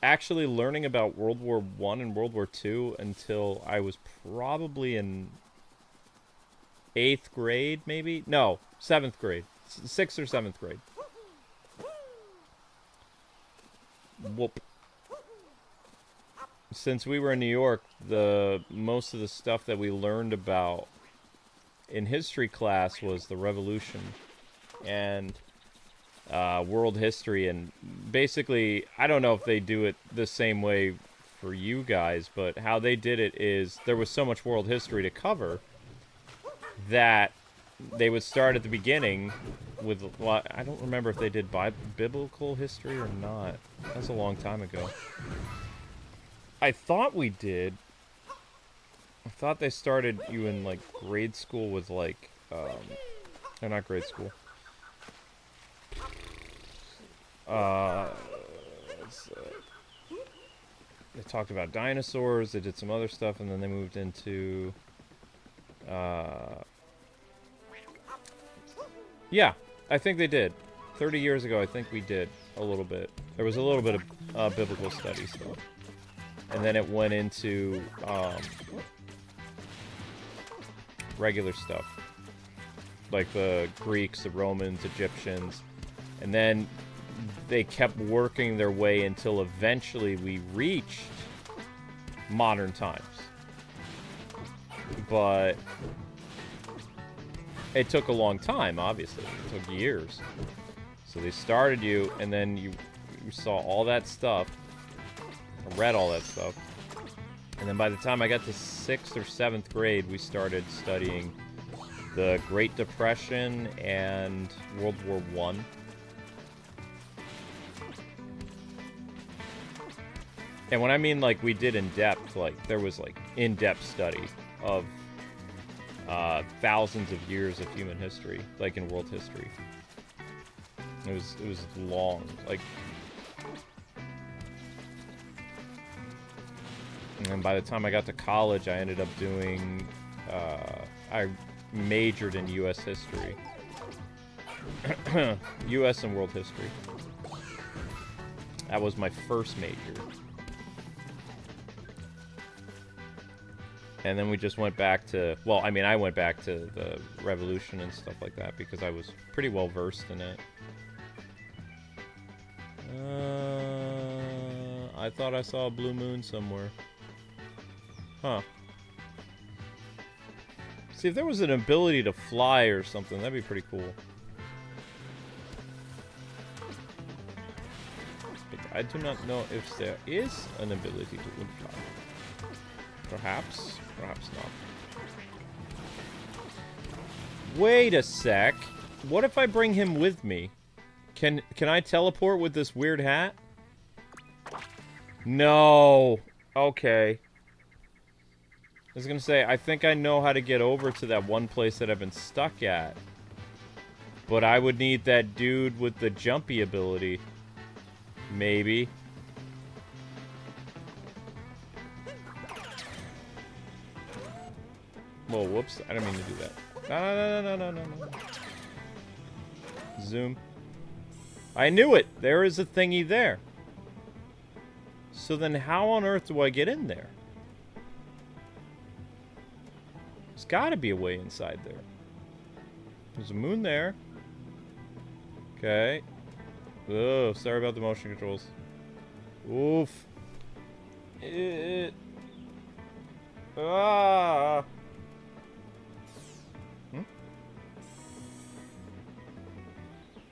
actually learning about World War I and World War II until I was probably in 8th grade, maybe? No, 7th grade. 6th or 7th grade. Whoop. Since we were in New York, most of the stuff that we learned about in history class was the Revolution and world history, and basically, I don't know if they do it the same way for you guys, but how they did it is there was so much world history to cover that they would start at the beginning with, well, I don't remember if they did biblical history or not. That was a long time ago. I thought we did. I thought they started you in, like, grade school with, like, or not grade school. They talked about dinosaurs, they did some other stuff, and then they moved into, yeah, I think they did. 30 years ago, I think we did a little bit. There was a little bit of biblical study stuff. And then it went into, regular stuff. Like the Greeks, the Romans, Egyptians. And then they kept working their way until eventually we reached modern times. But it took a long time, obviously. It took years. So they started you, and then you saw all that stuff, read all that stuff. And then by the time I got to 6th or 7th grade, we started studying the Great Depression and World War I. And when I mean, like, we did in-depth, like, there was, like, in-depth study of thousands of years of human history, like in world history. It was long, like... And then by the time I got to college, I ended up doing, I majored in U.S. history. U.S. and world history. That was my first major. And then we just went back to, well, I mean, I went back to the Revolution and stuff like that because I was pretty well versed in it. I thought I saw a blue moon somewhere. Huh. See, if there was an ability to fly or something, that'd be pretty cool. But I do not know if there is an ability to fly. Perhaps. Perhaps not. Wait a sec. What if I bring him with me? Can I teleport with this weird hat? No. Okay. was gonna say, I think I know how to get over to that one place that I've been stuck at. But I would need that dude with the jumpy ability. Maybe. Whoa, whoops. I didn't mean to do that. No. Zoom. I knew it! There is a thingy there. So then how on earth do I get in there? There's gotta be a way inside there. There's a moon there. Okay. Oh, sorry about the motion controls. Oof. Ah.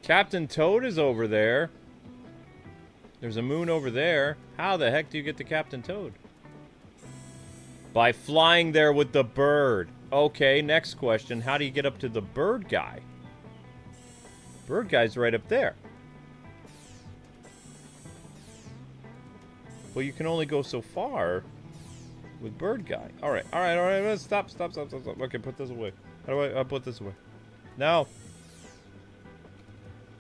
Captain Toad is over there. There's a moon over there. How the heck do you get to Captain Toad? By flying there with the bird. Okay, next question. How do you get up to the bird guy? Bird guy's right up there. Well, you can only go so far with bird guy. Alright. Stop. Okay, put this away. How do I put this away? No.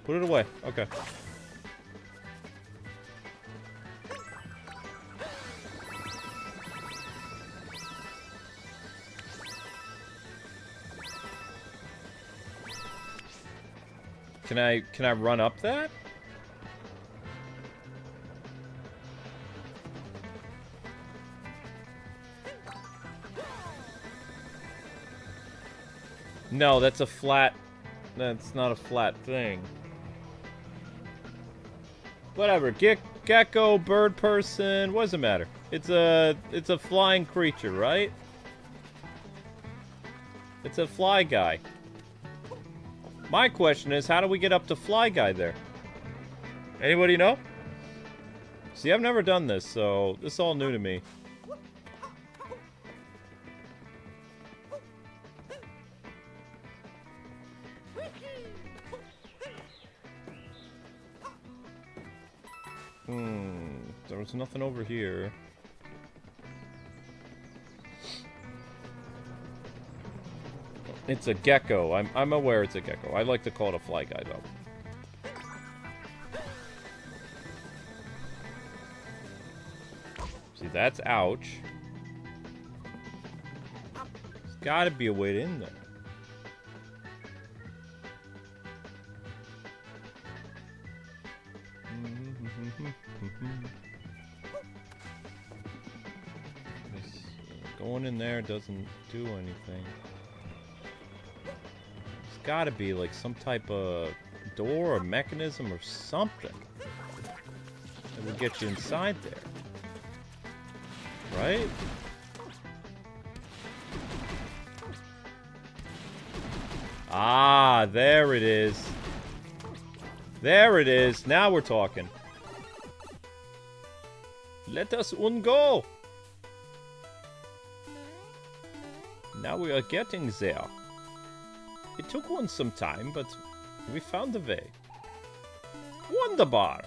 Put it away. Okay. Can I run up that? No, that's a flat. That's not a flat thing. Whatever. Gecko, bird person, what does it matter? It's a flying creature, right? It's a fly guy. My question is, how do we get up to Fly Guy there? Anybody know? See, I've never done this, so this is all new to me. There was nothing over here. It's a gecko. I'm aware it's a gecko. I like to call it a fly guy, though. See, that's ouch. There's gotta be a way in there. Going in there doesn't do anything. Gotta be like some type of door or mechanism or something that will get you inside there, right? Ah, there it is. There it is. Now we're talking. Let us go. Now we are getting there. It took one some time, but we found a way. Wonderbar!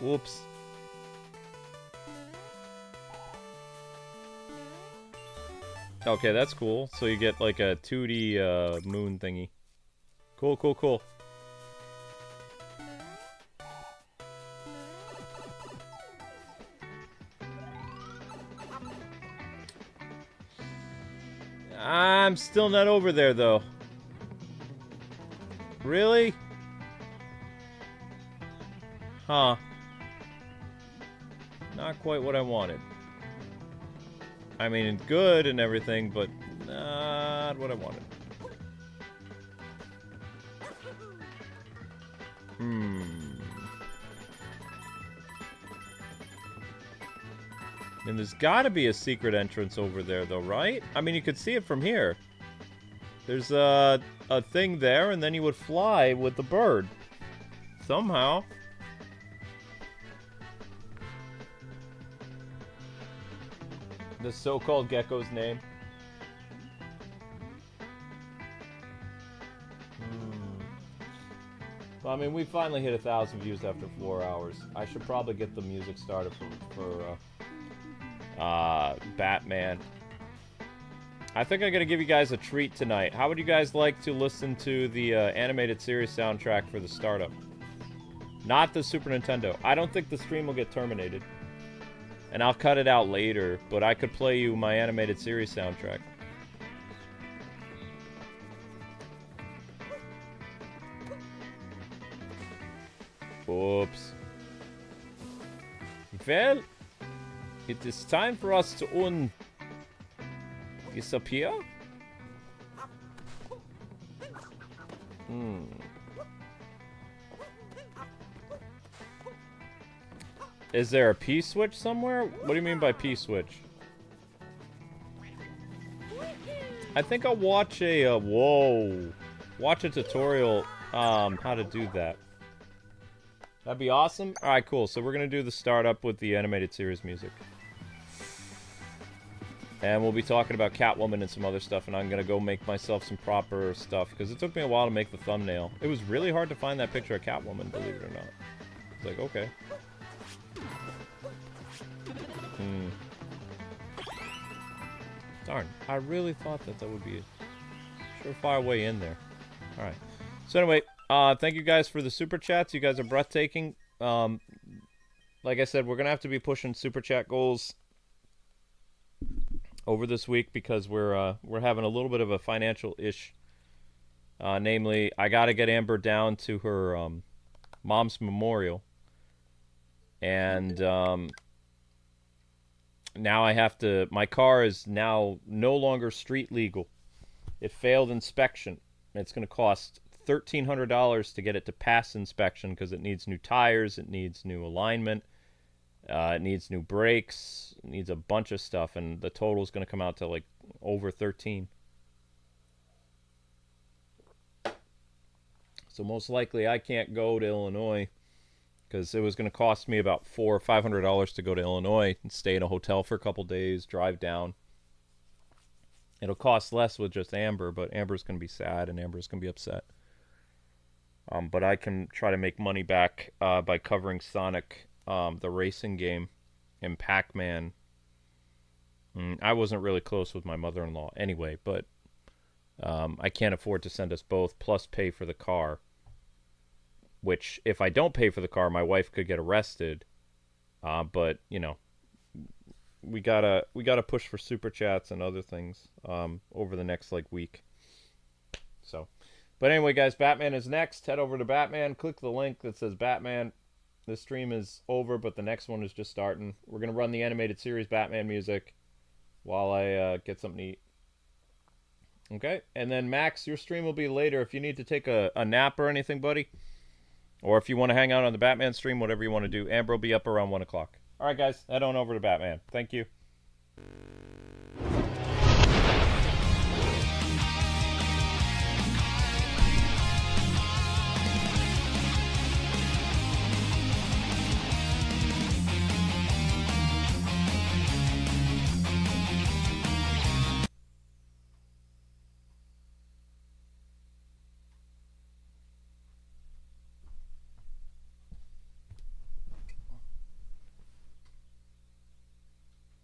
Whoops. Okay, that's cool. So you get like a 2D moon thingy. Cool. I'm still not over there, though. Really? Huh. Not quite what I wanted. I mean, good and everything, but not what I wanted. And there's gotta be a secret entrance over there, though, right? I mean, you could see it from here. There's a thing there, and then you would fly with the bird. Somehow. The so-called gecko's name. Well, I mean, we finally hit 1,000 views after 4 hours. I should probably get the music started for Batman. I think I'm going to give you guys a treat tonight. How would you guys like to listen to the animated series soundtrack for the startup? Not the Super Nintendo. I don't think the stream will get terminated. And I'll cut it out later, but I could play you my animated series soundtrack. Oops. Well, it is time for us to disappear? Is there a P-switch somewhere? What do you mean by P-switch? I think I'll watch a, watch a tutorial, how to do that. That'd be awesome. Alright, cool. So we're gonna do the startup with the animated series music. And we'll be talking about Catwoman and some other stuff, and I'm gonna go make myself some proper stuff, because it took me a while to make the thumbnail. It was really hard to find that picture of Catwoman, believe it or not. It's like, okay. Darn, I really thought that would be a surefire way in there. Alright. So anyway, thank you guys for the super chats. You guys are breathtaking. Like I said, we're gonna have to be pushing super chat goals over this week because we're having a little bit of a financial ish. Namely, I gotta get Amber down to her mom's memorial, and now I have to. My car is now no longer street legal. It failed inspection. It's gonna cost $1,300 to get it to pass inspection because it needs new tires, it needs new alignment, it needs new brakes, it needs a bunch of stuff, and the total is going to come out to like over 13. So most likely I can't go to Illinois because it was going to cost me about $400 or $500 to go to Illinois and stay in a hotel for a couple days, drive down. It'll cost less with just Amber, but Amber's going to be sad and Amber's going to be upset. But I can try to make money back by covering Sonic, the racing game, and Pac-Man. I wasn't really close with my mother-in-law anyway, but I can't afford to send us both, plus pay for the car. Which, if I don't pay for the car, my wife could get arrested. But, you know, we gotta push for super chats and other things over the next, like, week. So... But anyway, guys, Batman is next. Head over to Batman. Click the link that says Batman. This stream is over, but the next one is just starting. We're going to run the animated series Batman music while I get something to eat. Okay? And then, Max, your stream will be later. If you need to take a nap or anything, buddy, or if you want to hang out on the Batman stream, whatever you want to do, Amber will be up around 1 o'clock. All right, guys, head on over to Batman. Thank you.